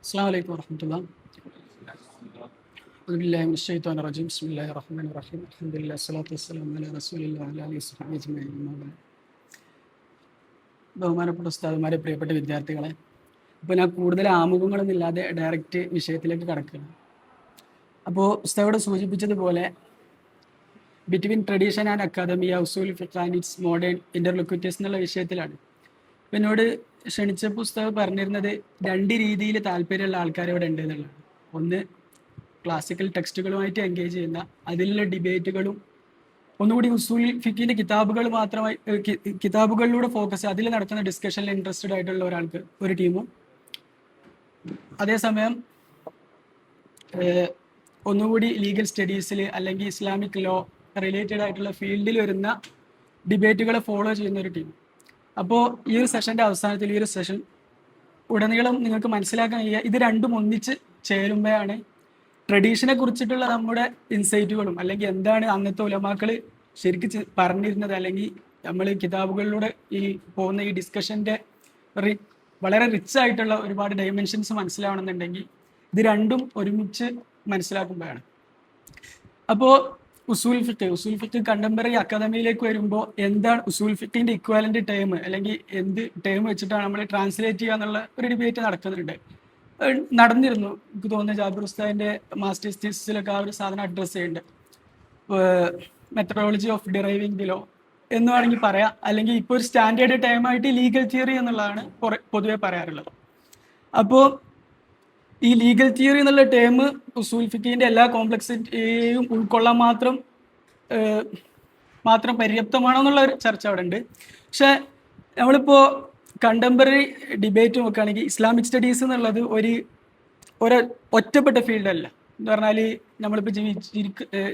السلام عليكم ورحمة الله. أعوذ بالله من الشيطان الرجيم. بسم الله الرحمن الرحيم. الحمد لله والصلاة والسلام على رسول الله وعلى آله وصحبه أجمعين. أما بعد. ബഹുമാനപ്പെട്ട ഉസ്താദുമാരെ, പ്രിയപ്പെട്ട വിദ്യാർത്ഥികളെ, ഇപ്പോൾ ഞാൻ കൂടുതൽ ആമുഖങ്ങളൊന്നും ഇല്ലാതെ ഡയറക്റ്റ് വിഷയത്തിലേക്ക് കടക്കുകയാണ്. അപ്പോൾ ഉസ്താദോട് സൂചിപ്പിച്ചതുപോലെ ബിറ്റ്വീൻ ട്രഡീഷൻ ആൻഡ് അക്കാദമി, ഉസൂൽ ഫിഖ് ആൻഡ് ഇറ്റ്സ് മോഡേൺ ഇന്റർലോക്യൂറ്റേഴ്സ് എന്നുള്ള വിഷയത്തിലാണ്. അപ്പം എന്നോട് ക്ഷണിച്ച പുസ്തകം പറഞ്ഞിരുന്നത് രണ്ട് രീതിയിൽ താല്പര്യമുള്ള ആൾക്കാർ ഇവിടെ ഉണ്ട് എന്നുള്ളതാണ്. ഒന്ന്, ക്ലാസിക്കൽ ടെക്സ്റ്റുകളുമായിട്ട് എൻഗേജ് ചെയ്യുന്ന അതിലുള്ള ഡിബേറ്റുകളും, ഒന്നുകൂടി ഉസൂൽ ഫിഖിന്റെ കിതാബുകൾ മാത്രമായി കിതാബുകളിലൂടെ ഫോക്കസ് അതിൽ നടക്കുന്ന ഡിസ്കഷനിൽ ഇൻട്രസ്റ്റഡ് ആയിട്ടുള്ള ഒരാൾക്ക് ഒരു ടീമും, അതേസമയം ഒന്നുകൂടി ലീഗൽ സ്റ്റഡീസിൽ അല്ലെങ്കിൽ ഇസ്ലാമിക് ലോ റിലേറ്റഡ് ആയിട്ടുള്ള ഫീൽഡിൽ വരുന്ന ഡിബേറ്റുകളെ ഫോളോ ചെയ്യുന്ന ഒരു ടീം. അപ്പോൾ ഈ ഒരു സെഷൻ്റെ അവസാനത്തിൽ, ഈ ഒരു സെഷൻ ഉടനീളം നിങ്ങൾക്ക് മനസ്സിലാക്കാൻ കഴിയുക, ഇത് രണ്ടും ഒന്നിച്ച് ചേരുമ്പോഴാണ് ട്രഡീഷനെ കുറിച്ചിട്ടുള്ള നമ്മുടെ ഇൻസൈറ്റുകളും അല്ലെങ്കിൽ എന്താണ് അന്നത്തെ ഉലമാക്കൾ ശരിക്കും പറഞ്ഞിരുന്നത്, അല്ലെങ്കിൽ നമ്മൾ കിതാബുകളിലൂടെ ഈ പോകുന്ന ഈ ഡിസ്കഷൻ്റെ വളരെ റിച്ച് ആയിട്ടുള്ള ഒരുപാട് ഡൈമെൻഷൻസ് മനസ്സിലാവണമെന്നുണ്ടെങ്കിൽ ഇത് രണ്ടും ഒരുമിച്ച് മനസ്സിലാക്കുമ്പോഴാണ്. അപ്പോൾ ഉസൂൽ ഫിഖ് കണ്ടംപററി അക്കാദമിയിലേക്ക് വരുമ്പോൾ എന്താണ് ഉസൂൽ ഫിഖിന്റെ ഇക്വാലന്റ് ടേം, അല്ലെങ്കിൽ എന്ത് ടേം വെച്ചിട്ടാണ് നമ്മൾ ട്രാൻസ്ലേറ്റ് ചെയ്യുക എന്നുള്ള ഒരു ഡിബേറ്റ് നടന്നിരുന്നു. എനിക്ക് തോന്നുന്നു ജാബിർ ഉസ്താദിന്റെ മാസ്റ്റേഴ്സ് തീസിസിലൊക്കെ ആ ഒരു സാധനം അഡ്രസ്സ് ചെയ്യുന്നുണ്ട്. Methodology of deriving the law എന്ന് വേണമെങ്കിൽ പറയാം, അല്ലെങ്കിൽ ഇപ്പോൾ ഒരു സ്റ്റാൻഡേർഡ് ടൈമായിട്ട് ലീഗൽ തിയറി എന്നുള്ളതാണ് പൊതുവെ പറയാറുള്ളത്. അപ്പോൾ ഈ ലീഗൽ തിയറി എന്നുള്ള ടേം ഉസൂൽ ഫിഖിന്റെ എല്ലാ കോംപ്ലക്സിറ്റിയെയും ഉൾക്കൊള്ളാൻ മാത്രം പര്യാപ്തമാണോ എന്നുള്ള ഒരു ചർച്ച അവിടെ ഉണ്ട്. പക്ഷെ നമ്മളിപ്പോൾ കണ്ടംപററി ഡിബേറ്റ് നോക്കുകയാണെങ്കിൽ ഇസ്ലാമിക് സ്റ്റഡീസ് എന്നുള്ളത് ഒരു ഒറ്റപ്പെട്ട ഫീൽഡല്ല. എന്ന് പറഞ്ഞാൽ നമ്മളിപ്പോൾ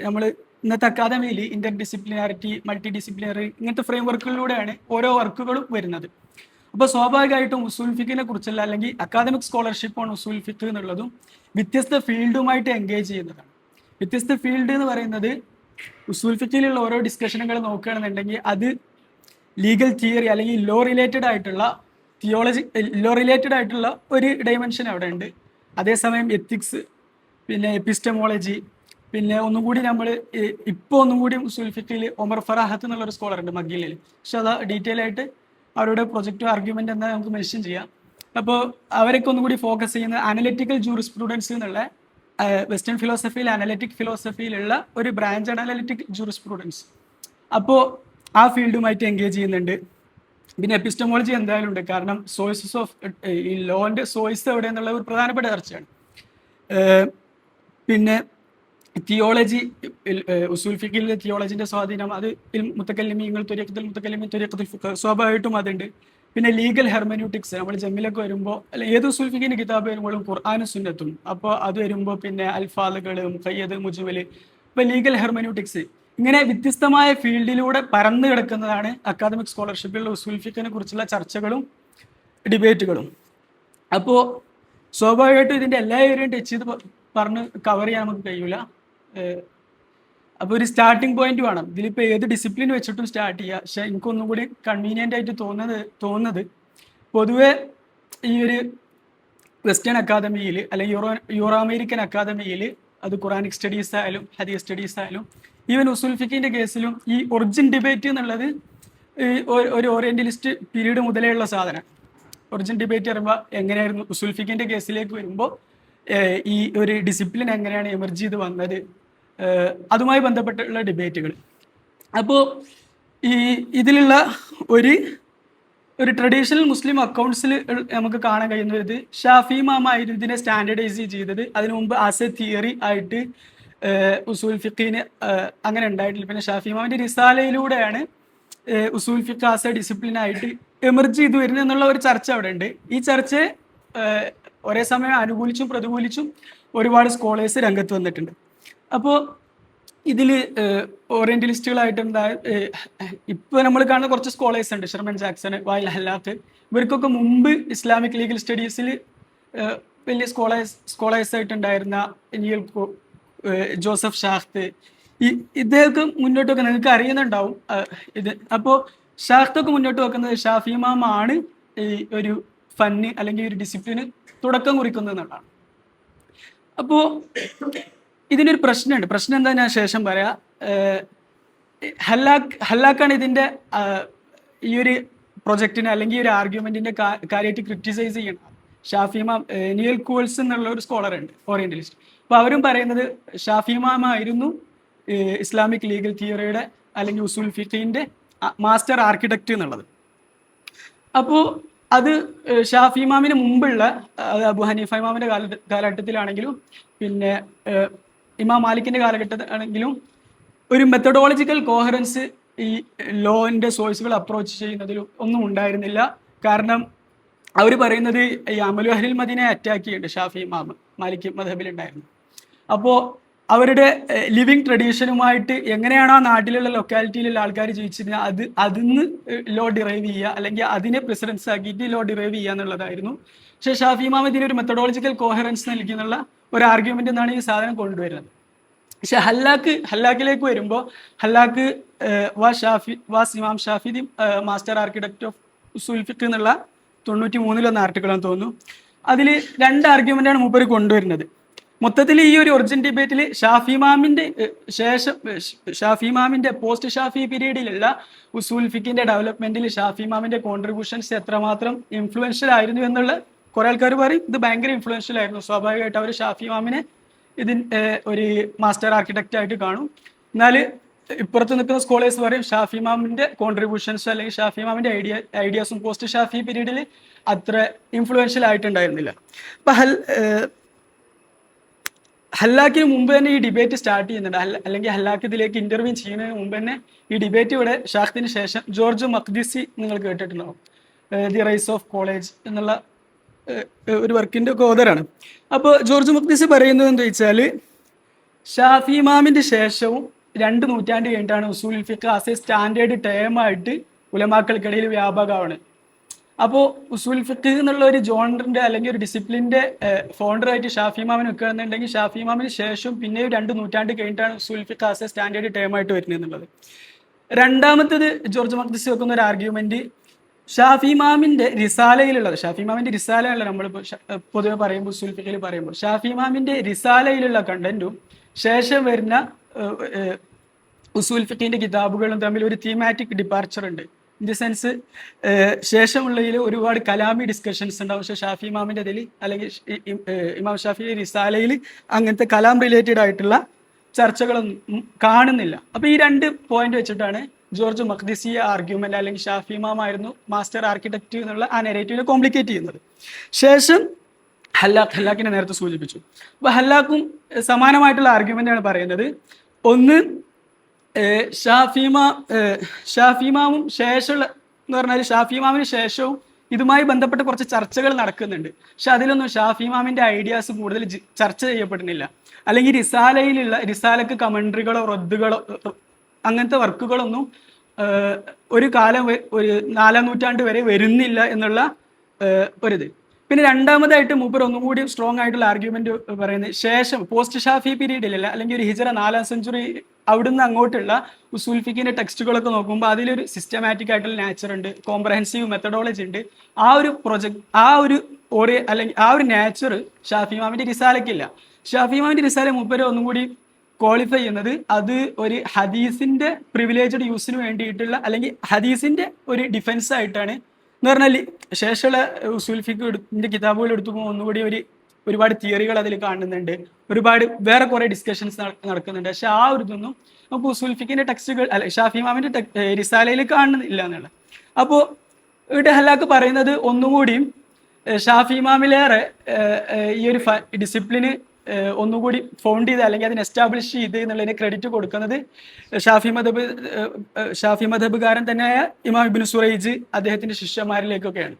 നമ്മൾ ഇന്നത്തെ അക്കാദമിയിൽ ഇന്റർ ഡിസിപ്ലിനാരിറ്റി, മൾട്ടി ഡിസിപ്ലിനറി ഇങ്ങനത്തെ ഫ്രെയിം വർക്കുകളിലൂടെയാണ് ഓരോ വർക്കുകളും വരുന്നത്. അപ്പോൾ സ്വാഭാവികമായിട്ടും ഉസൂൽ ഫിഖിനെ കുറിച്ചുള്ള അല്ലെങ്കിൽ അക്കാദമിക് സ്കോളർഷിപ്പ് ഓൺ ഉസൂൽ ഫിഖ് എന്നുള്ളതും വ്യത്യസ്ത ഫീൽഡുമായിട്ട് എൻഗേജ് ചെയ്യുന്നതാണ്. വ്യത്യസ്ത ഫീൽഡ് എന്ന് പറയുന്നത് ഉസൂൽ ഫിഖിലുള്ള ഓരോ ഡിസ്കഷനുകൾ നോക്കുകയാണെന്നുണ്ടെങ്കിൽ അത് ലീഗൽ തിയറി അല്ലെങ്കിൽ ലോ റിലേറ്റഡ് ആയിട്ടുള്ള ഒരു ഡൈമെൻഷൻ അവിടെ ഉണ്ട്. അതേസമയം എത്തിക്സ്, പിന്നെ എപ്പിസ്റ്റമോളജി, പിന്നെ ഒന്നുകൂടി നമ്മൾ ഒന്നും കൂടി ഉസൂൽ ഫിഖിൽ ഒമർ ഫറാഹത്ത് എന്നുള്ള ഒരു സ്കോളർ ഉണ്ട് മഗ്ഗിലിൽ. പക്ഷെ അത് ഡീറ്റെയിൽ ആയിട്ട് അവരുടെ പ്രൊജക്റ്റ് ആർഗ്യുമെന്റ് എന്താ നമുക്ക് മെൻഷൻ ചെയ്യാം. അപ്പോൾ അവരൊക്കെ ഒന്നുകൂടി ഫോക്കസ് ചെയ്യുന്ന അനലിറ്റിക്കൽ ജൂറിസ്പ്രുഡൻസ് എന്നുള്ള വെസ്റ്റേൺ ഫിലോസഫിയിൽ അനലിറ്റിക് ഫിലോസഫിയിലുള്ള ഒരു ബ്രാഞ്ചാണ് അനലിറ്റിക് ജൂറിസ്പ്രുഡൻസ്. അപ്പോൾ ആ ഫീൽഡുമായിട്ട് എൻഗേജ് ചെയ്യുന്നുണ്ട്. പിന്നെ എപ്പിസ്റ്റമോളജി എന്തായാലും ഉണ്ട്, കാരണം സോഴ്സസ് ഓഫ് ഈ ലോന്റെ സോഴ്സ് എവിടെ എന്നുള്ള ഒരു പ്രധാനപ്പെട്ട ചർച്ചയാണ്. പിന്നെ തിയോളജി, ഉസൂൽ ഫിഖിലെ തിയോളജിന്റെ സ്വാധീനം, അത് മുത്തക്കല്ലിമീങ്ങൾ, ത്വരീഖത്തുൽ ഫിഖ് സ്വാഭാവികമായിട്ടും അതുണ്ട്. പിന്നെ ലീഗൽ ഹെർമന്യൂട്ടിക്സ്, നമ്മൾ ജമ്മിലൊക്കെ വരുമ്പോൾ അല്ല ഏത് ഉസൂൽ ഫിഖിന്റെ കിതാബ് വരുമ്പോഴും ഖുർആനും സുന്നത്തും, അപ്പോൾ അത് വരുമ്പോൾ പിന്നെ അൽഫാദുകളും ഖയ്യദ്, മുജ്മല്, ഇപ്പൊ ലീഗൽ ഹെർമന്യൂട്ടിക്സ്, ഇങ്ങനെ വ്യത്യസ്തമായ ഫീൽഡിലൂടെ പരന്നു കിടക്കുന്നതാണ് അക്കാദമിക് സ്കോളർഷിപ്പിലുള്ള ഉസൂൽ ഫിഖിനെ കുറിച്ചുള്ള ചർച്ചകളും ഡിബേറ്റുകളും. അപ്പോൾ സ്വാഭാവികമായിട്ടും ഇതിന്റെ എല്ലാ ഏരിയയും ടച്ച് ചെയ്ത് പറഞ്ഞ് കവർ ചെയ്യാൻ നമുക്ക് കഴിയൂല. അപ്പോൾ ഒരു സ്റ്റാർട്ടിംഗ് പോയിന്റ് വേണം. ഇതിലിപ്പോൾ ഏത് ഡിസിപ്ലിൻ വെച്ചിട്ടും സ്റ്റാർട്ട് ചെയ്യുക. പക്ഷെ എനിക്കൊന്നും കൂടി കൺവീനിയൻ്റ് ആയിട്ട് തോന്നുന്നത് പൊതുവെ ഈ ഒരു വെസ്റ്റേൺ അക്കാദമിയിൽ അല്ലെങ്കിൽ യൂറോ അമേരിക്കൻ അക്കാദമിയിൽ, അത് ഖുറാനിക് സ്റ്റഡീസ് ആയാലും ഹദീസ് സ്റ്റഡീസ് ആയാലും ഈവൻ ഉസൂൽ ഫിഖിന്റെ കേസിലും ഈ ഒറിജിൻ ഡിബേറ്റ് എന്നുള്ളത് ഒരു ഓറിയന്റലിസ്റ്റ് പീരീഡ് മുതലേ ഉള്ള സാധനം. ഒറിജിൻ ഡിബേറ്റ് പറയുമ്പോൾ എങ്ങനെയായിരുന്നു ഉസൂൽ ഫിഖിന്റെ കേസിലേക്ക് വരുമ്പോൾ ഈ ഒരു ഡിസിപ്ലിൻ എങ്ങനെയാണ് എമർജ് ചെയ്ത് വന്നത്, അതുമായി ബന്ധപ്പെട്ടുള്ള ഡിബേറ്റുകൾ. അപ്പോൾ ഇതിലുള്ള ഒരു ട്രഡീഷണൽ മുസ്ലിം അക്കൗണ്ട്സിൽ നമുക്ക് കാണാൻ കഴിയുന്നത് ഷാഫി ഇമാമായിരുന്നു ഇതിനെ സ്റ്റാൻഡേർഡൈസ് ചെയ്തത്. അതിനു മുമ്പ് ആസ് എ തിയറി ആയിട്ട് ഉസൂൽ ഫിഖിന് അങ്ങനെ ഉണ്ടായിട്ടില്ല. പിന്നെ ഷാഫി ഇമാമിന്റെ റിസാലയിലൂടെയാണ് ഉസൂൽ ഫിഖ് ആസ് എ ഡിസിപ്ലിൻ ആയിട്ട് എമർജ് ചെയ്ത് വരുന്നത് എന്നുള്ള ഒരു ചർച്ച അവിടെ ഉണ്ട്. ഈ ചർച്ചയെ ഒരേ സമയം അനുകൂലിച്ചും പ്രതികൂലിച്ചും ഒരുപാട് സ്കോളേഴ്സ് രംഗത്ത് വന്നിട്ടുണ്ട്. അപ്പോൾ ഇതിൽ ഓറിയന്റലിസ്റ്റുകളായിട്ട് ഇപ്പോൾ നമ്മൾ കാണുന്ന കുറച്ച് സ്കോളേഴ്സ് ഉണ്ട്, ഷെർമൻ ജാക്സൺ, വായിൽ ഹല്ലാത്ത്, ഇവർക്കൊക്കെ മുമ്പ് ഇസ്ലാമിക് ലീഗൽ സ്റ്റഡീസിൽ വലിയ സ്കോളേഴ്സ് ആയിട്ടുണ്ടായിരുന്ന ജോസഫ് ഷാഖ്ത്ത്, ഇദ്ദേഹമൊക്കെ മുന്നോട്ടൊക്കെ നിങ്ങൾക്ക് അറിയുന്നുണ്ടാവും ഇത്. അപ്പോൾ ഷാഖ്ത്തൊക്കെ മുന്നോട്ട് വെക്കുന്നത് ഷാഫി ഇമാമാണ് ഈ ഒരു ഫന്ന് അല്ലെങ്കിൽ ഒരു ഡിസിപ്ലിന് തുടക്കം കുറിക്കുന്നത് എന്നുള്ളതാണ്. അപ്പോൾ ഇതിനൊരു പ്രശ്നമുണ്ട്. പ്രശ്നം എന്താ ഞാൻ ശേഷം പറയാം. ഹല്ലാക്കാണ് ഇതിൻ്റെ ഈ ഒരു പ്രൊജക്റ്റിനെ അല്ലെങ്കിൽ ഈ ഒരു ആർഗ്യുമെന്റിന്റെ കാര്യമായിട്ട് ക്രിറ്റിസൈസ് ചെയ്യണം. ഷാഫി ഇമാം, നിയൽ കൂൾസ് എന്നുള്ള ഒരു സ്കോളർ ഉണ്ട്, ഓറിയന്റലിസ്റ്റ്. അപ്പോൾ അവരും പറയുന്നത് ഷാഫി ഇമാം ആയിരുന്നു ഇസ്ലാമിക് ലീഗൽ തിയറിയുടെ അല്ലെങ്കിൽ ഉസൂൽ ഫിഖിന്റെ മാസ്റ്റർ ആർക്കിടെക്റ്റ് എന്നുള്ളത്. അപ്പോൾ അത് ഷാഫി ഇമാമിന് മുമ്പുള്ള അബു ഹനീഫ ഇമാമിന്റെ കാലഘട്ടത്തിലാണെങ്കിലും പിന്നെ ഇമാം മാലിക്കിന്റെ കാലഘട്ടത്തിലാണെങ്കിലും ഒരു മെത്തഡോളജിക്കൽ കോഹറൻസ് ഈ ലോന്റെ സോഴ്സുകൾ അപ്രോച്ച് ചെയ്യുന്നതിലും ഒന്നും ഉണ്ടായിരുന്നില്ല. കാരണം അവർ പറയുന്നത് ഈ അമലു അഹ്ലിൽ മദീനയെ അറ്റാക്ക് ചെയ്യുന്നുണ്ട് ഷാഫി ഇമാം മാലിക് മദ്ഹബിലുണ്ടായിരുന്നു. അപ്പോൾ അവരുടെ ലിവിങ് ട്രഡീഷനുമായിട്ട് എങ്ങനെയാണോ ആ നാട്ടിലുള്ള ലൊക്കാലിറ്റിയിലുള്ള ആൾക്കാർ ജീവിച്ചിരുന്നത് അതിന്ന് ലോ ഡിറൈവ് ചെയ്യുക, അല്ലെങ്കിൽ അതിനെ പ്രിസിഡൻസ് ആക്കിയിട്ട് ലോ ഡിറൈവ് ചെയ്യുക എന്നുള്ളതായിരുന്നു. പക്ഷേ ഷാഫി ഇമാം ഇതിനൊരു മെത്തഡോളജിക്കൽ കോഹറൻസ് നൽകിയെന്നുള്ള ഒരു ആർഗ്യുമെന്റ് എന്നാണ് ഈ സാധനം കൊണ്ടുവരുന്നത്. പക്ഷെ ഹല്ലാക്കിലേക്ക് വരുമ്പോൾ Hallaq was Imam Shafi the master architect of ഉസൂൽ ഫിഖ് എന്നുള്ള 93 ആർട്ടിക്കിളാന്ന് തോന്നുന്നു. അതിൽ 2 ആർഗ്യുമെന്റാണ് മൂപ്പര് കൊണ്ടുവരുന്നത്. മൊത്തത്തിൽ ഈ ഒരു ഒറിജിൻ ഡിബേറ്റിൽ ഷാഫി ഇമാമിന്റെ പോസ്റ്റ് ഷാഫി പീരീഡിലുള്ള ഉസൂൽ ഫിഖിന്റെ ഡെവലപ്മെന്റിൽ ഷാഫി ഇമാമിന്റെ കോൺട്രിബ്യൂഷൻസ് എത്രമാത്രം ഇൻഫ്ലുവൻഷ്യൽ ആയിരുന്നു എന്നുള്ള കുറെ ആൾക്കാർ പറയും ഇത് ഭയങ്കര ഇൻഫ്ലുവൻഷ്യൽ ആയിരുന്നു. സ്വാഭാവികമായിട്ട് അവർ ഷാഫി ഇമാമിനെ ഒരു മാസ്റ്റർ ആർക്കിടെക്റ്റ് ആയിട്ട് കാണും. എന്നാൽ ഇപ്പുറത്ത് നിൽക്കുന്ന സ്കോളേഴ്സ് പറയും ഷാഫി ഇമാമിന്റെ കോൺട്രിബ്യൂഷൻസ് അല്ലെങ്കിൽ ഷാഫി ഇമാമിന്റെ ഐഡിയാസും പോസ്റ്റ് ഷാഫി പീരീഡിൽ അത്ര ഇൻഫ്ലുവൻഷ്യൽ ആയിട്ടുണ്ടായിരുന്നില്ല. അപ്പൊ ഹല്ലാക്കിന് മുമ്പ് തന്നെ ഈ ഡിബേറ്റ് സ്റ്റാർട്ട് ചെയ്യുന്നുണ്ട്. അല്ലെങ്കിൽ ഹല്ലാക്ക് ഇതിലേക്ക് ഇന്റർവ്യൂ ചെയ്യുന്നതിന് മുമ്പ് തന്നെ ഈ ഡിബേറ്റ് ഇവിടെ ഷാഖിന് ശേഷം ജോർജ് മഖ്ദിസി നിങ്ങൾ കേട്ടിട്ടുണ്ടാവും, ദി റൈസ് ഓഫ് കോളേജ് എന്നുള്ള ഒരു വർക്കിന്റെ ഓതറാണ്. അപ്പോൾ ജോർജ് മഖ്ദിസി പറയുന്നത് എന്താ വെച്ചാൽ ഷാഫി ഇമാമിന്റെ ശേഷവും 2 നൂറ്റാണ്ട് കഴിഞ്ഞിട്ടാണ് ഉസൂൽ ഫിഖ് ആസ് എ സ്റ്റാൻഡേർഡ് ടേമായിട്ട് ഉലമാക്കൾക്കിടയിൽ വ്യാപകമാണ്. അപ്പോൾ ഉസൂൽ ഫിഖ് എന്നുള്ള ഒരു ജോണറിന്റെ അല്ലെങ്കിൽ ഒരു ഡിസിപ്ലിന്റെ ഫൗണ്ടറായിട്ട് ഷാഫി ഇമാമിന് വെക്കുകയാണെന്നുണ്ടെങ്കിൽ ഷാഫി ഇമാമിന് ശേഷം പിന്നെയും 2 നൂറ്റാണ്ട് കഴിഞ്ഞിട്ടാണ് ഉസൂൽ ഫിഖ് ആസ് എ സ്റ്റാൻഡേർഡ് ടേമായിട്ട് വരുന്നത് എന്നുള്ളത്. രണ്ടാമത്തത് ജോർജ് മഖ്ദിസി വെക്കുന്ന ഒരു ആർഗ്യുമെന്റ് ഷാഫി ഇമാമിന്റെ റിസാലയിലുള്ളത്, ഷാഫി ഇമാമിന്റെ റിസാലയല്ല നമ്മളിപ്പോൾ പൊതുവെ പറയുമ്പോൾ ഉസൂൽ ഫിഖിൽ പറയുമ്പോൾ ഷാഫി ഇമാമിന്റെ റിസാലയിലുള്ള കണ്ടന്റും ശേഷം വരുന്ന ഉസൂൽ ഫിഖിന്റെ കിതാബുകളും തമ്മിൽ ഒരു തീമാറ്റിക് ഡിപ്പാർച്ചർ ഉണ്ട്. ഇൻ ദി സെൻസ് ശേഷമുള്ളതിൽ ഒരുപാട് കലാമി ഡിസ്കഷൻസ് ഉണ്ടാവും. പക്ഷേ ഷാഫി ഇമാമിന്റെ ഇതിൽ അല്ലെങ്കിൽ ഇമാം ഷാഫി റിസാലയിൽ അങ്ങനത്തെ കലാം റിലേറ്റഡ് ആയിട്ടുള്ള ചർച്ചകളൊന്നും കാണുന്നില്ല. അപ്പൊ ഈ 2 പോയിന്റ് വെച്ചിട്ടാണ് ജോർജ് മഖ്ദിസി ആർഗ്യുമെന്റ് അല്ലെങ്കിൽ ഷാഫി ഇമാം ആയിരുന്നു മാസ്റ്റർ ആർക്കിടെക്റ്റ് എന്നുള്ള ആ നെറേറ്റീവിനെ കോംപ്ലിക്കേറ്റ് ചെയ്യുന്നത്. ശേഷം ഹല്ലാക്കിനെ നേരത്തെ സൂചിപ്പിച്ചു. അപ്പൊ ഹല്ലാക്കും സമാനമായിട്ടുള്ള ആർഗ്യുമെന്റ് ആണ് പറയുന്നത്. ഒന്ന് ഷാഫി ഇമാമും ശേഷമുള്ള എന്ന് പറഞ്ഞാൽ ഷാഫി ഇമാമിന് ശേഷവും ഇതുമായി ബന്ധപ്പെട്ട കുറച്ച് ചർച്ചകൾ നടക്കുന്നുണ്ട്. പക്ഷെ അതിലൊന്നും ഷാഫി ഇമാമിന്റെ ഐഡിയാസ് കൂടുതൽ ചർച്ച ചെയ്യപ്പെടുന്നില്ല. അല്ലെങ്കിൽ റിസാലക്ക് കമന്ററികളോ റദ്ദുകളോ അങ്ങനത്തെ വർക്കുകളൊന്നും ഒരു കാലം ഒരു 4-ാം നൂറ്റാണ്ട് വരെ വരുന്നില്ല എന്നുള്ള ഒരിത്. പിന്നെ രണ്ടാമതായിട്ട് മൂപ്പർ ഒന്നുകൂടി സ്ട്രോങ് ആയിട്ടുള്ള ആർഗ്യുമെന്റ് പറയുന്നത് ശേഷം പോസ്റ്റ് ഷാഫി പീരീഡിലല്ല അല്ലെങ്കിൽ ഒരു ഹിജറ 4ാം സെഞ്ചുറി അവിടുന്ന് അങ്ങോട്ടുള്ള ഉസൂൽ ഫിഖിന്റെ ടെക്സ്റ്റുകളൊക്കെ നോക്കുമ്പോൾ അതിലൊരു സിസ്റ്റമാറ്റിക് ആയിട്ടുള്ള നാച്ചർ ഉണ്ട്, കോംപ്രഹെൻസീവ് മെത്തഡോളജി ഉണ്ട്. ആ ഒരു അല്ലെങ്കിൽ ആ ഒരു നാച്ചർ ഷാഫി ഇമാമിന്റെ റിസാലയ്ക്കില്ല. ഷാഫി ഇമാമിന്റെ റിസാല മൂപ്പര് ഒന്നും കൂടി ക്വാളിഫൈ ചെയ്യുന്നത് അത് ഒരു ഹദീസിന്റെ പ്രിവിലേജ്ഡ് യൂസിന് വേണ്ടിയിട്ടുള്ള അല്ലെങ്കിൽ ഹദീസിന്റെ ഒരു ഡിഫൻസ് ആയിട്ടാണ്. എന്ന് പറഞ്ഞാൽ ശേഷമുള്ള ഉസൂൽ ഫിഖിന്റെ കിതാബുകൾ എടുത്തുമ്പോൾ ഒന്നുകൂടി ഒരുപാട് തിയറികൾ അതിൽ കാണുന്നുണ്ട്, ഒരുപാട് വേറെ കുറെ ഡിസ്കഷൻസ് നടക്കുന്നുണ്ട്. പക്ഷെ ആ ഒരു ഇതൊന്നും നമുക്ക് ഉസൂൽ ഫിഖിന്റെ ടെക്സ്റ്റുകൾ അല്ല ഷാഫി ഇമാമിന്റെ റിസാലയിൽ കാണുന്നില്ല എന്നുള്ള. അപ്പോൾ ഇവിടെ ഹല്ലാക്ക് പറയുന്നത് ഒന്നുകൂടിയും ഷാഫി ഇമാമിലേറെ ഈ ഒരു ഡിസിപ്ലിന് ഒന്നുകൂടി ഫൗണ്ട് ചെയ്ത് അല്ലെങ്കിൽ അതിനെ എസ്റ്റാബ്ലിഷ് ചെയ്ത് എന്നുള്ളതിന് ക്രെഡിറ്റ് കൊടുക്കുന്നത് ഷാഫി മദബുകാരൻ തന്നെയായ ഇമാം ഇബ്നു സുറൈജ് അദ്ദേഹത്തിന്റെ ശിഷ്യന്മാരിലേക്കൊക്കെയാണ്.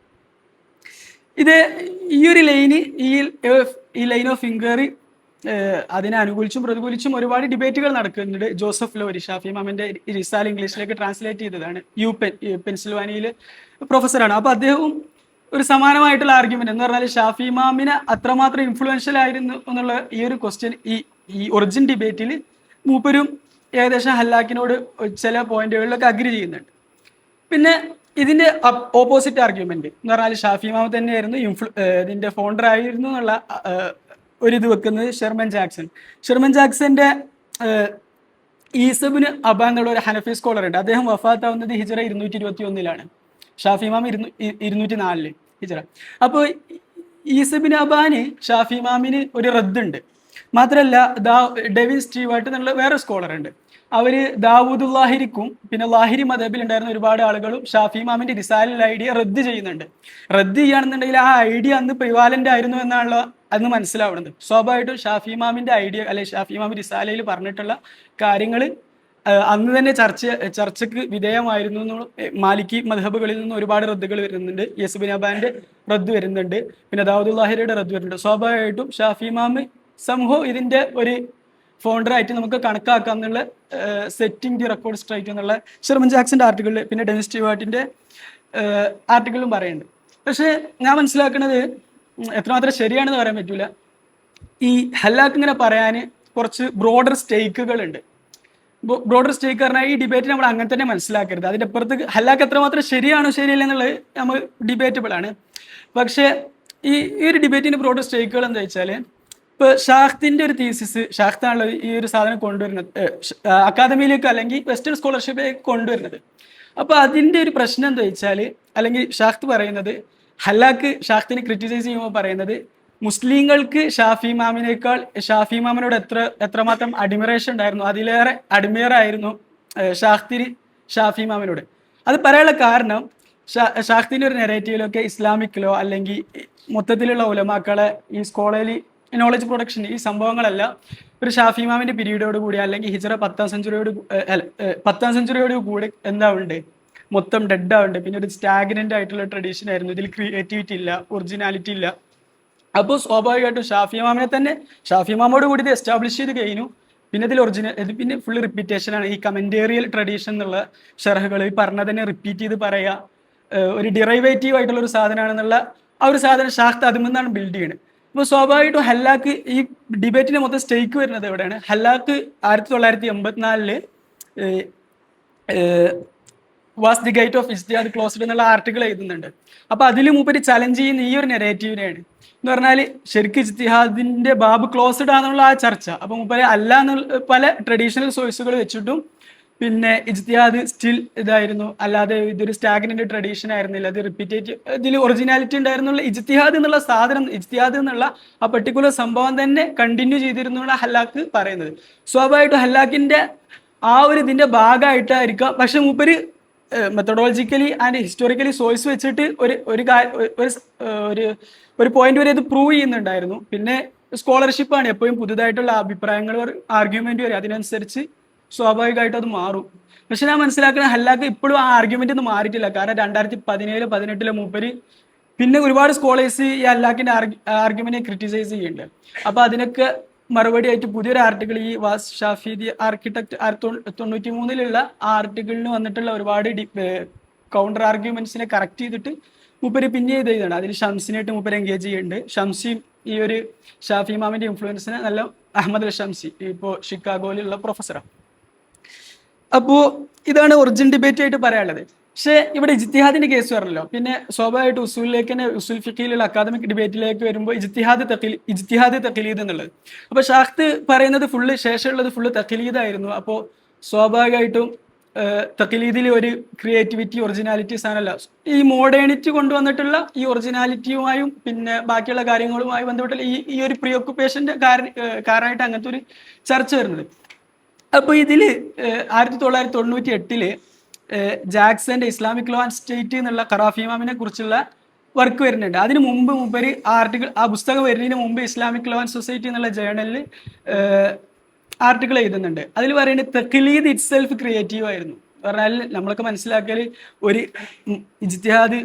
ഇത് ഈ ഒരു ലൈന് ഈ ലൈൻ ഓഫ് ഇൻക്വയറി അതിനെ അനുകൂലിച്ചും പ്രതികൂലിച്ചും ഒരുപാട് ഡിബേറ്റുകൾ നടക്കുന്നുണ്ട്. ജോസഫ് ലോരി ഷാഫി ഇമാമിന്റെ റിസാല ഇംഗ്ലീഷിലേക്ക് ട്രാൻസ്ലേറ്റ് ചെയ്തതാണ്, പെൻസിൽവാനിയയിലെ പ്രൊഫസറാണ്. അപ്പൊ അദ്ദേഹവും ഒരു സമാനമായിട്ടുള്ള ആർഗ്യുമെന്റ് എന്ന് പറഞ്ഞാൽ ഷാഫി ഇമാമിനെ അത്രമാത്രം ഇൻഫ്ലുവൻഷ്യൽ ആയിരുന്നു എന്നുള്ള ഈ ഒരു ക്വസ്റ്റ്യൻ ഈ ഒറിജിൻ ഡിബേറ്റിൽ മൂപ്പരും ഏകദേശം ഹല്ലാക്കിനോട് ചില പോയിന്റുകളിലൊക്കെ അഗ്രി ചെയ്യുന്നുണ്ട്. പിന്നെ ഇതിന്റെ ഓപ്പോസിറ്റ് ആർഗ്യുമെന്റ് എന്ന് പറഞ്ഞാൽ ഷാഫി ഇമാം തന്നെയായിരുന്നു ഇതിന്റെ ഫൗണ്ടർ ആയിരുന്നു എന്നുള്ള ഒരു ഇത് വെക്കുന്നത് ഷെർമൻ ജാക്സന്റെ ഈസബിന് അബ എന്നുള്ള ഒരു ഹനഫി സ്കോളർ ഉണ്ട്. അദ്ദേഹം വഫാത്താവുന്നത് ഹിജറ 221 ഷാഫി ഇമാം 204 ഹിജറ. അപ്പോൾ ഈസബിന് അബാന് ഷാഫി ഇമാമിന് ഒരു റദ്ദുണ്ട്. മാത്രമല്ല ഡെവിൻ സ്റ്റീവാർട്ട് എന്നുള്ള വേറെ സ്കോളർ ഉണ്ട്. അവര് ദാവൂദ് ലാഹിരിക്കും പിന്നെ ലാഹിരി മദബിൽ ഉണ്ടായിരുന്ന ഒരുപാട് ആളുകളും ഷാഫി ഇമാമിന്റെ റിസാലിൽ ഐഡിയ റദ്ദ് ചെയ്യുന്നുണ്ട്. റദ്ദ് ചെയ്യുകയാണെന്നുണ്ടെങ്കിൽ ആ ഐഡിയ അന്ന് പ്രിവാലന്റ് ആയിരുന്നു എന്നാണല്ലോ അന്ന് മനസ്സിലാവുന്നത്. സ്വാഭാവികമായിട്ടും ഷാഫി ഇമാമിന്റെ ഐഡിയ അല്ലെ ഷാഫി ഇമാം റിസാലയിൽ പറഞ്ഞിട്ടുള്ള കാര്യങ്ങൾ അന്ന് തന്നെ ചർച്ചയ്ക്ക് വിധേയമായിരുന്നു. മാലിക്കി മദ്ഹബുകളിൽ നിന്ന് ഒരുപാട് റദ്ദുകൾ വരുന്നുണ്ട്. യസുബിൻ അബാന്റെ റദ്ദ് വരുന്നുണ്ട്, പിന്നെ ദാവൂദ് ലാഹിരിയുടെ റദ്ദ് വരുന്നുണ്ട്. സ്വാഭാവികമായിട്ടും ഷാഫി ഇമാം സംഭവം ഇതിന്റെ ഒരു ഫൗണ്ടറായിട്ട് നമുക്ക് കണക്കാക്കാം എന്നുള്ള സെറ്റിംഗ് ദി റെക്കോർഡ് സ്ട്രൈറ്റ് എന്നുള്ള ഷെർമൻ ജാക്സന്റെ ആർട്ടിക്കിളിൽ പിന്നെ ഡെവിൻ സ്റ്റീവാർട്ടിന്റെ ആർട്ടിക്കിളും പറയുന്നുണ്ട്. പക്ഷെ ഞാൻ മനസ്സിലാക്കുന്നത് എത്രമാത്രം ശരിയാണെന്ന് പറയാൻ പറ്റൂല. ഈ ഹല്ലാക്ക് ഇങ്ങനെ പറയാൻ കുറച്ച് ബ്രോഡർ സ്റ്റേക്കുകളുണ്ട്. ബ്രോഡർ സ്റ്റേക്ക് പറഞ്ഞാൽ ഈ ഡിബേറ്റ് നമ്മൾ അങ്ങനെ തന്നെ മനസ്സിലാക്കരുത്. അതിൻ്റെ അപ്പുറത്ത് ഹല്ലാക്ക് എത്രമാത്രം ശരിയാണോ ശരിയല്ല എന്നുള്ളത് നമ്മൾ ഡിബേറ്റബിൾ ആണ്. പക്ഷേ ഈ ഒരു ഡിബേറ്റിന്റെ ബ്രോഡർ സ്റ്റേക്കുകൾ എന്താ വെച്ചാൽ, ഇപ്പൊ ഷാഖ്തിന്റെ ഒരു തീസിസ്, ഷാഖ്താണല്ലോ ഈ ഒരു സാധനം കൊണ്ടുവരുന്നത് അക്കാദമിയിലേക്ക് അല്ലെങ്കിൽ വെസ്റ്റേൺ സ്കോളർഷിപ്പിലേക്ക് കൊണ്ടുവരുന്നത്. അപ്പൊ അതിന്റെ ഒരു പ്രശ്നം എന്താ വെച്ചാൽ, അല്ലെങ്കിൽ ഷാഖ്ത് പറയുന്നത്, ഹല്ലാക്ക് ഷാഖ്തിനെ ക്രിറ്റിസൈസ് ചെയ്യുമ്പോൾ പറയുന്നത് മുസ്ലിങ്ങൾക്ക് ഷാഫി ഇമാമിനേക്കാൾ ഷാഫി ഇമാമിനോട് എത്രമാത്രം അഡിമിറേഷൻ ഉണ്ടായിരുന്നു, അതിലേറെ അഡിമിയറായിരുന്നു ഷാഖ്തിരി ഷാഫി ഇമാമിനോട്. അത് പറയാനുള്ള കാരണം ഷാഖ്തിന്റെ ഒരു നെറേറ്റീവിലൊക്കെ ഇസ്ലാമിക്കിലോ അല്ലെങ്കിൽ മൊത്തത്തിലുള്ള ഉലമാക്കളെ ഈ സ്കോളർലി നോളജ് പ്രൊഡക്ഷൻ ഈ സംഭവങ്ങളെല്ലാം ഒരു ഷാഫി ഇമാമിന്റെ പീരീഡോട് കൂടി അല്ലെങ്കിൽ ഹിജറ 10ാം സെഞ്ചുറിയോട് കൂടി എന്താ ഉണ്ട്, മൊത്തം ഡെഡ് ആവുന്നുണ്ട്. പിന്നെ ഒരു സ്റ്റാഗ്നന്റ് ആയിട്ടുള്ള ട്രഡീഷൻ ആയിരുന്നു. ഇതിൽ ക്രിയേറ്റിവിറ്റി ഇല്ല, ഒറിജിനാലിറ്റി ഇല്ല. അപ്പോൾ സ്വാഭാവികമായിട്ടും ഷാഫി ഇമാമോട് കൂടി ഇത് എസ്റ്റാബ്ലിഷ് ചെയ്ത് കഴിഞ്ഞു. പിന്നെ ഇതിൽ ഇത് പിന്നെ ഫുള്ള് റിപ്പീറ്റേഷൻ ആണ്. ഈ കമന്റേറിയൽ ട്രഡീഷൻ എന്നുള്ള ഷെർഹുകൾ ഈ പറഞ്ഞ തന്നെ റിപ്പീറ്റ് ചെയ്ത് പറയുക, ഒരു ഡിറൈവേറ്റീവ് ആയിട്ടുള്ള ഒരു സാധനമാണെന്നുള്ള ആ ഒരു സാധനം ഷാഖ്ത് അതിൽ നിന്നാണ് ബിൽഡ് ചെയ്യുന്നത്. അപ്പോൾ സ്വാഭാവികമായിട്ടും ഹല്ലാക്ക് ഈ ഡിബേറ്റിന് മൊത്തം സ്റ്റേക്ക് വരുന്നത് എവിടെയാണ്? Hallaq 1984 was the gate of ijtihad closed എന്നുള്ള ആർട്ടിക്കിൾ എഴുതുന്നുണ്ട്. അപ്പൊ അതിൽ മൂപ്പര് ചലഞ്ച് ചെയ്യുന്ന ഈ ഒരു നെറേറ്റീവിനെയാണ്. എന്ന് പറഞ്ഞാൽ ശരിക്കും ഇജ്തിഹാദിന്റെ ബാബ് ക്ലോസ്ഡ് ആണെന്നുള്ള ആ ചർച്ച. അപ്പൊ മൂപ്പര് അല്ല എന്നുള്ള പല ട്രഡീഷണൽ സോഴ്സുകൾ വെച്ചിട്ടും പിന്നെ ഇജ്തിഹാദ് സ്റ്റിൽ ഇതായിരുന്നു, അല്ലാതെ ഇതൊരു സ്റ്റാഗ്നന്റ് ട്രഡീഷൻ ആയിരുന്നില്ല, അത് റിപ്പീറ്റേറ്റീവ്, ഇതിൽ ഒറിജിനാലിറ്റി ഉണ്ടായിരുന്നുള്ള ഇജ്തിഹാദ് എന്നുള്ള സാധനം, ഇജ്തിഹാദ് എന്നുള്ള ആ പെർട്ടിക്കുലർ സംഭവം തന്നെ കണ്ടിന്യൂ ചെയ്തിരുന്നുള്ള ഹല്ലാക്ക് പറയുന്നത്. സ്വാഭാവികമായിട്ടും ഹല്ലാക്കിന്റെ ആ ഒരു ഇതിന്റെ ഭാഗമായിട്ടായിരിക്കാം. പക്ഷെ മൂപ്പര് മെത്തഡോളജിക്കലി ആൻഡ് ഹിസ്റ്റോറിക്കലി സോഴ്സ് വെച്ചിട്ട് ഒരു പോയിന്റ് വരെ ഇത് പ്രൂവ് ചെയ്യുന്നുണ്ടായിരുന്നു. പിന്നെ സ്കോളർഷിപ്പാണ്, എപ്പോഴും പുതുതായിട്ടുള്ള അഭിപ്രായങ്ങൾ ആർഗ്യുമെന്റ് വരെ, അതിനനുസരിച്ച് സ്വാഭാവികമായിട്ടും അത് മാറും. പക്ഷെ ഞാൻ മനസ്സിലാക്കുന്ന ഹല്ലാക്ക് ഇപ്പോഴും ആ ആർഗ്യുമെന്റ് ഒന്നും മാറിയിട്ടില്ല. കാരണം 2017-18 മൂപ്പര് പിന്നെ ഒരുപാട് സ്കോളേഴ്സ് ഈ ഹല്ലാക്കിന്റെ ആർഗ്യുമെന്റിനെ ക്രിറ്റിസൈസ് ചെയ്യുന്നുണ്ട്. അപ്പൊ അതിനൊക്കെ മറുപടി ആയിട്ട് പുതിയൊരു ആർട്ടിക്കിൾ ഈ വാസ് ഷാഫി ദി ആർക്കിടെക്ട് 1993 ആ ആർട്ടിക്കിളിന് വന്നിട്ടുള്ള ഒരുപാട് കൗണ്ടർ ആർഗ്യുമെന്റ്സിനെ കറക്റ്റ് ചെയ്തിട്ട് മൂപ്പര് പിന്നെ ഇത് ചെയ്താണ്. അതിൽ ഷംസിനായിട്ട് മൂപ്പര് എൻഗേജ് ചെയ്യുന്നുണ്ട്. ഷംസിയും ഈ ഒരു ഷാഫി ഇമാമിന്റെ ഇൻഫ്ലുവൻസിനെ നല്ല അഹമ്മദ് അൽ ഷംസി ഇപ്പോൾ ഷിക്കാഗോയിലുള്ള പ്രൊഫസറാണ്. അപ്പോൾ ഇതാണ് ഒറിജിൻ ഡിബേറ്റ് ആയിട്ട് പറയാനുള്ളത്. പക്ഷേ ഇവിടെ ഇജ്തിഹാദിന്റെ കേസ് പറഞ്ഞല്ലോ, പിന്നെ സ്വാഭാവികമായിട്ട് ഉസൂലിലേക്ക് തന്നെ ഉസൂൽ ഫിഖിലുള്ള അക്കാദമിക് ഡിബേറ്റിലേക്ക് വരുമ്പോൾ ഇജ്തിഹാദ് തഖ്ലീദ് എന്നുള്ളത്. അപ്പോൾ ഷാഖ്ത് പറയുന്നത് ഫുള്ള് ശേഷമുള്ളത് ഫുള്ള് തഖ്ലീദായിരുന്നു. അപ്പോൾ സ്വാഭാവികമായിട്ടും തഖ്ലീദിൽ ഒരു ക്രിയേറ്റിവിറ്റി ഒറിജിനാലിറ്റി സാധനമല്ല. ഈ മോഡേണിറ്റി കൊണ്ടുവന്നിട്ടുള്ള ഈ ഒറിജിനാലിറ്റിയുമായും പിന്നെ ബാക്കിയുള്ള കാര്യങ്ങളുമായി ബന്ധപ്പെട്ടുള്ള ഈ ഒരു പ്രീ ഓക്കുപ്പേഷന്റെ കാരണമായിട്ട് അങ്ങനത്തെ ഒരു ചർച്ച വരുന്നത്. അപ്പോൾ ഇതിൽ 1998 ജാക്സന്റെ ഇസ്ലാമിക് ലോ ആൻഡ് സ്റ്റേറ്റ് എന്നുള്ള ഖറാഫി ഇമാമിനെ കുറിച്ചുള്ള വർക്ക് വരുന്നുണ്ട്. അതിന് മുമ്പ് മൂപ്പര് ആ പുസ്തകം വരുന്നതിന് മുമ്പ് ഇസ്ലാമിക് ലോ ആൻഡ് സൊസൈറ്റി എന്നുള്ള ജേണലിൽ ആർട്ടിക്കിൾ എഴുതുന്നുണ്ട്. അതിൽ പറയുന്നത് തഖ്ലീദ് ഇറ്റ് സെൽഫ് ക്രിയേറ്റീവ് ആയിരുന്നു. പറഞ്ഞാൽ നമ്മളൊക്കെ മനസ്സിലാക്കിയാൽ ഒരു ഇജ്തിഹാദ്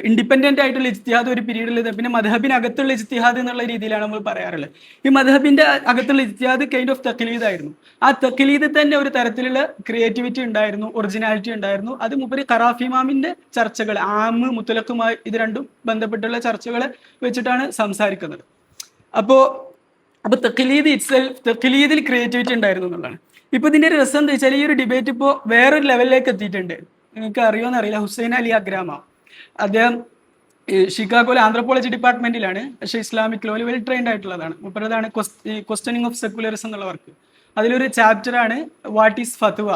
ഇൻഡിപെൻഡന്റ് ആയിട്ടുള്ള ഇജ്തിഹാദ് ഒരു പീരീഡിൽ, പിന്നെ മദ്ഹബിനകത്തുള്ള ഇജ്തിഹാദ് എന്നുള്ള രീതിയിലാണ് നമ്മൾ പറയാറുള്ളത്. ഈ മദ്ഹബിന്റെ അകത്തുള്ള ഇജ്തിഹാദ് കൈൻഡ് ഓഫ് തഖ്ലീദ് ആയിരുന്നു. ആ തഖ്ലീദ് തന്നെ ഒരു തരത്തിലുള്ള ക്രിയേറ്റിവിറ്റി ഉണ്ടായിരുന്നു, ഒറിജിനാലിറ്റി ഉണ്ടായിരുന്നു. അത് മൂപ്പര് ഖറാഫി ഇമാമിന്റെ ചർച്ചകൾ ആമ് മുത്തലഖുമായി ഇത് രണ്ടും ബന്ധപ്പെട്ടുള്ള ചർച്ചകളെ വെച്ചിട്ടാണ് സംസാരിക്കുന്നത്. അപ്പോൾ തഖ്ലീദ് ക്രിയേറ്റിവിറ്റി ഉണ്ടായിരുന്നു എന്നുള്ളതാണ്. ഇപ്പൊ ഇതിന്റെ രസം എന്താ വെച്ചാൽ ഈ ഒരു ഡിബേറ്റ് ഇപ്പോൾ വേറൊരു ലെവലിലേക്ക് എത്തിയിട്ടുണ്ട്. നിങ്ങൾക്ക് അറിയുമെന്ന് അറിയില്ല, ഹുസൈൻ അലി അഗ്രാമ. അദ്ദേഹം ഷിക്കാഗോയിലെ ആന്ത്രപ്പോളജി ഡിപ്പാർട്ട്മെന്റിലാണ്, പക്ഷേ ഇസ്ലാമിക് ലോയിൽ വെൽ ട്രെയിൻഡ് ആയിട്ടുള്ളതാണ്. മുപ്പതാണ് ക്വസ്റ്റനിങ് ഓഫ് സെക്കുലറിസം എന്നുള്ള വർക്ക്. അതിലൊരു ചാപ്റ്ററാണ് വാട്ട് ഈസ് ഫത്വ.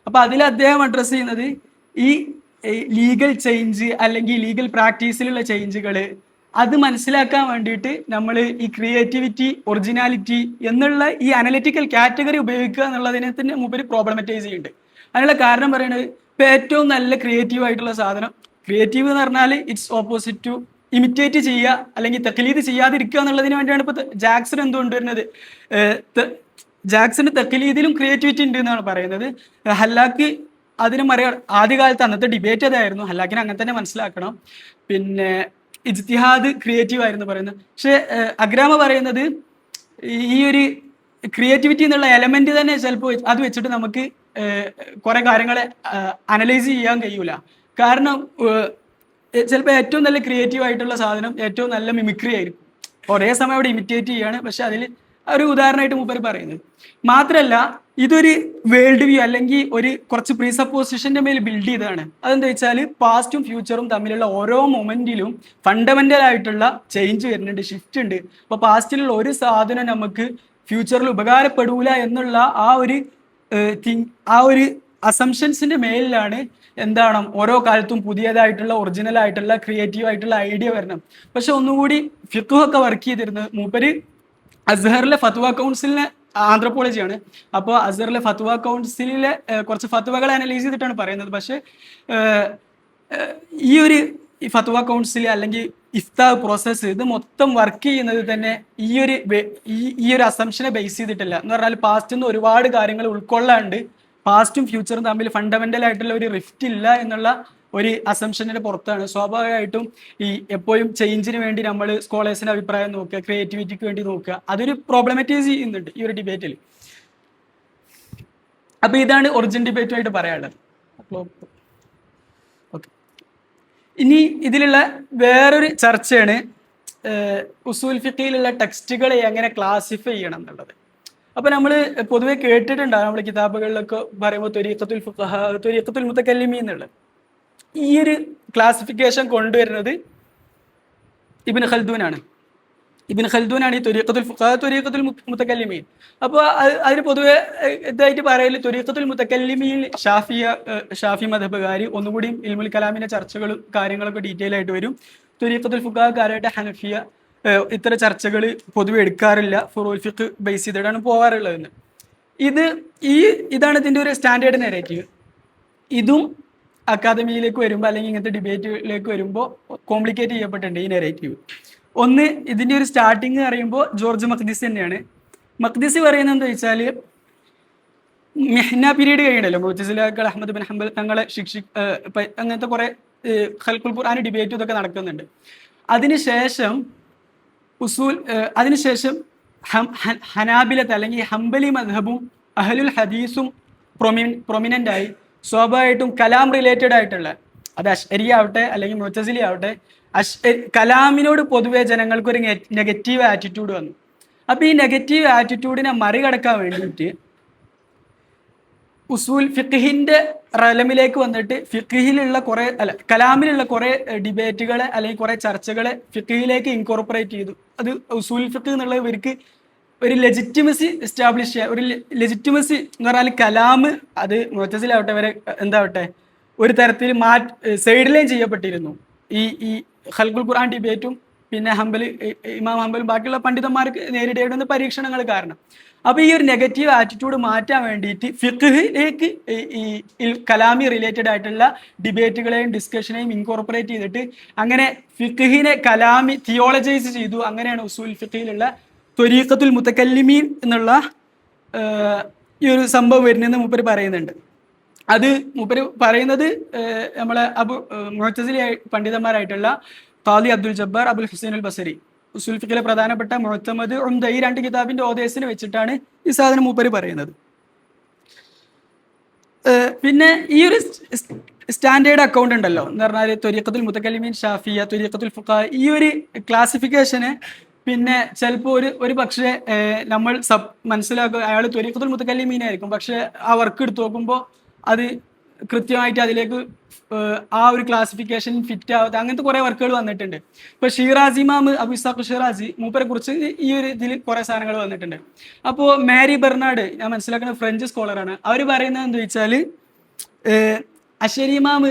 അപ്പൊ അതിൽ അദ്ദേഹം അഡ്രസ്സ് ചെയ്യുന്നത് ഈ ലീഗൽ ചേഞ്ച് അല്ലെങ്കിൽ ലീഗൽ പ്രാക്ടീസിലുള്ള ചേഞ്ചുകൾ അത് മനസ്സിലാക്കാൻ വേണ്ടിയിട്ട് നമ്മൾ ഈ ക്രിയേറ്റിവിറ്റി, ഒറിജിനാലിറ്റി എന്നുള്ള ഈ അനലിറ്റിക്കൽ കാറ്റഗറി ഉപയോഗിക്കുക എന്നുള്ളതിനെ തന്നെ മുമ്പ് പ്രോബ്ലമറ്റൈസ് ചെയ്യുന്നുണ്ട്. അതിനുള്ള കാരണം പറയുന്നത് ഇപ്പം ഏറ്റവും നല്ല ക്രിയേറ്റീവ് ആയിട്ടുള്ള സാധനം, ക്രിയേറ്റീവ് എന്ന് പറഞ്ഞാൽ ഇറ്റ്സ് ഓപ്പോസിറ്റ് ടു ഇമിറ്റേറ്റ് ചെയ്യുക അല്ലെങ്കിൽ തക്ലീദ് ചെയ്യാതിരിക്കുക എന്നുള്ളതിന് വേണ്ടിയാണ് ഇപ്പോൾ ജാക്സൺ എന്തുകൊണ്ടുവരുന്നത്. ജാക്സന് തക്ലീദിലും ക്രിയേറ്റിവിറ്റി ഉണ്ട് എന്നാണ് പറയുന്നത്. ഹല്ലാക്ക് അതിന് ആദ്യകാലത്ത് അന്നത്തെ ഡിബേറ്റ് അതായിരുന്നു, ഹല്ലാക്കിനെ അങ്ങനെ തന്നെ മനസ്സിലാക്കണം. പിന്നെ ഇജ്തിഹാദ് ക്രിയേറ്റീവ് ആയിരുന്നു പറയുന്നത്. പക്ഷെ അഗ്രാമ പറയുന്നത് ഈ ഒരു ക്രിയേറ്റിവിറ്റി എന്നുള്ള എലമെന്റ് തന്നെ ചിലപ്പോൾ അത് വെച്ചിട്ട് നമുക്ക് കുറെ കാര്യങ്ങളെ അനലൈസ് ചെയ്യാൻ കഴിയൂല. കാരണം ചിലപ്പോൾ ഏറ്റവും നല്ല ക്രിയേറ്റീവ് ആയിട്ടുള്ള സാധനം ഏറ്റവും നല്ല മിമിക്രി ആയിരിക്കും, ഒരേ സമയം അവിടെ ഇമിറ്റേറ്റ് ചെയ്യാണ്. പക്ഷെ അതിൽ ഒരു ഉദാഹരണമായിട്ട് മൂപ്പര് പറയുന്നത് മാത്രമല്ല, ഇതൊരു വേൾഡ് വ്യൂ അല്ലെങ്കിൽ ഒരു കുറച്ച് പ്രീസപ്പോസിഷന്റെ മേൽ ബിൽഡ് ചെയ്തതാണ്. അതെന്താ വെച്ചാൽ പാസ്റ്റും ഫ്യൂച്ചറും തമ്മിലുള്ള ഓരോ മൊമെന്റിലും ഫണ്ടമെന്റൽ ആയിട്ടുള്ള ചേഞ്ച് വരുന്നുണ്ട്, ഷിഫ്റ്റ് ഉണ്ട്. അപ്പോൾ പാസ്റ്റിലുള്ള ഒരു സാധനം നമുക്ക് ഫ്യൂച്ചറിൽ ഉപകാരപ്പെടൂല എന്നുള്ള ആ ഒരു അസംഷൻസിന്റെ മേലിലാണ് എന്താണ് ഓരോ കാലത്തും പുതിയതായിട്ടുള്ള ഒറിജിനൽ ആയിട്ടുള്ള ക്രിയേറ്റീവ് ആയിട്ടുള്ള ഐഡിയ വരണം. പക്ഷെ ഒന്നുകൂടി ഫിഖ്ഹൊക്കെ വർക്ക് ചെയ്തിരുന്നത് മൂപ്പര് അസ്ഹറിലെ ഫത്വ കൗൺസിലിനെ ആന്ത്രപ്പോളജിയാണ്. അപ്പോൾ അസ്ഹറിലെ ഫത്വ കൗൺസിലിലെ കുറച്ച് ഫത്വകൾ അനലൈസ് ചെയ്തിട്ടാണ് പറയുന്നത്. പക്ഷെ ഈ ഫത്വ കൗൺസിൽ അല്ലെങ്കിൽ ഇഫ്താ പ്രോസസ്സ് ഇത് മൊത്തം വർക്ക് ചെയ്യുന്നത് തന്നെ ഈ ഒരു അസംഷനെ ബേസ് ചെയ്തിട്ടില്ല. എന്ന് പറഞ്ഞാൽ പാസ്റ്റിൽ നിന്ന് ഒരുപാട് കാര്യങ്ങൾ ഉൾക്കൊള്ളാണ്ട് പാസ്റ്റും ഫ്യൂച്ചറും തമ്മിൽ ഫണ്ടമെന്റൽ ആയിട്ടുള്ള ഒരു റിഫ്റ്റ് ഇല്ല എന്നുള്ള ഒരു അസംഷന്റെ പുറത്താണ്. സ്വാഭാവികമായിട്ടും ഈ എപ്പോഴും ചേഞ്ചിന് വേണ്ടി നമ്മൾ സ്കോളേഴ്സിന്റെ അഭിപ്രായം നോക്കുക, ക്രിയേറ്റിവിറ്റിക്ക് വേണ്ടി നോക്കുക, അതൊരു പ്രോബ്ലമറ്റൈസ് ചെയ്യുന്നുണ്ട് ഈ ഒരു ഡിബേറ്റിൽ. അപ്പൊ ഇതാണ് ഒറിജിൻ ഡിബേറ്റുമായിട്ട് പറയാനുള്ളത്. ഓക്കെ, ഇനി ഇതിലുള്ള വേറൊരു ചർച്ചയാണ് ഉസൂൽ ഫിഖിലുള്ള ടെക്സ്റ്റുകളെ എങ്ങനെ ക്ലാസിഫൈ ചെയ്യണം എന്നുള്ളത്. അപ്പൊ നമ്മൾ പൊതുവെ കേട്ടിട്ടുണ്ടാകും, നമ്മൾ കിതാബുകളിലൊക്കെ പറയുമ്പോൾ ത്വരീഖത്തുൽ ഫുഖഹ, ത്വരീഖത്തുൽ മുതകല്ലിമീൻ എന്നുള്ളത്. ഈ ഒരു ക്ലാസിഫിക്കേഷൻ കൊണ്ടുവരുന്നത് ഇബ്നു ഖൽദൂനാണ്. ഇബ്നു ഖൽദൂനാണ് ഈ ത്വരീഖത്തുൽ ഫുഖഹ, ത്വരീഖത്തുൽ മുതകല്ലിമീൻ. അപ്പോൾ അതിന് പൊതുവെ ഇതായിട്ട് പറയല് ത്വരീഖത്തുൽ മുതകല്ലിമീൻ ഷാഫി മദ്ഹബുകാർ ഒന്നുകൂടി ഇൽമുൽ കലാമിന്റെ ചർച്ചകളും കാര്യങ്ങളൊക്കെ ഡീറ്റെയിൽ ആയിട്ട് വരും. ത്വരീഖത്തുൽ ഫുഖഹകാരായിട്ട് ഹനഫിയ ഇത്ര ചർച്ചകൾ പൊതുവെ എടുക്കാറില്ല, ഫുറൂൽ ഫിഖ് ബേസ് ചെയ്തിട്ടാണ് പോകാറുള്ളതെന്ന്. ഇതാണ് ഇതിൻ്റെ ഒരു സ്റ്റാൻഡേർഡ് നെറേറ്റീവ്. ഇതും അക്കാദമിയിലേക്ക് വരുമ്പോൾ അല്ലെങ്കിൽ ഇങ്ങനത്തെ ഡിബേറ്റിലേക്ക് വരുമ്പോൾ കോംപ്ലിക്കേറ്റ് ചെയ്യപ്പെട്ടിട്ടുണ്ട് ഈ നെറേറ്റീവ്. ഒന്ന്, ഇതിൻ്റെ ഒരു സ്റ്റാർട്ടിങ് പറയുമ്പോൾ ജോർജ് മഖ്ദിസി തന്നെയാണ്. മഖ്ദിസി പറയുന്നത് എന്താ വെച്ചാൽ മെഹ്ന പീരീഡ് കഴിയണല്ലോ, മുഅ്തസിലകൾ അഹ്മദ് ബിൻ ഹംബൽ തങ്ങളെ അങ്ങനത്തെ കുറെ ഖൽഖുൽ ഖുർആൻ ഡിബേറ്റും ഇതൊക്കെ നടക്കുന്നുണ്ട്. അതിനുശേഷം ഹനാബിലത്ത് അല്ലെങ്കിൽ ഹംബലി മദ്ഹബും അഹ്ലുൽ ഹദീസും പ്രൊമിനൻ്റ് ആയി. സ്വാഭാവികമായിട്ടും കലാം റിലേറ്റഡ് ആയിട്ടുള്ള, അത് അശ്അരി ആവട്ടെ അല്ലെങ്കിൽ മുഅ്തസിലി ആവട്ടെ, കലാമിനോട് പൊതുവെ ജനങ്ങൾക്ക് ഒരു നെഗറ്റീവ് ആറ്റിറ്റ്യൂഡ് വന്നു. അപ്പോൾ ഈ നെഗറ്റീവ് ആറ്റിറ്റ്യൂഡിനെ മറികടക്കാൻ വേണ്ടിയിട്ട് ഉസൂൽ ഫിഖ്ഹിന്റെ റലമിലേക്ക് വന്നിട്ട് ഫിഖ്ഹിലുള്ള കലാമിലുള്ള കുറെ ഡിബേറ്റുകളെ അല്ലെങ്കിൽ കുറെ ചർച്ചകളെ ഫിഖ്ഹിലേക്ക് ഇൻകോർപ്പറേറ്റ് ചെയ്തു. അത് ഉസൂൽ ഫിഖ് എന്നുള്ള ഇവർക്ക് ഒരു ലെജിറ്റിമസി എസ്റ്റാബ്ലിഷ് ചെയ്യുക. ഒരു ലെജിറ്റിമസി എന്ന് പറഞ്ഞാൽ കലാം അത് മുഅ്തസിലാവട്ടെ വരെ എന്താവട്ടെ ഒരു തരത്തിൽ സൈഡ് ലൈൻ ചെയ്യപ്പെട്ടിരുന്നു ഈ ഖൽഖുൽ ഖുർആൻ ഡിബേറ്റും പിന്നെ ഇമാം ഹംബലും ബാക്കിയുള്ള പണ്ഡിതന്മാർക്ക് നേരിടേണ്ടുന്ന പരീക്ഷണങ്ങൾ കാരണം. അപ്പോൾ ഈ ഒരു നെഗറ്റീവ് ആറ്റിറ്റ്യൂഡ് മാറ്റാൻ വേണ്ടിയിട്ട് ഫിഖ്ഹിലേക്ക് ഈ കലാമി റിലേറ്റഡ് ആയിട്ടുള്ള ഡിബേറ്റുകളെയും ഡിസ്കഷനെയും ഇൻകോർപ്പറേറ്റ് ചെയ്തിട്ട് അങ്ങനെ ഫിഖ്ഹിനെ കലാമി തിയോളജൈസ് ചെയ്തു. അങ്ങനെയാണ് ഉസൂൽ ഫിഖിലുള്ള ത്വരീഖത്തുൽ മുതകല്ലിമീൻ എന്നുള്ള ഈ ഒരു സംഭവം വരുന്നതെന്ന് മൂപ്പര് പറയുന്നുണ്ട്. അത് മൂപ്പര് പറയുന്നത് നമ്മളെ മുഅ്തസിലി പണ്ഡിതന്മാരായിട്ടുള്ള ഖാദി അബ്ദുൽ ജബ്ബാർ, അബുൽ ഹുസൈൻ അൽ ബസരി, ഉസൂൽ ഫിഖിലെ പ്രധാനപ്പെട്ട മുഅ്തമദ്, ഉംദ ഈ രണ്ട് കിതാബിന്റെ ഓദേശിനെ വെച്ചിട്ടാണ് ഈ സാധനം മൂപ്പര് പറയുന്നത്. പിന്നെ ഈ ഒരു സ്റ്റാൻഡേർഡ് അക്കൗണ്ട് ഉണ്ടല്ലോ എന്ന് പറഞ്ഞാൽ ത്വരീഖത്തുൽ മുതകല്ലിമീൻ ഷാഫിയ, ത്വരീഖത്തുൽ ഫുഖഹ, ഈ ഒരു ക്ലാസിഫിക്കേഷന് പിന്നെ ചിലപ്പോൾ ഒരു പക്ഷേ നമ്മൾ മനസ്സിലാക്കുക അയാൾ ത്വരീഖത്തുൽ മുതകല്ലിമീൻ ആയിരിക്കും, പക്ഷെ ആ വർക്ക് എടുത്ത് നോക്കുമ്പോൾ അത് കൃത്യമായിട്ട് അതിലേക്ക് ആ ഒരു ക്ലാസിഫിക്കേഷൻ ഫിറ്റ് ആവാത്ത അങ്ങനത്തെ കുറേ വർക്കുകൾ വന്നിട്ടുണ്ട്. ഇപ്പോൾ ഷീറാസ് ഇമാം അബു ഇസാഖ് ഷിറാസി മൂപ്പരെ കുറിച്ച് ഈ ഒരു ഇതിൽ കുറേ സാധനങ്ങൾ വന്നിട്ടുണ്ട്. അപ്പോൾ മാരി ബെർണാഡ് ഞാൻ മനസ്സിലാക്കുന്ന ഫ്രഞ്ച് സ്കോളറാണ്. അവർ പറയുന്നത് എന്താ വെച്ചാൽ അഷരി ഇമാം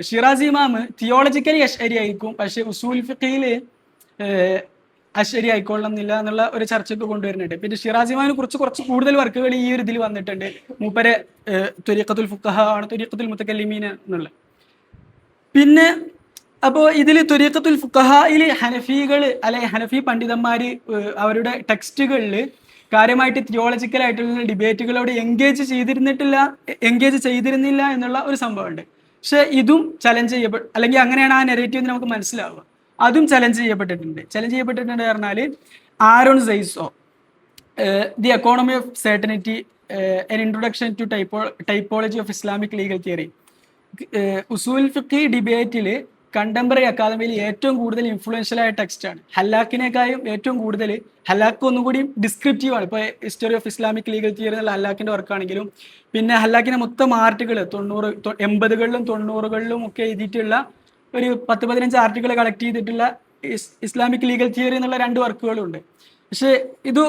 ഷിറാസി ഇമാം തിയോളജിക്കലി അഷ്അരി ആയിരിക്കും, പക്ഷേ ഉസൂൽ ഫിഖിൽ അശ്ശരി ആയിക്കൊള്ളണം എന്നില്ല എന്നുള്ള ഒരു ചർച്ചയ്ക്ക് കൊണ്ടുവരുന്നുണ്ട്. പിന്നെ ഷിറാസിമാനെ കുറിച്ച് കുറച്ച് കൂടുതൽ വർക്കുകൾ ഈ ഒരു ഇതിൽ വന്നിട്ടുണ്ട്. മൂപ്പരെ ത്വരീഖത്തുൽ ഫുഖഹ ആണ്, ത്വരീഖത്തുൽ മുത്തക്കല്ലിമീൻ എന്നുള്ള. പിന്നെ അപ്പോൾ ഇതിൽ ത്വരീഖത്തുൽ ഫുഖഹയിൽ ഹനഫികൾ അല്ലെങ്കിൽ ഹനഫി പണ്ഡിതന്മാർ അവരുടെ ടെക്സ്റ്റുകളിൽ കാര്യമായിട്ട് തിയോളജിക്കൽ ആയിട്ടുള്ള ഡിബേറ്റുകളോട് എൻഗേജ് ചെയ്തിരുന്നില്ല എന്നുള്ള ഒരു സംഭവമുണ്ട്. പക്ഷെ ഇതും ചലഞ്ച് അല്ലെങ്കിൽ അങ്ങനെയാണ് ആ നെറേറ്റീവ് നമുക്ക് മനസ്സിലാവുക. അതും ചലഞ്ച് ചെയ്യപ്പെട്ടിട്ടുണ്ട് പറഞ്ഞാൽ Aron Zysow the economy of certainty an introduction to typology of Islamic legal theory. ഉസൂൽ ഫിഖ് ഡിബേറ്റിൽ കണ്ടംപററി അക്കാദമിയിൽ ഏറ്റവും കൂടുതൽ ഇൻഫ്ലുവൻഷ്യൽ ആയ ടെക്സ്റ്റാണ്. ഹല്ലാക്കിനേക്കാളും ഏറ്റവും കൂടുതൽ, ഹല്ലാക്ക് ഒന്നും കൂടി ഡിസ്ക്രിപ്റ്റീവ് ആണ്. ഇപ്പോൾ history of Islamic legal theory എന്നുള്ള ഹല്ലാക്കിൻ്റെ വർക്കാണെങ്കിലും പിന്നെ ഹല്ലാക്കിൻ്റെ മൊത്തം ആർട്ടിക്കിൾ 80കളിലും 90കളിലും ഒക്കെ എഴുതിയിട്ടുള്ള ഒരു 10-15 ആർട്ടിക്കിൾ കളക്ട് ചെയ്തിട്ടുള്ള ഇസ്ലാമിക് ലീഗൽ തിയറി എന്നുള്ള 2 വർക്കുകളുണ്ട്. പക്ഷേ ഇത്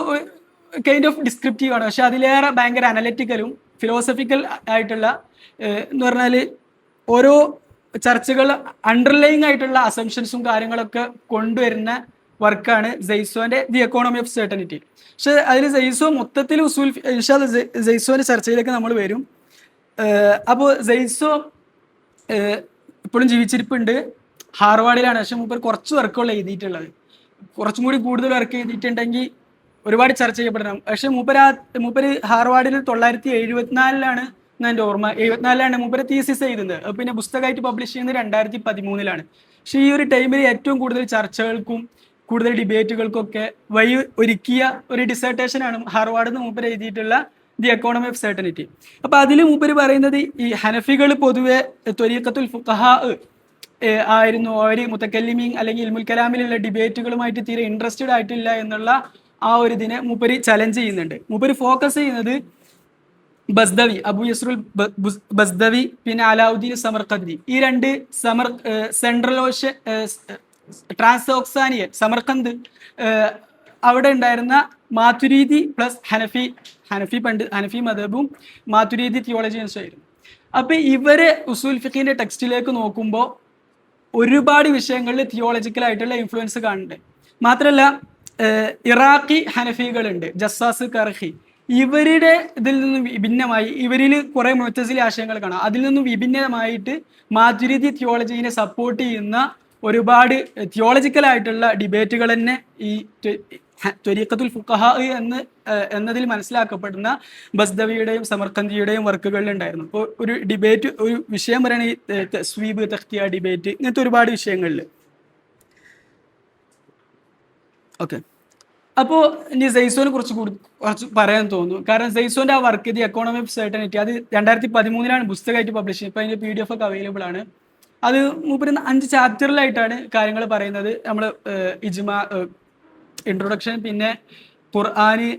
കൈൻഡ് ഓഫ് ഡിസ്ക്രിപ്റ്റീവ് ആണ്. പക്ഷെ അതിലേറെ ഭയങ്കര അനലിറ്റിക്കലും ഫിലോസഫിക്കൽ ആയിട്ടുള്ള എന്ന് പറഞ്ഞാൽ ഓരോ ചർച്ചകൾ അണ്ടർലൈങ് ആയിട്ടുള്ള അസംഷൻസും കാര്യങ്ങളൊക്കെ കൊണ്ടുവരുന്ന വർക്കാണ് സൈസോന്റെ ദി എക്കോണമി ഓഫ് സെർട്ടനിറ്റി. പക്ഷെ അതിൽ സൈസോ മൊത്തത്തിൽ ഉസൂൽ സൈസോന്റെ ചർച്ചയിലേക്ക് നമ്മൾ വരും. അപ്പോൾ സൈസോ ഇപ്പോഴും ജീവിച്ചിരിപ്പുണ്ട്, ഹാർവാർഡിലാണ്. പക്ഷെ മൂപ്പർ കുറച്ച് വർക്കുകൾ എഴുതിയിട്ടുള്ളത്, കുറച്ചും കൂടി കൂടുതൽ വർക്ക് എഴുതിയിട്ടുണ്ടെങ്കിൽ ഒരുപാട് ചർച്ച ചെയ്യപ്പെടണം. പക്ഷെ മൂപ്പര് ഹാർവാർഡിൽ 1974 എൻ്റെ ഓർമ്മ, 74 മൂപ്പര് തീസിസ് എഴുതുന്നത്. പിന്നെ പുസ്തകമായിട്ട് പബ്ലിഷ് ചെയ്യുന്നത് 2013. പക്ഷെ ഈ ഒരു ടൈമിൽ ഏറ്റവും കൂടുതൽ ചർച്ചകൾക്കും കൂടുതൽ ഡിബേറ്റുകൾക്കൊക്കെ വഴി ഒരുക്കിയ ഒരു ഡിസർട്ടേഷനാണ് ഹാർവാർഡിൽ നിന്ന് മൂപ്പര് എഴുതിയിട്ടുള്ള ദി എക്കോണമി ഓഫ് സെർട്ടനിറ്റി. അപ്പോൾ അതിൽ മൂപ്പര് പറയുന്നത് ഈ ഹനഫികൾ പൊതുവെ ത്വരീഖത്തുൽ ഫുഖഹ ആയിരുന്നു, അവർ മുത്തക്കല്ലിമീൻ അല്ലെങ്കിൽ ഇൽമുൽ കലാമിലുള്ള ഡിബേറ്റുകളുമായിട്ട് തീരെ ഇൻട്രസ്റ്റഡ് ആയിട്ടില്ല എന്നുള്ള ആ ഒരു ഇതിനെ മൂപ്പര് ചലഞ്ച് ചെയ്യുന്നുണ്ട്. മൂപ്പര് ഫോക്കസ് ചെയ്യുന്നത് ബസ്ദവി, അബു യസ്രുൽ ബസ്ദവി, പിന്നെ അലാവുദ്ദീൻ സമർഖന്ദി, ഈ 2 സെൻട്രൽ ട്രാൻസോക്സാനിയൻ സമർഖന്ത് അവിടെ ഉണ്ടായിരുന്ന മാതുരീദി പ്ലസ് ഹനഫി മദബും മാതുരീദി തിയോളജിയൻസും ആയിരുന്നു. അപ്പൊ ഇവര് ഉസൂൽ ഫിഖിന്റെ ടെക്സ്റ്റിലേക്ക് നോക്കുമ്പോൾ ഒരുപാട് വിഷയങ്ങളിൽ തിയോളജിക്കൽ ആയിട്ടുള്ള ഇൻഫ്ലുവൻസ് കാണുന്നുണ്ട്. മാത്രമല്ല ഇറാഖി ഹനഫികളുണ്ട്, ജസ്സാസ് കർഹി, ഇവരുടെ ഇതിൽ നിന്നും വിഭിന്നമായി ഇവരിൽ കുറെ മുഅ്തസിലി ആശയങ്ങൾ കാണാം. അതിൽ നിന്നും വിഭിന്നമായിട്ട് മാതുരീദി തിയോളജിനെ സപ്പോർട്ട് ചെയ്യുന്ന ഒരുപാട് തിയോളജിക്കൽ ആയിട്ടുള്ള ഡിബേറ്റുകൾ തന്നെ ഈ ത്വരീഖത്തുൽ ഫുഖഹ എന്നതിൽ മനസ്സിലാക്കപ്പെടുന്ന ബസ്ദവിയുടെയും സമർഖന്ദിയുടെയും വർക്കുകളിൽ ഉണ്ടായിരുന്നു. ഇപ്പോൾ ഒരു ഡിബേറ്റ്, ഒരു വിഷയം പറയുകയാണെങ്കിൽ തസ്വീബ്, തഖ്തിയ ഡിബേറ്റ്, ഇങ്ങനത്തെ ഒരുപാട് വിഷയങ്ങളിൽ. ഓക്കെ, അപ്പോൾ ഇനി സൈസോനെ കുറിച്ച് കുറച്ച് പറയാൻ തോന്നുന്നു. കാരണം സൈസോന്റെ ആ work the economy of certainty അത് 2013 പുസ്തകമായിട്ട് പബ്ലിഷ് ചെയ്യുന്നത്. ഇപ്പോൾ അതിൻ്റെ PDF ഒക്കെ അവൈലബിൾ ആണ്. അത് മൂപ്പര് 5 ചാപ്റ്ററിലായിട്ടാണ് കാര്യങ്ങൾ പറയുന്നത്. നമ്മൾ ഇജ്മാ, ഇൻട്രൊഡക്ഷൻ, പിന്നെ ഖുർആന്,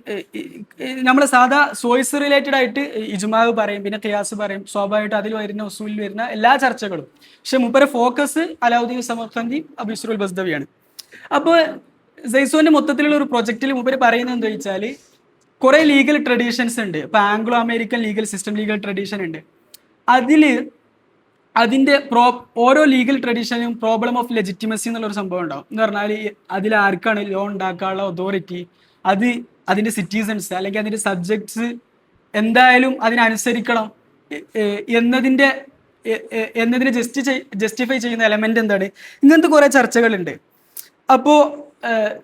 നമ്മൾ സാധാ സോയ്സ് റിലേറ്റഡ് ആയിട്ട് ഇജ്മാവ് പറയും, പിന്നെ ഖിയാസ് പറയും, സ്വാഭാവികമായിട്ട് അതിൽ വരുന്ന ഉസൂലിൽ വരുന്ന എല്ലാ ചർച്ചകളും. പക്ഷെ മൂപ്പരെ ഫോക്കസ് അലാവുദ്ദീൻ സമർഖന്ദി, അബു യസ്റുൽ ബസ്ദവിയാണ്. അപ്പോൾ സൈസോന്റെ മൊത്തത്തിലുള്ള ഒരു പ്രൊജക്റ്റിൽ മൂപ്പര് പറയുന്നത് എന്താ വെച്ചാൽ കുറെ ലീഗൽ ട്രഡീഷൻസ് ഉണ്ട്. ഇപ്പൊ Anglo American legal system, legal tradition ഉണ്ട്. അതിന്റെ ഓരോ ലീഗൽ ട്രഡീഷനും പ്രോബ്ലം ഓഫ് ലെജിറ്റിമസി എന്നുള്ളൊരു സംഭവം ഉണ്ടാവും. എന്ന് പറഞ്ഞാൽ അതിൽ ആർക്കാണ് ലോ ഉണ്ടാക്കാനുള്ള അതോറിറ്റി, അതിന്റെ സിറ്റിസൺസ് അല്ലെങ്കിൽ അതിന്റെ സബ്ജക്ട്സ് എന്തായാലും അതിനനുസരിക്കണം എന്നതിനെ ജസ്റ്റിഫൈ ചെയ്യുന്ന എലമെന്റ് എന്താണ്, ഇങ്ങനത്തെ കുറെ ചർച്ചകളുണ്ട്. അപ്പോൾ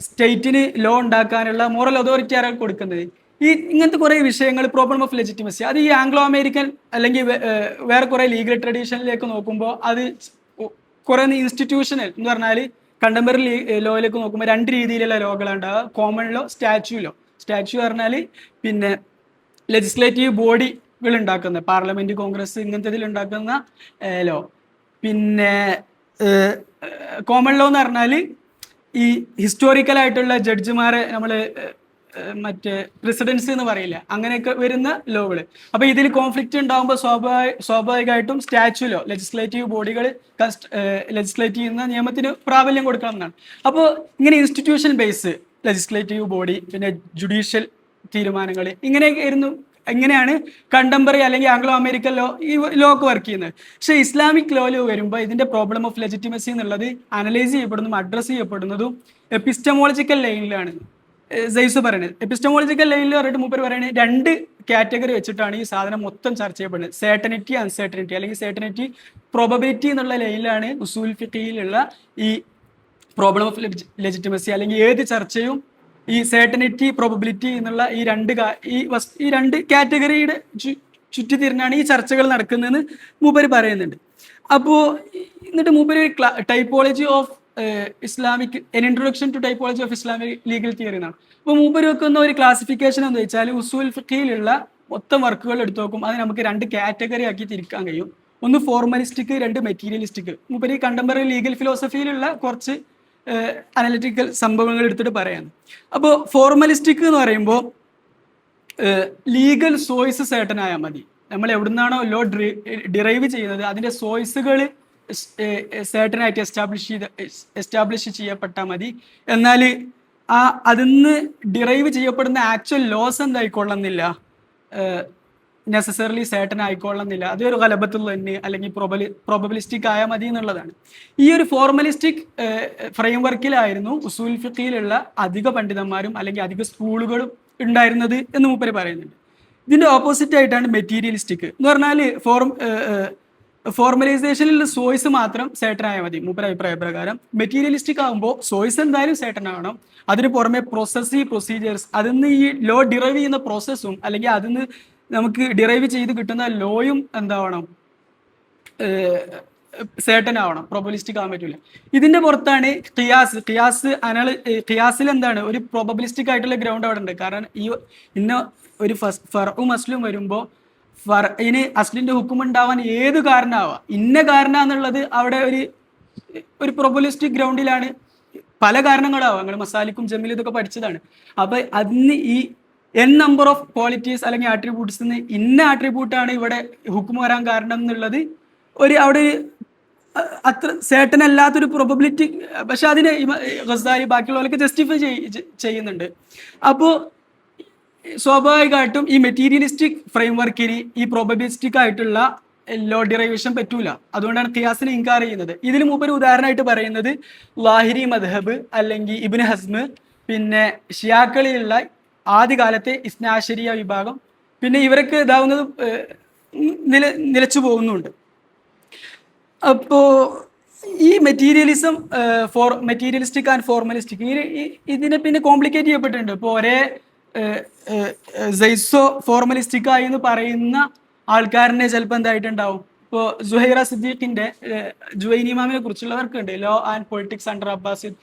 സ്റ്റേറ്റിന് ലോ ഉണ്ടാക്കാനുള്ള മോറൽ അതോറിറ്റി ആരാണ് കൊടുക്കുന്നത്, ഇങ്ങനത്തെ കുറേ വിഷയങ്ങൾ, പ്രോബ്ലം ഓഫ് ലെജിറ്റിമസി, അത് ഈ ആംഗ്ലോ അമേരിക്കൻ അല്ലെങ്കിൽ വേറെ കുറേ ലീഗൽ ട്രഡീഷനിലേക്ക് നോക്കുമ്പോൾ അത് കുറേ ഇൻസ്റ്റിറ്റ്യൂഷണൽ എന്ന് പറഞ്ഞാൽ കണ്ടംപററി ലോയിലേക്ക് നോക്കുമ്പോൾ 2 രീതിയിലുള്ള ലോകളാണ് ഉണ്ടാവുക. Common law, statute law. Statute പറഞ്ഞാൽ പിന്നെ ലെജിസ്ലേറ്റീവ് ബോഡികൾ ഉണ്ടാക്കുന്ന പാർലമെന്റ്, കോൺഗ്രസ് ഇങ്ങനത്തെ ഉണ്ടാക്കുന്ന ലോ. പിന്നെ കോമൺ ലോ എന്ന് പറഞ്ഞാൽ ഈ ഹിസ്റ്റോറിക്കൽ ആയിട്ടുള്ള ജഡ്ജിമാരെ നമ്മൾ മറ്റേ പ്രസിഡൻസി എന്ന് പറയില്ല, അങ്ങനെയൊക്കെ വരുന്ന ലോകൾ. അപ്പൊ ഇതിൽ കോൺഫ്ലിക്റ്റ് ഉണ്ടാകുമ്പോൾ സ്വാഭാവികമായിട്ടും സ്റ്റാച്യൂലോ ലെജിസ്ലേറ്റീവ് ബോഡികൾ ലെജിസ്ലേറ്റ് ചെയ്യുന്ന നിയമത്തിന് പ്രാബല്യം കൊടുക്കണം എന്നാണ്. അപ്പോൾ ഇങ്ങനെ ഇൻസ്റ്റിറ്റ്യൂഷൻ ബേസ് ലെജിസ്ലേറ്റീവ് ബോഡി, പിന്നെ ജുഡീഷ്യൽ തീരുമാനങ്ങൾ, ഇങ്ങനെയാണ് കണ്ടംപററി അല്ലെങ്കിൽ ആംഗ്ലോ അമേരിക്കൻ ലോ ഈ ലോ ഒക്കെ വർക്ക് ചെയ്യുന്നത്. പക്ഷേ ഇസ്ലാമിക് ലോയിൽ വരുമ്പോൾ ഇതിന്റെ പ്രോബ്ലം ഓഫ് ലെജിറ്റിമസി എന്നുള്ളത് അനലൈസ് ചെയ്യപ്പെടുന്നതും അഡ്രസ്സ് ചെയ്യപ്പെടുന്നതും എപ്പിസ്റ്റമോളജിക്കൽ ലൈനിലാണ് സെയ്സ് പറയുന്നത്. എപ്പിസ്റ്റമോളജിക്കൽ ലൈനിൽ പറഞ്ഞിട്ട് മൂപ്പർ പറയുന്നത് 2 കാറ്റഗറി വെച്ചിട്ടാണ് ഈ സാധനം മൊത്തം ചർച്ച ചെയ്യപ്പെടുന്നത്. സേർട്ടനിറ്റി, അൺസേർട്ടനിറ്റി, അല്ലെങ്കിൽ സേർട്ടനിറ്റി, പ്രോബബിലിറ്റി എന്നുള്ള ലൈനിലാണ് ഉസൂൽ ഫിഖിലുള്ള ഈ പ്രോബ്ലം ഓഫ് ലെജിറ്റിമസി അല്ലെങ്കിൽ ഏത് ചർച്ചയും ഈ സേർട്ടനിറ്റി, പ്രോബബിലിറ്റി എന്നുള്ള ഈ രണ്ട് കാറ്റഗറിയുടെ ചുറ്റിത്തിരിഞ്ഞാണ് ഈ ചർച്ചകൾ നടക്കുന്നതെന്ന് മൂപ്പര് പറയുന്നുണ്ട്. അപ്പോൾ എന്നിട്ട് മൂപ്പര് typology of Islamic introduction to typology of Islamic legal theory എന്നാണ്. അപ്പോൾ മൂപ്പര് വെക്കുന്ന ഒരു ക്ലാസിഫിക്കേഷൻ എന്ന് വെച്ചാൽ ഉസൂൽ ഫിഖിലുള്ള മൊത്തം വർക്കുകൾ എടുത്തു നോക്കും, അത് നമുക്ക് 2 കാറ്റഗറി ആക്കി തിരിക്കാൻ കഴിയും. ഒന്ന് ഫോർമലിസ്റ്റിക്, 2 മെറ്റീരിയലിസ്റ്റിക്. മൂപ്പര് കണ്ടംപററി ലീഗൽ ഫിലോസഫിയിലുള്ള കുറച്ച് അനലിറ്റിക്കൽ സംഭവങ്ങൾ എടുത്തിട്ട് പറയാം. അപ്പോൾ ഫോർമലിസ്റ്റിക് എന്ന് പറയുമ്പോൾ ലീഗൽ സോഴ്സ് സേർട്ടൻ ആയാൽ മതി. നമ്മൾ എവിടുന്നാണോ ലോ ഡിറൈവ് ചെയ്യുന്നത് അതിൻ്റെ സോഴ്സുകൾ സേർട്ടനായിട്ട് എസ്റ്റാബ്ലിഷ് ചെയ്യപ്പെട്ടാൽ മതി. എന്നാൽ അതിന്ന് ഡിറൈവ് ചെയ്യപ്പെടുന്ന ആക്ച്വൽ ലോസ് എന്തായിക്കൊള്ളുന്നില്ല, നെസസറിലി സേർട്ടൻ ആയിക്കൊള്ളുന്നില്ല, അതൊരു ഗലബത്തുള്ള തന്നെ അല്ലെങ്കിൽ പ്രോബബിലിസ്റ്റിക് ആയാൽ മതി എന്നുള്ളതാണ്. ഈ ഒരു ഫോർമലിസ്റ്റിക് ഫ്രെയിം വർക്കിലായിരുന്നു ഉസൂൽ ഫിഖിലുള്ള അധിക പണ്ഡിതന്മാരും അല്ലെങ്കിൽ അധിക സ്കൂളുകളും ഉണ്ടായിരുന്നത് എന്ന് മൂപ്പര് പറയുന്നുണ്ട്. ഇതിന്റെ ഓപ്പോസിറ്റ് ആയിട്ടാണ് മെറ്റീരിയലിസ്റ്റിക് എന്ന് പറഞ്ഞാൽ ഫോർമലൈസേഷനിൽ സോഴ്സ് മാത്രം സേർട്ടൻ ആയാൽ മതി മൂപ്പര് അഭിപ്രായ പ്രകാരം. മെറ്റീരിയലിസ്റ്റിക് ആകുമ്പോൾ സോഴ്സ് എന്തായാലും സേർട്ടൻ ആവണം, അതിന് പുറമെ പ്രൊസീജിയേഴ്സ്, അതിന്ന് ഈ ലോ ഡിറൈവ് ചെയ്യുന്ന പ്രോസസ്സും അല്ലെങ്കിൽ അതിന്ന് നമുക്ക് ഡിറൈവ് ചെയ്ത് കിട്ടുന്ന ലോയും എന്താവണം, സേർട്ടൻ ആവണം, പ്രോബബിലിസ്റ്റിക് ആവാൻ പറ്റില്ല. ഇതിന്റെ പുറത്താണ് ഖിയാസിൽ എന്താണ് ഒരു പ്രോബബിലിസ്റ്റിക് ആയിട്ടുള്ള ഗ്രൗണ്ട് അവിടെ ഉണ്ട്. കാരണം ഒരു ഫർഉം അസ്ലും വരുമ്പോൾ ഫർഇന് അസ്ലിന്റെ ഹുക്കും ഉണ്ടാവാൻ ഏത് കാരണമാവാം, ഇന്ന കാരണം എന്നുള്ളത് അവിടെ ഒരു പ്രോബബിലിസ്റ്റിക് ഗ്രൗണ്ടിലാണ്. പല കാരണങ്ങളാവാം, നിങ്ങൾ മസാലിക്കും ജമീലും ഇതൊക്കെ പഠിച്ചതാണ്. അപ്പൊ അതിന് ഈ നമ്പർ ഓഫ് ക്വാളിറ്റീസ് അല്ലെങ്കിൽ ആട്രിബ്യൂട്ട്സ് ഇന്ന ആട്രിബ്യൂട്ടാണ് ഇവിടെ ഹുക്കും വരാൻ കാരണം എന്നുള്ളത് അവിടെ അത്ര സേർട്ടൻ അല്ലാത്തൊരു പ്രോബബിലിറ്റി, പക്ഷെ അതിന് ഗസാലി ബാക്കിയുള്ളവരൊക്കെ ജസ്റ്റിഫൈ ചെയ്യുന്നുണ്ട്. അപ്പോൾ സ്വാഭാവികമായിട്ടും ഈ മെറ്റീരിയലിസ്റ്റിക് ഫ്രെയിം വർക്കിന് ഈ പ്രോബബിലിസ്റ്റിക് ആയിട്ടുള്ള ലോ ഡിറൈവേഷൻ പറ്റൂല. അതുകൊണ്ടാണ് ഖിയാസിനെ ഇൻകാർ ചെയ്യുന്നത്. ഇതിൽ മൂപ്പര് ഉദാഹരണമായിട്ട് പറയുന്നത് ലാഹിരി മദ്ഹബ് അല്ലെങ്കിൽ ഇബ്നു ഹസ്മ്, പിന്നെ ഷിയാക്കളിലുള്ള ആദ്യകാലത്തെ ഇസ്നാശരിയ വിഭാഗം, പിന്നെ ഇവരൊക്കെ ഇതാവുന്നത് നിലച്ചു പോകുന്നുണ്ട്. അപ്പോൾ ഈ മെറ്റീരിയലിസ്റ്റിക് ആൻഡ് ഫോർമലിസ്റ്റിക് ഇതിനെ പിന്നെ കോംപ്ലിക്കേറ്റ് ചെയ്യപ്പെട്ടിട്ടുണ്ട്. ഇപ്പോൾ ഒരേ സെയ്സോ ഫോർമലിസ്റ്റിക് ആയി എന്ന് പറയുന്ന ആൾക്കാരനെ ചിലപ്പോൾ എന്തായിട്ടുണ്ടാവും. ഇപ്പോൾ സുഹൈറ സിദ്ദീഖിന്റെ ജുവൈനി ഇമാമിനെ കുറിച്ചുള്ള വർക്കുണ്ട്, law and politics under Abbasid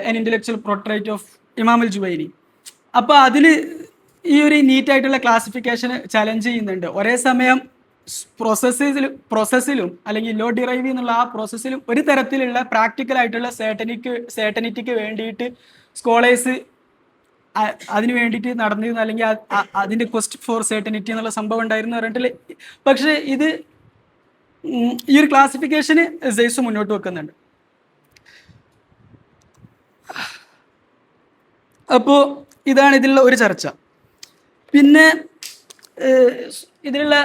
an intellectual portrait of ഇമാമുൽ ജുവൈനി. അപ്പോൾ അതിൽ ഈ ഒരു നീറ്റായിട്ടുള്ള ക്ലാസിഫിക്കേഷൻ ചലഞ്ച് ചെയ്യുന്നുണ്ട്. ഒരേ സമയം പ്രോസസ്സിലും അല്ലെങ്കിൽ ലോ ഡിറൈവ് എന്നുള്ള ആ പ്രോസസ്സിലും ഒരു തരത്തിലുള്ള പ്രാക്ടിക്കൽ ആയിട്ടുള്ള സേർട്ടനിറ്റിക്ക് വേണ്ടിയിട്ട് സ്കോളേഴ്സ് അതിന് വേണ്ടിയിട്ട് നടന്നിരുന്നു, അല്ലെങ്കിൽ അതിന്റെ ക്വസ്റ്റ് ഫോർ സേർട്ടനിറ്റി എന്നുള്ള സംഭവം ഉണ്ടായിരുന്നു പറഞ്ഞിട്ട്. പക്ഷെ ഈ ഒരു ക്ലാസിഫിക്കേഷന് സെയ്സ് മുന്നോട്ട് വെക്കുന്നുണ്ട്. അപ്പോൾ ഇതാണ് ഇതിലുള്ള ഒരു ചർച്ച. പിന്നെ ഇതിലുള്ള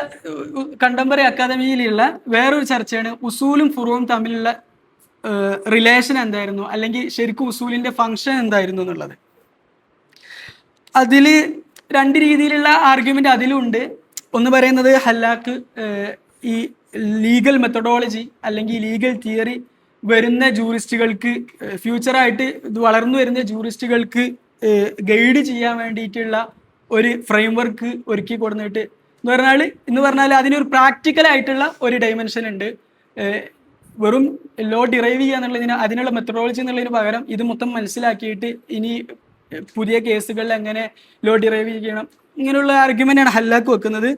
കണ്ടംപററി അക്കാദമിയിലുള്ള വേറൊരു ചർച്ചയാണ് ഉസൂലും ഫുറൂവും തമ്മിലുള്ള റിലേഷൻ എന്തായിരുന്നു, അല്ലെങ്കിൽ ശരിക്കും ഉസൂലിന്റെ ഫംഗ്ഷൻ എന്തായിരുന്നു എന്നുള്ളത്. അതിൽ 2 രീതിയിലുള്ള ആർഗ്യുമെന്റ് അതിലുണ്ട്. ഒന്ന് പറയുന്നത് ഹല്ലാക്ക് ഈ ലീഗൽ മെത്തഡോളജി അല്ലെങ്കിൽ ലീഗൽ തിയറി വരുന്ന ജൂറിസ്റ്റുകൾക്ക്, ഫ്യൂച്ചറായിട്ട് ഇത് വളർന്നു വരുന്ന ജൂറിസ്റ്റുകൾക്ക് ഗൈഡ് ചെയ്യാൻ വേണ്ടിയിട്ടുള്ള ഒരു ഫ്രെയിം വർക്ക് ഒരുക്കി കൊടുത്തിട്ട് എന്ന് പറഞ്ഞാൽ അതിനൊരു പ്രാക്ടിക്കൽ ആയിട്ടുള്ള ഒരു ഡൈമെൻഷൻ ഉണ്ട്. വെറും ലോ ഡിറൈവ് ചെയ്യുക എന്നുള്ളതിന്, അതിനുള്ള മെത്തഡോളജി എന്നുള്ളതിന് പകരം ഇത് മൊത്തം മനസ്സിലാക്കിയിട്ട് ഇനി പുതിയ കേസുകളിൽ എങ്ങനെ ലോ ഡിറൈവ് ചെയ്യണം, ഇങ്ങനെയുള്ള ആർഗ്യുമെന്റാണ് ഹല്ലാക്ക് വെക്കുന്നത്.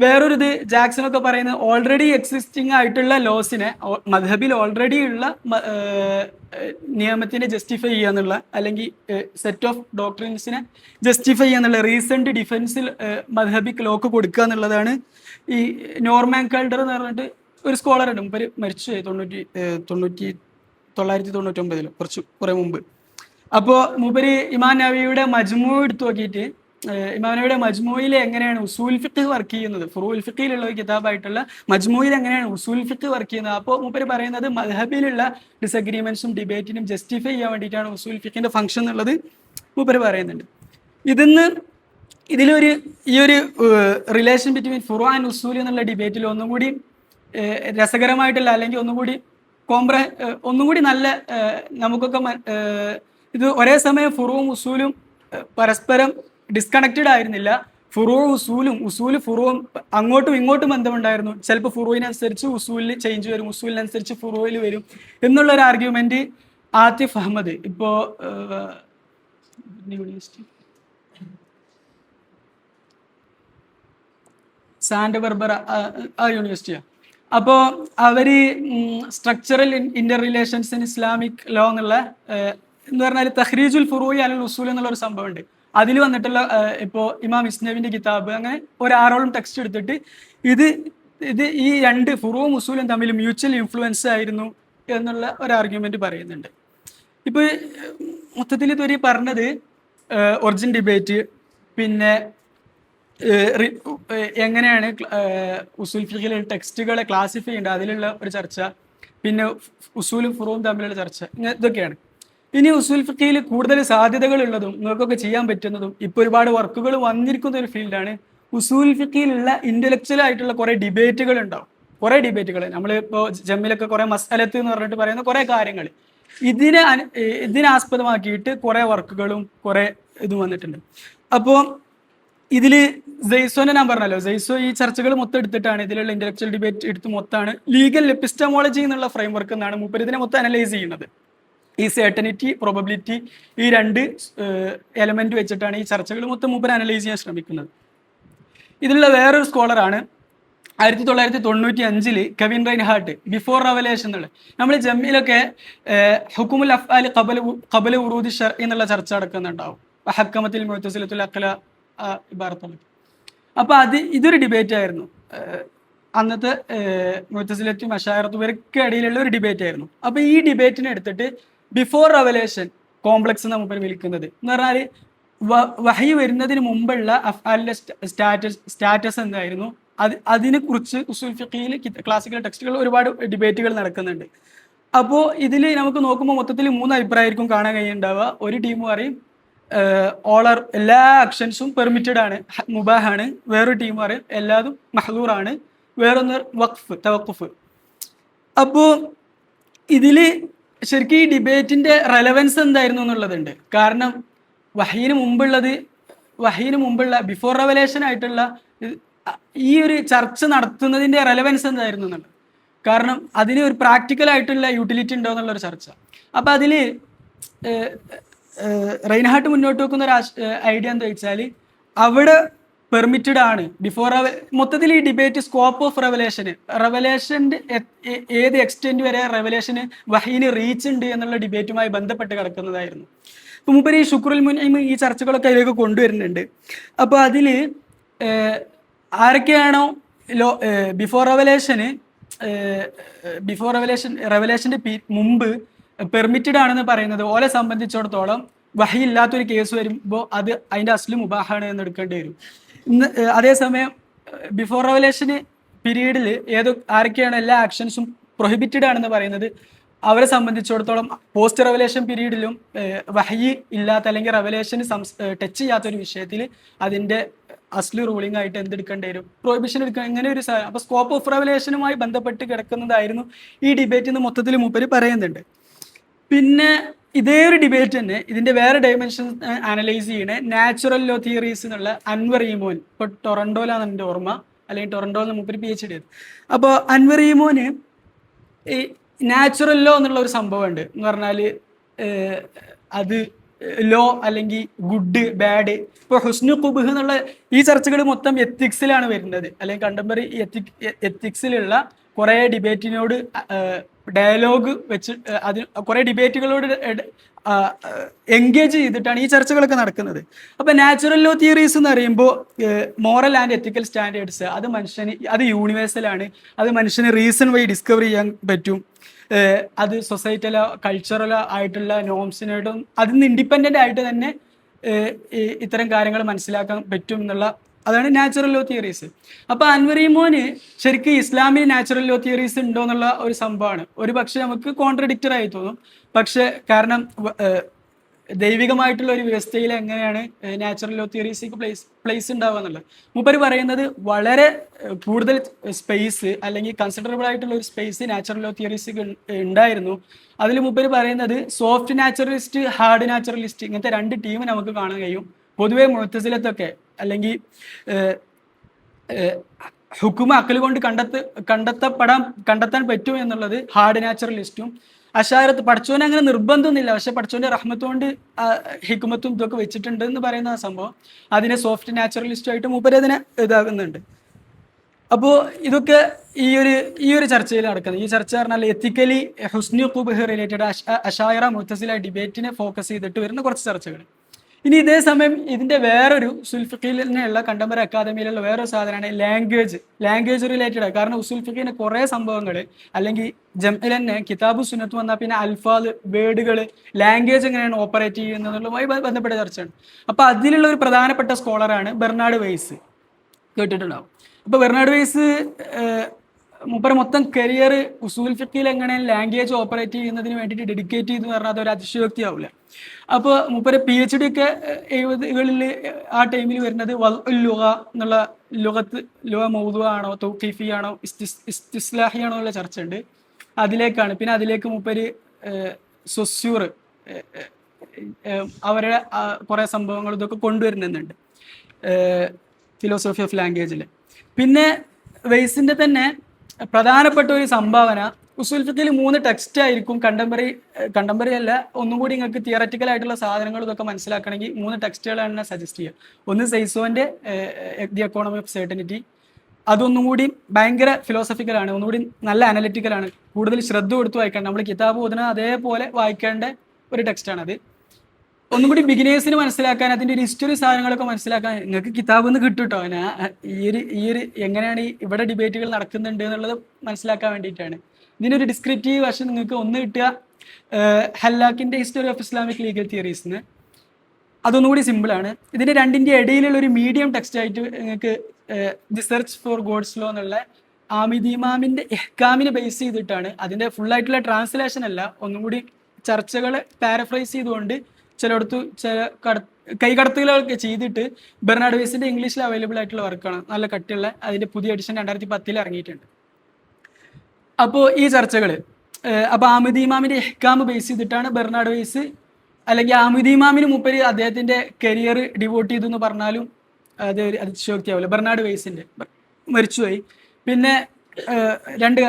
വേറൊരു ഇത് ജാക്സൺ ഒക്കെ പറയുന്നത് ഓൾറെഡി എക്സിസ്റ്റിംഗ് ആയിട്ടുള്ള ലോസിനെ മദ്ഹബിൽ ഓൾറെഡി ഉള്ള നിയമത്തിനെ ജസ്റ്റിഫൈ ചെയ്യുക എന്നുള്ള അല്ലെങ്കിൽ സെറ്റ് ഓഫ് ഡോക്ട്രിൻസിനെ ജസ്റ്റിഫൈ ചെയ്യുക എന്നുള്ള റീസെന്റ് ഡിഫൻസിൽ മദ്ഹബിക്ക് ലോക്ക് കൊടുക്കുക എന്നുള്ളതാണ് ഈ നോർമാൻ കൾഡർ എന്ന് പറഞ്ഞിട്ട് ഒരു സ്കോളർ ഉണ്ട്. മുമ്പ് മരിച്ചുപോയി 1999 കുറെ മുമ്പ്. അപ്പോൾ മൂപ്പര് ഇമാം നവവിയുടെ മജ്മൂ എടുത്തു നോക്കിയിട്ട് ഇമാം നവവിയുടെ മജ്മൂയിൽ എങ്ങനെയാണ് ഉസൂൽ ഫിഖ് വർക്ക് ചെയ്യുന്നത്, ഫുറൂൽ ഫിഖിലുള്ള ഒരു കിതാബായിട്ടുള്ള മജ്മൂയിൽ എങ്ങനെയാണ് ഉസൂൽ ഫിഖ് വർക്ക് ചെയ്യുന്നത്. അപ്പോൾ മൂപ്പര് പറയുന്നത് മദ്ഹബിലുള്ള ഡിസഗ്രിമെന്റ്സും ഡിബേറ്റിനും ജസ്റ്റിഫൈ ചെയ്യാൻ വേണ്ടിയിട്ടാണ് ഉസൂൽ ഫിഖിന്റെ ഫംഗ്ഷൻ എന്നുള്ളത് മൂപ്പര് പറയുന്നുണ്ട്. ഇതിലൊരു ഈ ഒരു റിലേഷൻ ബിറ്റ്വീൻ ഫുറു ആൻഡ് ഉസൂൽ എന്നുള്ള ഡിബേറ്റിൽ ഒന്നും കൂടി രസകരമായിട്ടുള്ള അല്ലെങ്കിൽ ഒന്നും കൂടി നല്ല നമുക്കൊക്കെ ഇത് ഒരേ സമയം ഫുറുവും ഉസൂലും പരസ്പരം ഡിസ്കണക്റ്റഡ് ആയിരുന്നില്ല. ഉസൂല് ഫുറുവും അങ്ങോട്ടും ഇങ്ങോട്ടും ബന്ധമുണ്ടായിരുന്നു. ചിലപ്പോൾ ഫുറുവിനനുസരിച്ച് ഉസൂലിൽ ചേഞ്ച് വരും, ഉസൂലിനനുസരിച്ച് ഫുറുവിൽ വരും എന്നുള്ള ഒരു ആർഗ്യുമെന്റ് ആതിഫ് അഹമ്മദ് ഇപ്പോ സാൻഡ് ബർബറ ആ യൂണിവേഴ്സിറ്റിയാണ്. അപ്പോൾ അവര് structural Inter relations in Islamic law എന്നുള്ള എന്ന് പറഞ്ഞാൽ തഹ്രീജുൽ ഫുറൂഇ അലൽ ഉസൂൽ എന്നുള്ള ഒരു സംഭവം ഉണ്ട്. അതിൽ വന്നിട്ടുള്ള ഇപ്പോൾ ഇമാം ഇസ്നവിന്റെ കിതാബ് അങ്ങനെ ഒരു 6ഓളം ടെക്സ്റ്റ് എടുത്തിട്ട് ഇത് ഈ രണ്ട് ഫുറൂവും ഉസൂലും തമ്മിൽ മ്യൂച്വൽ ഇൻഫ്ലുവൻസ് ആയിരുന്നു എന്നുള്ള ഒരു ആർഗ്യുമെന്റ് പറയുന്നുണ്ട്. ഇപ്പൊ മൊത്തത്തിൽ ഇതൊരു പറഞ്ഞത് ഒറിജിൻ ഡിബേറ്റ്, പിന്നെ എങ്ങനെയാണ് ഉസൂൽ ഫിഖിലെ ടെക്സ്റ്റുകളെ ക്ലാസിഫൈ ചെയ്യേണ്ടത് അതിലുള്ള ഒരു ചർച്ച, പിന്നെ ഉസൂലും ഫുറൂവും തമ്മിലുള്ള ചർച്ച, ഇതൊക്കെയാണ്. ഇനി ഉസൂൽ ഫിഖിൽ കൂടുതൽ സാധ്യതകൾ ഉള്ളതും നിങ്ങൾക്കൊക്കെ ചെയ്യാൻ പറ്റുന്നതും ഇപ്പോൾ ഒരുപാട് വർക്കുകൾ വന്നിരിക്കുന്ന ഒരു ഫീൽഡാണ് ഉസൂൽ ഫിഖിലുള്ള ഇന്റലക്ച്വൽ ആയിട്ടുള്ള കുറെ ഡിബേറ്റുകൾ ഉണ്ടാവും. കുറെ ഡിബേറ്റുകൾ നമ്മളിപ്പോൾ ജമ്മിലൊക്കെ കുറെ മസ്അലത്ത് എന്ന് പറഞ്ഞിട്ട് പറയുന്ന കുറെ കാര്യങ്ങൾ ഇതിനെ ആസ്പദമാക്കിയിട്ട് കുറെ വർക്കുകളും കുറെ ഇതും വന്നിട്ടുണ്ട്. അപ്പോൾ ഇതിൽ ജെയ്സോനെ ഞാൻ പറഞ്ഞല്ലോ, ജെയ്സോ ഈ ചർച്ചകൾ മൊത്തം എടുത്തിട്ടാണ് ഇതിലുള്ള ഇന്റലക്ച്വൽ ഡിബേറ്റ് എടുത്ത് മൊത്തമാണ് ലീഗൽ എപ്പിസ്റ്റമോളജി എന്നുള്ള ഫ്രെയിംവർക്ക് എന്നാണ് മൂപ്പര് ഇതിനെ മൊത്തം അനലൈസ് ചെയ്യുന്നത്. ഈ സെർട്ടനിറ്റി, പ്രോബബിലിറ്റി, ഈ രണ്ട് എലമെന്റ് വെച്ചിട്ടാണ് ഈ ചർച്ചകൾ മൊത്തം മൂപ്പര് അനലൈസ് ചെയ്യാൻ ശ്രമിക്കുന്നത്. ഇതിലുള്ള വേറൊരു സ്കോളറാണ് 1995 കെവിൻ റൈൻഹാർട്ട് ബിഫോർ റവലേഷൻ എന്നുള്ള. നമ്മൾ ജമ്മിലൊക്കെ ഹുക്കുമുൽ അഫ്ആൽ ഖബല ഉറൂദി ശർഇ എന്നുള്ള ചർച്ച നടക്കുന്നുണ്ടാവും. ഹക്കമത്തിൽ മുഅ്തസിലത്തുൽ അഖ്ല ഇബാറത്തുള്ള. അപ്പൊ ഇതൊരു ഡിബേറ്റ് ആയിരുന്നു. അന്നത്തെ മുഅ്തസിലത്തും അശായറത്തും ഇവർക്ക് ഇടയിലുള്ള ഒരു ഡിബേറ്റ് ആയിരുന്നു. അപ്പൊ ഈ ഡിബേറ്റിനെ എടുത്തിട്ട് ബിഫോർ റവലേഷൻ കോംപ്ലക്സ് എന്ന് നമുക്ക് വിളിക്കുന്നത് എന്ന് പറഞ്ഞാൽ വഹി വരുന്നതിന് മുമ്പുള്ള അഫ്ആലിന്റെ സ്റ്റാറ്റസ് എന്തായിരുന്നു, അതിനെ കുറിച്ച് ഉസൂൽ ഫിഖിയിൽ ക്ലാസിക്കൽ ടെക്സ്റ്റുകൾ ഒരുപാട് ഡിബേറ്റുകൾ നടക്കുന്നുണ്ട്. അപ്പോൾ ഇതിൽ നമുക്ക് നോക്കുമ്പോൾ മൊത്തത്തിൽ 3 അഭിപ്രായമായിരിക്കും കാണാൻ കഴിയുണ്ടാവുക. ഒരു ടീം പറയും എല്ലാ ആക്ഷൻസും പെർമിറ്റഡ് ആണ്, മുബാഹാണ്. വേറൊരു ടീം പറയും എല്ലാതും മഹ്ദൂറാണ്. വേറൊന്ന് തവഖുഫ്. അപ്പോൾ ഇതില് ശരിക്കും ഈ ഡിബേറ്റിന്റെ റെലവൻസ് എന്തായിരുന്നു എന്നുള്ളതുണ്ട്. കാരണം വഹീന് മുമ്പുള്ള ബിഫോർ റെവലേഷൻ ആയിട്ടുള്ള ഈ ഒരു ചർച്ച നടത്തുന്നതിന്റെ റെലവൻസ് എന്തായിരുന്നു എന്നുള്ളത്. കാരണം അതിന് ഒരു പ്രാക്ടിക്കൽ ആയിട്ടുള്ള യൂട്ടിലിറ്റി ഉണ്ടോ എന്നുള്ള ഒരു ചർച്ച. അപ്പൊ അതില് റൈൻഹാർട്ട് മുന്നോട്ട് വെക്കുന്ന ഒരു ഐഡിയ എന്താ വെച്ചാൽ അവിടെ പെർമിറ്റഡ് ആണ് മൊത്തത്തിൽ ഈ ഡിബേറ്റ് സ്കോപ്പ് ഓഫ് റെവലേഷന്റെ ഏത് എക്സ്റ്റെന്റ് വരെ റെവലേഷന് വഹീന് റീച്ച് ഉണ്ട് എന്നുള്ള ഡിബേറ്റുമായി ബന്ധപ്പെട്ട് കിടക്കുന്നതായിരുന്നു. ഇപ്പൊ മുമ്പ് ഈ ഷുക്രുൽ മുൻഇം ഈ ചർച്ചകളൊക്കെ അതിലേക്ക് കൊണ്ടുവരുന്നുണ്ട്. അപ്പൊ അതില് ആരൊക്കെയാണോ ബിഫോർ റെവലേഷന്റെ മുമ്പ് പെർമിറ്റഡ് ആണെന്ന് പറയുന്നത് ഓലെ സംബന്ധിച്ചിടത്തോളം വഹി ഇല്ലാത്തൊരു കേസ് വരുമ്പോൾ അത് അതിന്റെ അസ്ലു മുബാഹാണ് എന്ന് എടുക്കേണ്ടി വരും. അതേസമയം ബിഫോർ റെവലേഷന് പീരീഡിൽ ആരൊക്കെയാണ് എല്ലാ ആക്ഷൻസും പ്രൊഹിബിറ്റഡ് ആണെന്ന് പറയുന്നത് അവരെ സംബന്ധിച്ചിടത്തോളം പോസ്റ്റ് റെവലേഷൻ പീരീഡിലും വഹി ഇല്ലാത്ത അല്ലെങ്കിൽ റെവലേഷന് ടച്ച് ചെയ്യാത്ത ഒരു വിഷയത്തിൽ അതിന്റെ അസ്ലു റൂളിംഗ് ആയിട്ട് എന്തെടുക്കേണ്ടി വരും, പ്രൊഹിബിഷൻ എടുക്കുക, ഇങ്ങനെ ഒരു സാധനം. അപ്പൊ സ്കോപ്പ് ഓഫ് റെവലേഷനുമായി ബന്ധപ്പെട്ട് കിടക്കുന്നതായിരുന്നു ഈ ഡിബേറ്റ് എന്ന് മൊത്തത്തിൽ മൂപ്പര് പറയുന്നുണ്ട്. പിന്നെ ഇതേ ഒരു ഡിബേറ്റ് തന്നെ ഇതിന്റെ വേറെ ഡയമെൻഷൻ അനലൈസ് ചെയ്യണേ നാച്ചുറൽ ലോ തിയറീസ് എന്നുള്ള അൻവർ ഈമോൻ, ഇപ്പൊ ടൊറന്റോയിലാണ് എൻ്റെ ഓർമ്മ, അല്ലെങ്കിൽ ടൊറന്റോയിൽ മൂപ്പര് PhD ചെയ്തത്. അപ്പോൾ അൻവർ ഈമോന് ഈ നാച്ചുറൽ ലോ എന്നുള്ള ഒരു സംഭവം ഉണ്ട് എന്ന് പറഞ്ഞാൽ അത് ലോ അല്ലെങ്കിൽ ഗുഡ് ബാഡ്. ഇപ്പോൾ ഹുസ്നു ഖുബ്ഹ് എന്നുള്ള ഈ ചർച്ചകൾ മൊത്തം എത്തിക്സിലാണ് വരുന്നത്, അല്ലെങ്കിൽ കണ്ടംപററി എത്തിക്സിലുള്ള കുറേ ഡിബേറ്റിനോട് ഡയലോഗ് വെച്ച് അതിന് കുറേ ഡിബേറ്റുകളോട് എൻഗേജ് ചെയ്തിട്ടാണ് ഈ ചർച്ചകളൊക്കെ നടക്കുന്നത്. അപ്പോൾ നാച്ചുറൽ ലോ തിയറീസ് എന്ന് പറയുമ്പോൾ മോറൽ ആൻഡ് എത്തിക്കൽ സ്റ്റാൻഡേർഡ്സ് അത് മനുഷ്യന് അത് യൂണിവേഴ്സലാണ്, അത് മനുഷ്യന് റീസൺ വഴി ഡിസ്കവർ ചെയ്യാൻ പറ്റും. അത് സൊസൈറ്റലോ കൾച്ചറലോ ആയിട്ടുള്ള നോംസിനായിട്ടും അതിൽ നിന്ന് ഇൻഡിപെൻഡൻ്റ് ആയിട്ട് തന്നെ ഇത്തരം കാര്യങ്ങൾ മനസ്സിലാക്കാൻ പറ്റും എന്നുള്ള അതാണ് നാച്ചുറൽ ലോ തിയറീസ്. അപ്പോൾ അൻവറിമോന് ശരിക്കും ഇസ്ലാമിൽ നാച്ചുറൽ ലോ തിയറീസ് ഉണ്ടോ എന്നുള്ള ഒരു സംഭവമാണ്. ഒരു പക്ഷേ നമുക്ക് കോൺട്രഡിക്റ്റഡ് ആയി തോന്നും, പക്ഷെ കാരണം ദൈവികമായിട്ടുള്ള ഒരു വ്യവസ്ഥയിൽ എങ്ങനെയാണ് നാച്ചുറൽ ലോ തിയറീസിക്ക് പ്ലേസ് ഉണ്ടാവുക എന്നുള്ളത് മൂപ്പര് പറയുന്നത് വളരെ കൂടുതൽ സ്പേസ് അല്ലെങ്കിൽ കൺസിഡറബിൾ ആയിട്ടുള്ള ഒരു സ്പേസ് നാച്ചുറൽ ലോ തിയറീസിക്ക് ഉണ്ടായിരുന്നു. അതിൽ മൂപ്പര് പറയുന്നത് സോഫ്റ്റ് നാച്ചുറലിസ്റ്റ്, ഹാർഡ് നാച്ചുറലിസ്റ്റ് ഇങ്ങനത്തെ രണ്ട് ടീം നമുക്ക് കാണാൻ കഴിയും. പൊതുവെ മുഅ്തസിലത്തൊക്കെ അല്ലെങ്കിൽ ഹുക്കുമ അക്കൽ കൊണ്ട് കണ്ടെത്താൻ പറ്റും എന്നുള്ളത് ഹാർഡ് നാച്ചുറലിസ്റ്റും, അശായറത്ത് പഠിച്ചോനെ അങ്ങനെ നിർബന്ധമൊന്നുമില്ല, പക്ഷെ പഠിച്ചോന്റെ റഹ്മത്ത് കൊണ്ട് ഹിക്കുമത്തും ഇതൊക്കെ വെച്ചിട്ടുണ്ട് എന്ന് പറയുന്ന സംഭവം അതിനെ സോഫ്റ്റ് നാച്ചുറലിസ്റ്റുമായിട്ട് മൂപ്പര് അതിനെ ഇതാകുന്നുണ്ട്. അപ്പോൾ ഇതൊക്കെ ഈ ഒരു ചർച്ചയിൽ നടക്കുന്നത്. ഈ ചർച്ച പറഞ്ഞാൽ എത്തിക്കലി ഹുസ്നു ഖുബ്ഹ് റിലേറ്റഡ് അശായറ മുഅ്തസില ഡിബേറ്റിനെ ഫോക്കസ് ചെയ്തിട്ട് വരുന്ന കുറച്ച് ചർച്ചകൾ. ഇനി ഇതേ സമയം ഇതിന്റെ വേറൊരു ഉസൂൽ ഫിഖിലുള്ള കണ്ടംപററി അക്കാദമിയിലുള്ള വേറൊരു സാധനമാണ് ലാംഗ്വേജ് റിലേറ്റഡ്. കാരണം ഉസൂൽ ഫിഖിന് കുറേ സംഭവങ്ങൾ അല്ലെങ്കിൽ ജംഇൽ തന്നെ കിതാബു സുന്നത്ത് വന്നാൽ പിന്നെ അൽഫാദ്, വേർഡുകൾ, ലാംഗ്വേജ് എങ്ങനെയാണ് ഓപ്പറേറ്റ് ചെയ്യുന്നതുമായി ബന്ധപ്പെട്ട ചർച്ചയാണ്. അപ്പോൾ അതിലുള്ള ഒരു പ്രധാനപ്പെട്ട സ്കോളറാണ് ബെർണാഡ് വെയ്സ്, കേട്ടിട്ടുണ്ടാവും. അപ്പോൾ ബെർണാഡ് വെയ്സ് മൂപ്പര് മൊത്തം കരിയർ ഉസൂൽ ഫിഖിൽ എങ്ങനെ ലാംഗ്വേജ് ഓപ്പറേറ്റ് ചെയ്യുന്നതിന് വേണ്ടിയിട്ട് ഡെഡിക്കേറ്റ് ചെയ്തെന്ന് പറഞ്ഞാൽ അതൊരു അതിശയോക്തി ആവില്ല. അപ്പോൾ മൂപ്പര് PhD ഒക്കെ 70കളിൽ ആ ടൈമിൽ വരുന്നത് ലുഗ എന്നുള്ള ലുഗ മൗദുഅ ആണോ തൗഖീഫി ആണോ ഇസ്തിസ്ലാഹി ആണോ എന്നുള്ള ചർച്ച ഉണ്ട്, അതിലേക്കാണ്. പിന്നെ അതിലേക്ക് മൂപ്പര് സൊസ്യൂർ അവരുടെ കുറേ സംഭവങ്ങൾ ഇതൊക്കെ കൊണ്ടുവരുന്നുണ്ട് ഫിലോസഫി ഓഫ് ലാംഗ്വേജിൽ. പിന്നെ വെയ്സിന്റെ തന്നെ പ്രധാനപ്പെട്ട ഒരു സംഭാവന ഉസൂൽ ഫിഖിൽ 3 ടെക്സ്റ്റ് ആയിരിക്കും. കണ്ടംപററി അല്ല, ഒന്നും കൂടി നിങ്ങൾക്ക് തിയററ്റിക്കൽ ആയിട്ടുള്ള സാധനങ്ങൾ ഇതൊക്കെ മനസ്സിലാക്കണമെങ്കിൽ 3 ടെക്സ്റ്റുകളാണ് സജസ്റ്റ് ചെയ്യുക. ഒന്ന് സെയ്സോന്റെ ദി എക്കോണമി ഓഫ് സെർട്ടനിറ്റി, അതൊന്നും കൂടി ഭയങ്കര ഫിലോസഫിക്കലാണ്, ഒന്നുകൂടി നല്ല അനലിറ്റിക്കലാണ്, കൂടുതൽ ശ്രദ്ധ കൊടുത്ത് വായിക്കേണ്ട, നമ്മൾ കിതാബ് ഓതുന്ന അതേപോലെ വായിക്കേണ്ട ഒരു ടെക്സ്റ്റാണത്. ഒന്നും കൂടി ബിഗിനേഴ്സിന് മനസ്സിലാക്കാൻ, അതിൻ്റെ ഒരു ഹിസ്റ്ററി സാധനങ്ങളൊക്കെ മനസ്സിലാക്കാൻ നിങ്ങൾക്ക് കിതാബിൽ നിന്ന് കിട്ടും കേട്ടോ. ഈ ഒരു എങ്ങനെയാണ് ഇവിടെ ഡിബേറ്റുകൾ നടക്കുന്നുണ്ട് എന്നുള്ളത് മനസ്സിലാക്കാൻ വേണ്ടിയിട്ടാണ്. ഇതിനൊരു ഡിസ്ക്രിപ്റ്റീവ് വശം നിങ്ങൾക്ക് ഒന്ന് കിട്ടുക ഹല്ലാക്കിൻ്റെ ഹിസ്റ്ററി ഓഫ് ഇസ്ലാമിക് ലീഗൽ തിയറീസിന്, അതൊന്നുകൂടി സിമ്പിളാണ്. ഇതിൻ്റെ രണ്ടിൻ്റെ ഇടയിലുള്ള ഒരു മീഡിയം ടെക്സ്റ്റ് ആയിട്ട് നിങ്ങൾക്ക് the search for God's law എന്നുള്ള ആമിദ് ഇമാമിൻ്റെ ഇഹ്കാമിനെ ബേസ് ചെയ്തിട്ടാണ്. അതിൻ്റെ ഫുള്ളായിട്ടുള്ള ട്രാൻസ്ലേഷൻ അല്ല, ഒന്നും കൂടി ചർച്ചകൾ പാരഫ്രൈസ് ചെയ്തുകൊണ്ട് ചിലയിടത്ത് കൈകടത്തുകളൊക്കെ ചെയ്തിട്ട് ബെർണാഡ് വെയ്സിന്റെ ഇംഗ്ലീഷിൽ അവൈലബിൾ ആയിട്ടുള്ള വർക്കാണ്, നല്ല കട്ടിയുള്ള. അതിന്റെ പുതിയ എഡിഷൻ 2010 ഇറങ്ങിയിട്ടുണ്ട്. അപ്പോൾ ഈ ചർച്ചകൾ അപ്പോൾ ആമിദ് ഇമാമിന്റെ ഇഹ്കാം ബേസ് ചെയ്തിട്ടാണ് ബെർണാഡ് വെയ്സ്, അല്ലെങ്കിൽ ആമിദ് ഇമാമിന് മൂപ്പര് അദ്ദേഹത്തിന്റെ കരിയർ ഡിവോട്ട് ചെയ്തു എന്ന് പറഞ്ഞാലും അത് അതിശയോക്തിയാവില്ല. ബെർണാഡ് വെയ്സിന്റെ മരിച്ചുപോയി. പിന്നെ 2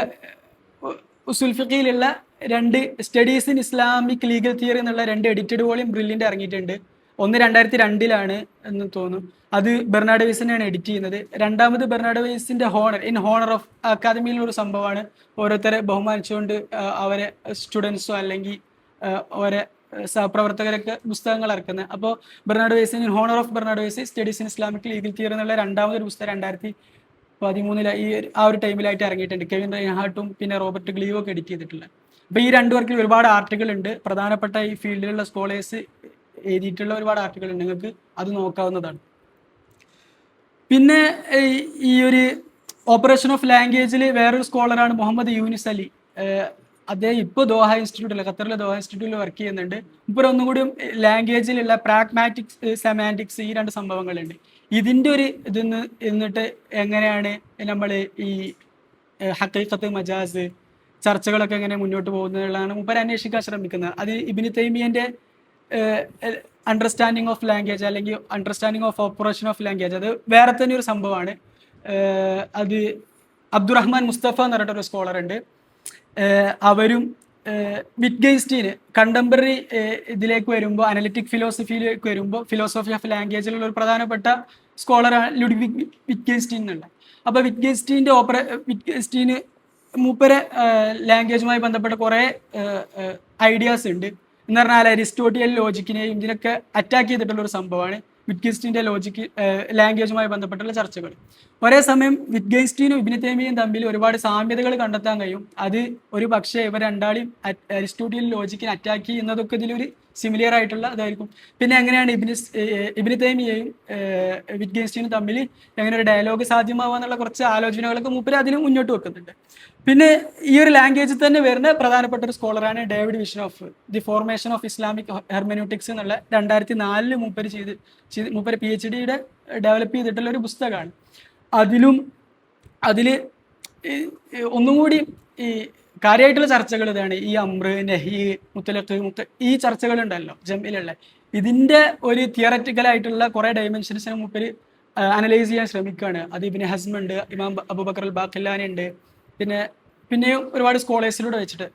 ഉസൂൽ ഫിഖിലുള്ള 2 studies in Islamic legal theory എന്നുള്ള 2 എഡിറ്റഡ് വോളിയം ബ്രില്ലിൻ്റെ ഇറങ്ങിയിട്ടുണ്ട്. ഒന്ന് 2002 എന്ന് തോന്നുന്നു, അത് ബെർണാഡ് വെയ്സിനെയാണ് എഡിറ്റ് ചെയ്യുന്നത്. രണ്ടാമത് ബെർണാഡ് വെയ്സിന്റെ ഹോണർ ഓഫ് അക്കാദമിയിലുള്ള സംഭവമാണ്. ഓരോരുത്തരെ ബഹുമാനിച്ചുകൊണ്ട് അവരെ സ്റ്റുഡൻസോ അല്ലെങ്കിൽ അവരെ സഹപ്രവർത്തകരൊക്കെ പുസ്തകങ്ങൾ ഇറക്കുന്നത്. അപ്പോൾ ബെർണാഡ് വെയ്സിന് honour of Bernard Weiss studies in Islamic legal theory എന്നുള്ള രണ്ടാമതൊരു പുസ്തകം 2013 ആ ഒരു ടൈമിലായിട്ട് ഇറങ്ങിയിട്ടുണ്ട്. കെവിൻ റൈൻഹാർട്ടും പിന്നെ റോബർട്ട് ഗ്ലീവോ ഒക്കെ എഡിറ്റ് ചെയ്തിട്ടുള്ള. അപ്പോൾ ഈ 2 വർക്കിൽ ഒരുപാട് ആർട്ടിക്കിൾ ഉണ്ട്, പ്രധാനപ്പെട്ട ഈ ഫീൽഡിലുള്ള സ്കോളേഴ്സ് എഴുതിയിട്ടുള്ള ഒരുപാട് ആർട്ടിക്കിൾ ഉണ്ട്, നിങ്ങൾക്ക് അത് നോക്കാവുന്നതാണ്. പിന്നെ ഈ ഒരു ഓപ്പറേഷൻ ഓഫ് ലാംഗ്വേജിൽ വേറൊരു സ്കോളറാണ് മുഹമ്മദ് യൂനിസ് അലി. അദ്ദേഹം ഇപ്പോൾ ദോഹ ഇൻസ്റ്റിറ്റ്യൂട്ടിൽ, ഖത്തറിലെ ദോഹ ഇൻസ്റ്റിറ്റ്യൂട്ടിൽ വർക്ക് ചെയ്യുന്നുണ്ട്. ഇപ്പോൾ ഒന്നുകൂടി ലാംഗ്വേജിലുള്ള പ്രാഗ്മാറ്റിക്സ്, സെമാൻറ്റിക്സ്, ഈ 2 സംഭവങ്ങളുണ്ട്. ഇതിൻ്റെ ഒരു എന്നിട്ട് എങ്ങനെയാണ് നമ്മൾ ഈ ഹഖീഖത്ത്, മജാസ് ചർച്ചകളൊക്കെ എങ്ങനെ മുന്നോട്ട് പോകുന്നതാണ് മൂപ്പർ അന്വേഷിക്കാൻ ശ്രമിക്കുന്നത്. അത് ഇബ്നു തൈമിയ്യന്റെ അണ്ടർസ്റ്റാൻഡിങ് ഓഫ് ലാംഗ്വേജ് അല്ലെങ്കിൽ understanding of operation of language, അത് വേറെ തന്നെ ഒരു സംഭവമാണ്. അത് അബ്ദുറഹ്മാൻ മുസ്തഫ എന്ന് പറഞ്ഞിട്ടൊരു സ്കോളർ ഉണ്ട്, അവരും വിറ്റ്ഗെൻസ്റ്റീന് കണ്ടംപററി ഇതിലേക്ക് വരുമ്പോൾ, അനലിറ്റിക് ഫിലോസഫിയിലേക്ക് വരുമ്പോൾ, ഫിലോസഫി ഓഫ് ലാംഗ്വേജിലുള്ള ഒരു പ്രധാനപ്പെട്ട സ്കോളറാണ് ലുഡ്വിഗ് വിറ്റ്ഗെൻസ്റ്റീൻ എന്നുള്ളത്. അപ്പോൾ വിറ്റ്ഗെൻസ്റ്റീന് മൂപ്പരെ ലാംഗ്വേജുമായി ബന്ധപ്പെട്ട കുറേ ഐഡിയാസ് ഉണ്ട്. എന്ന് പറഞ്ഞാൽ അരിസ്റ്റോട്ടിയൽ ലോജിക്കിനെയും ഇതിനൊക്കെ അറ്റാക്ക് ചെയ്തിട്ടുള്ള ഒരു സംഭവമാണ് വിറ്റ്ഗെൻസ്റ്റീൻ്റെ ലോജിക്ക് ലാംഗ്വേജുമായി ബന്ധപ്പെട്ടുള്ള ചർച്ചകൾ. ഒരേ സമയം വിറ്റ്ഗെൻസ്റ്റീനും ഇബ്നു തൈമിയയും തമ്മിൽ ഒരുപാട് സാമ്യതകൾ കണ്ടെത്താൻ കഴിയും. അത് ഒരു പക്ഷേ ഇവർ രണ്ടാളും അരിസ്റ്റോട്ടിയൽ ലോജിക്കിനെ അറ്റാക്ക് ചെയ്യുന്നതൊക്കെ ഇതിലൊരു സിമിലിയർ ആയിട്ടുള്ള ഇതായിരിക്കും. പിന്നെ എങ്ങനെയാണ് ഇബ്നു തൈമിയയും വിറ്റ്ഗെൻസ്റ്റീനും തമ്മിൽ എങ്ങനെ ഒരു ഡയലോഗ് സാധ്യമാവുക എന്നുള്ള കുറച്ച് ആലോചനകളൊക്കെ മൂപ്പര് അതിന് മുന്നോട്ട് വെക്കുന്നുണ്ട്. പിന്നെ ഈ ഒരു ലാംഗ്വേജിൽ തന്നെ വരുന്ന പ്രധാനപ്പെട്ട ഒരു സ്കോളറാണ് David Vishanoff, the formation of Islamic hermeneutics എന്നുള്ള 2004 മൂപ്പര് PhD ഡെവലപ്പ് ചെയ്തിട്ടുള്ള ഒരു പുസ്തകമാണ്. അതിൽ ഒന്നും കൂടി ഈ കാര്യമായിട്ടുള്ള ചർച്ചകൾ ഇതാണ്. ഈ അമ്ര, നഹി, മുത്തലഖ് ഈ ചർച്ചകളുണ്ടല്ലോ ജമ്മിലുള്ള, ഇതിൻ്റെ ഒരു തിയററ്റിക്കൽ ആയിട്ടുള്ള കുറേ ഡയമെൻഷൻസിനെ മൂപ്പര് അനലൈസ് ചെയ്യാൻ ശ്രമിക്കുകയാണ്. അത് ഇബ്നു ഹസ്ം ഉണ്ട്, ഇമാം അബൂബക്കർ അൽ ബാഖിലാനി ഉണ്ട്, പിന്നെയും ഒരുപാട് സ്കോളേഴ്സിലൂടെ വെച്ചിട്ട്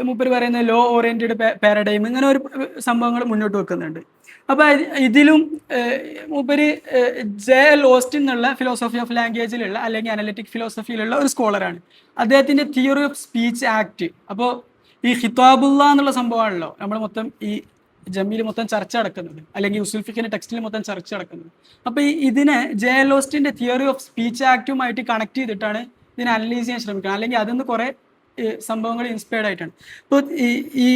മൂപ്പര് പറയുന്ന ലോ ഓറിയന്റഡ് പാരഡൈം, ഇങ്ങനെ ഒരു സംഭവങ്ങൾ മുന്നോട്ട് വെക്കുന്നുണ്ട്. അപ്പോൾ ഇതിലും മൂപ്പര് J.L. ഓസ്റ്റിൻ എന്നുള്ള ഫിലോസഫി ഓഫ് ലാംഗ്വേജിലുള്ള അല്ലെങ്കിൽ അനലിറ്റിക് ഫിലോസഫിയിലുള്ള ഒരു സ്കോളറാണ്. അദ്ദേഹത്തിൻ്റെ തിയറി ഓഫ് സ്പീച്ച് ആക്ട്. അപ്പോൾ ഈ ഖിതാബുള്ള എന്നുള്ള സംഭവമാണല്ലോ നമ്മൾ മൊത്തം ഈ ജമ്മിയിൽ മൊത്തം ചർച്ച നടക്കുന്നത്, അല്ലെങ്കിൽ ഉസൂൽ ഫിഖിന്റെ ടെക്സ്റ്റിൽ മൊത്തം ചർച്ച നടക്കുന്നത്. അപ്പോൾ ഇതിനെ J.L. ഓസ്റ്റിന്റെ തിയറി ഓഫ് സ്പീച്ച് ആക്റ്റുമായിട്ട് കണക്ട് ചെയ്തിട്ടാണ് ഇതിനെ അനലൈസ് ചെയ്യാൻ ശ്രമിക്കുന്നത്, അല്ലെങ്കിൽ അതിൽ നിന്ന് കുറേ സംഭവങ്ങൾ ഇൻസ്പയർഡ് ആയിട്ടാണ്. ഇപ്പോൾ ഈ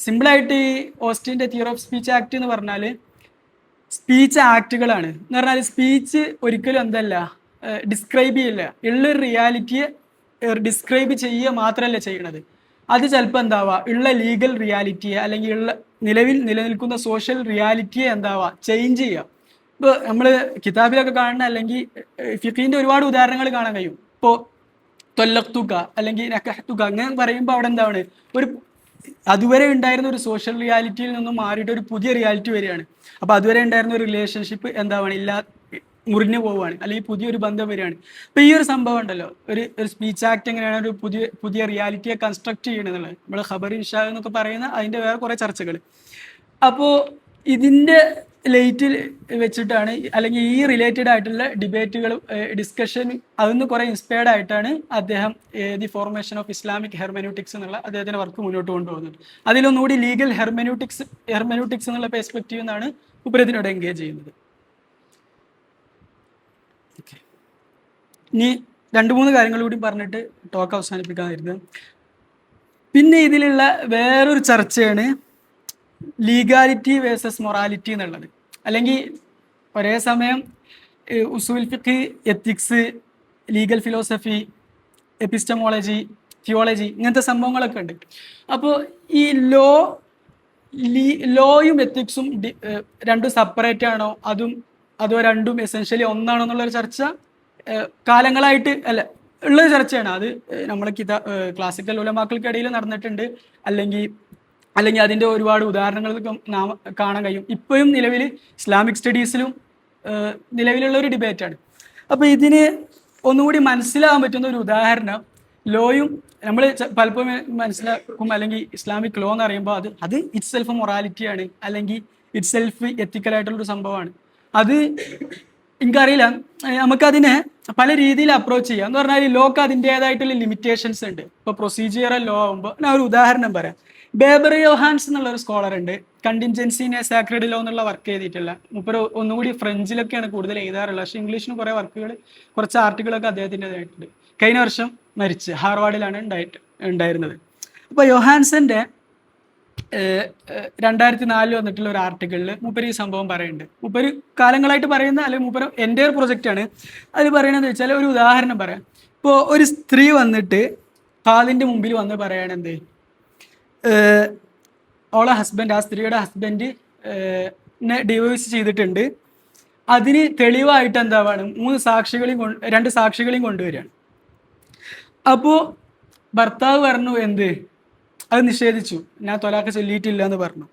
സിമ്പിളായിട്ട് ഈ ഓസ്റ്റിന്റെ തിയറി ഓഫ് സ്പീച്ച് ആക്ട് എന്ന് പറഞ്ഞാൽ സ്പീച്ച് ആക്റ്റുകളാണ്. എന്ന് പറഞ്ഞാൽ സ്പീച്ച് ഒരിക്കലും എന്തല്ല ഡിസ്ക്രൈബ് ചെയ്യില്ല, ഉള്ളൊരു റിയാലിറ്റിയെ ഡിസ്ക്രൈബ് ചെയ്യുക മാത്രമല്ല ചെയ്യണത്. അത് ചിലപ്പോൾ എന്താവുക ഉള്ള ലീഗൽ റിയാലിറ്റിയെ അല്ലെങ്കിൽ ഉള്ള നിലവിൽ നിലനിൽക്കുന്ന സോഷ്യൽ റിയാലിറ്റിയെ എന്താവുക ചേഞ്ച് ചെയ്യുക. ഇപ്പോൾ നമ്മൾ കിതാബിലൊക്കെ കാണുന്ന അല്ലെങ്കിൽ ഫിഖിൻ്റെ ഒരുപാട് ഉദാഹരണങ്ങൾ കാണാൻ കഴിയും. ഇപ്പോൾ തൊല്ലഖ്തുക അല്ലെങ്കിൽ നക്കഹ്തുക അങ്ങനെ പറയുമ്പോൾ അവിടെ എന്താണ് ഒരു അതുവരെ ഉണ്ടായിരുന്ന ഒരു സോഷ്യൽ റിയാലിറ്റിയിൽ നിന്നും മാറിയിട്ട് ഒരു പുതിയ റിയാലിറ്റി വരികയാണ്. അപ്പോൾ അതുവരെ ഉണ്ടായിരുന്ന ഒരു റിലേഷൻഷിപ്പ് എന്താവാണ് മുറിഞ്ഞു പോവുകയാണ്, അല്ലെങ്കിൽ പുതിയൊരു ബന്ധം വരികയാണ്. അപ്പോൾ ഈ ഒരു സംഭവം ഉണ്ടല്ലോ, ഒരു സ്പീച്ച് ആക്ട് എങ്ങനെയാണ് ഒരു പുതിയ റിയാലിറ്റിയെ കൺസ്ട്രക്ട് ചെയ്യണമെന്നുള്ളത്, നമ്മൾ ഖബർ ഇൻഷാ എന്നൊക്കെ പറയുന്ന അതിൻ്റെ വേറെ കുറേ ചർച്ചകൾ. അപ്പോൾ ഇതിൻ്റെ ലൈറ്റിൽ വെച്ചിട്ടാണ് അല്ലെങ്കിൽ ഈ റിലേറ്റഡ് ആയിട്ടുള്ള ഡിബേറ്റുകൾ ഡിസ്കഷൻ അതിൽ കുറേ ഇൻസ്പയർഡ് ആയിട്ടാണ് അദ്ദേഹം the formation of Islamic hermeneutics എന്നുള്ള അദ്ദേഹത്തിൻ്റെ വർക്ക് മുന്നോട്ട് കൊണ്ടുപോകുന്നത്. അതിലൊന്നുകൂടി ലീഗൽ ഹെർമെനൂട്ടിക്സ് എന്നുള്ള പെർസ്പെക്റ്റീവ് എന്നാണ് ഉപരത്തിനോട് എൻഗേജ് ചെയ്യുന്നത്. ഇനി 2-3 കാര്യങ്ങൾ കൂടി പറഞ്ഞിട്ട് ടോക്ക് അവസാനിപ്പിക്കാമായിരുന്നു. പിന്നെ ഇതിലുള്ള വേറൊരു ചർച്ചയാണ് ലീഗാലിറ്റി വേഴ്സസ് മൊറാലിറ്റി എന്നുള്ളത്. അല്ലെങ്കിൽ ഒരേ സമയം ഉസൂൽ ഫിഖ്, ethics, legal philosophy, epistemology, theology ഇങ്ങനത്തെ സംഭവങ്ങളൊക്കെ ഉണ്ട്. അപ്പോൾ ഈ ലോയും എത്തിക്സും രണ്ടും സെപ്പറേറ്റ് ആണോ, അതോ രണ്ടും എസെൻഷ്യലി ഒന്നാണോ എന്നുള്ളൊരു ചർച്ച കാലങ്ങളായിട്ട് ഉള്ളൊരു ചർച്ചയാണ്. അത് നമ്മളെ ക്ലാസിക്കൽ ഉലമാക്കൾക്കിടയിൽ നടന്നിട്ടുണ്ട്, അല്ലെങ്കിൽ അതിൻ്റെ ഒരുപാട് ഉദാഹരണങ്ങൾ കാണാൻ കഴിയും. ഇപ്പോഴും നിലവിൽ ഇസ്ലാമിക് സ്റ്റഡീസിലും നിലവിലുള്ള ഒരു ഡിബേറ്റാണ്. അപ്പോൾ ഇതിന് ഒന്നുകൂടി മനസ്സിലാകാൻ പറ്റുന്ന ഒരു ഉദാഹരണം, ലോയും നമ്മൾ പലപ്പോഴും മനസ്സിലാക്കും, അല്ലെങ്കിൽ ഇസ്ലാമിക് ലോ എന്ന് പറയുമ്പോൾ അത് ഇറ്റ് സെൽഫ് മൊറാലിറ്റിയാണ്, അല്ലെങ്കിൽ ഇറ്റ് സെൽഫ് എത്തിക്കലായിട്ടുള്ളൊരു സംഭവമാണ്. അത് എനിക്കറിയില്ല, നമുക്കതിനെ പല രീതിയിൽ അപ്രോച്ച് ചെയ്യാം. എന്ന് പറഞ്ഞാൽ ലോക്ക് അതിൻ്റേതായിട്ടുള്ള ലിമിറ്റേഷൻസ് ഉണ്ട്. ഇപ്പോൾ പ്രൊസീജിയറൽ ലോ ആകുമ്പോൾ ഞാൻ ഒരു ഉദാഹരണം പറയാം. ബേബർ യോഹാൻസ് എന്നുള്ളൊരു സ്കോളർ ഉണ്ട്, contingency in a sacred law എന്നുള്ള വർക്ക് ചെയ്തിട്ടുള്ള. മൂപ്പര് ഒന്നുകൂടി ഫ്രഞ്ചിലൊക്കെയാണ് കൂടുതൽ എഴുതാറുള്ളത്, പക്ഷേ ഇംഗ്ലീഷിന് കുറേ വർക്കുകൾ, കുറച്ച് ആർട്ടിക്കിളൊക്കെ അദ്ദേഹത്തിൻ്റെതായിട്ടുണ്ട്. കഴിഞ്ഞ വർഷം മരിച്ച് ഹാർവാർഡിലാണ് ഉണ്ടായിരുന്നത്. അപ്പോൾ യോഹാൻസന്റെ 2004 വന്നിട്ടുള്ള ഒരു ആർട്ടിക്കിളിൽ മൂപ്പര് ഈ സംഭവം പറയുന്നുണ്ട്. മൂപ്പര് കാലങ്ങളായിട്ട് പറയുന്ന, അല്ലെങ്കിൽ മൂപ്പര് എൻ്റെ ഒരു പ്രൊജക്റ്റാണ്. അതിൽ പറയണതെന്ന് വെച്ചാൽ ഒരു ഉദാഹരണം പറയാം. ഇപ്പോൾ ഒരു സ്ത്രീ വന്നിട്ട് കാലിൻ്റെ മുമ്പിൽ വന്ന് പറയണെന്ത്, അവളെ ഹസ്ബൻഡ്, ആ സ്ത്രീയുടെ ഹസ്ബൻഡ് ഡിവോഴ്സ് ചെയ്തിട്ടുണ്ട്. അതിന് തെളിവായിട്ട് എന്താവാണ് 2 സാക്ഷികളെയും കൊണ്ടുവരികയാണ്. അപ്പോൾ ഭർത്താവ് പറഞ്ഞു അത് നിഷേധിച്ചു, ഞാൻ തൊലാഖ് ചൊല്ലിയിട്ടില്ല എന്ന് പറഞ്ഞു.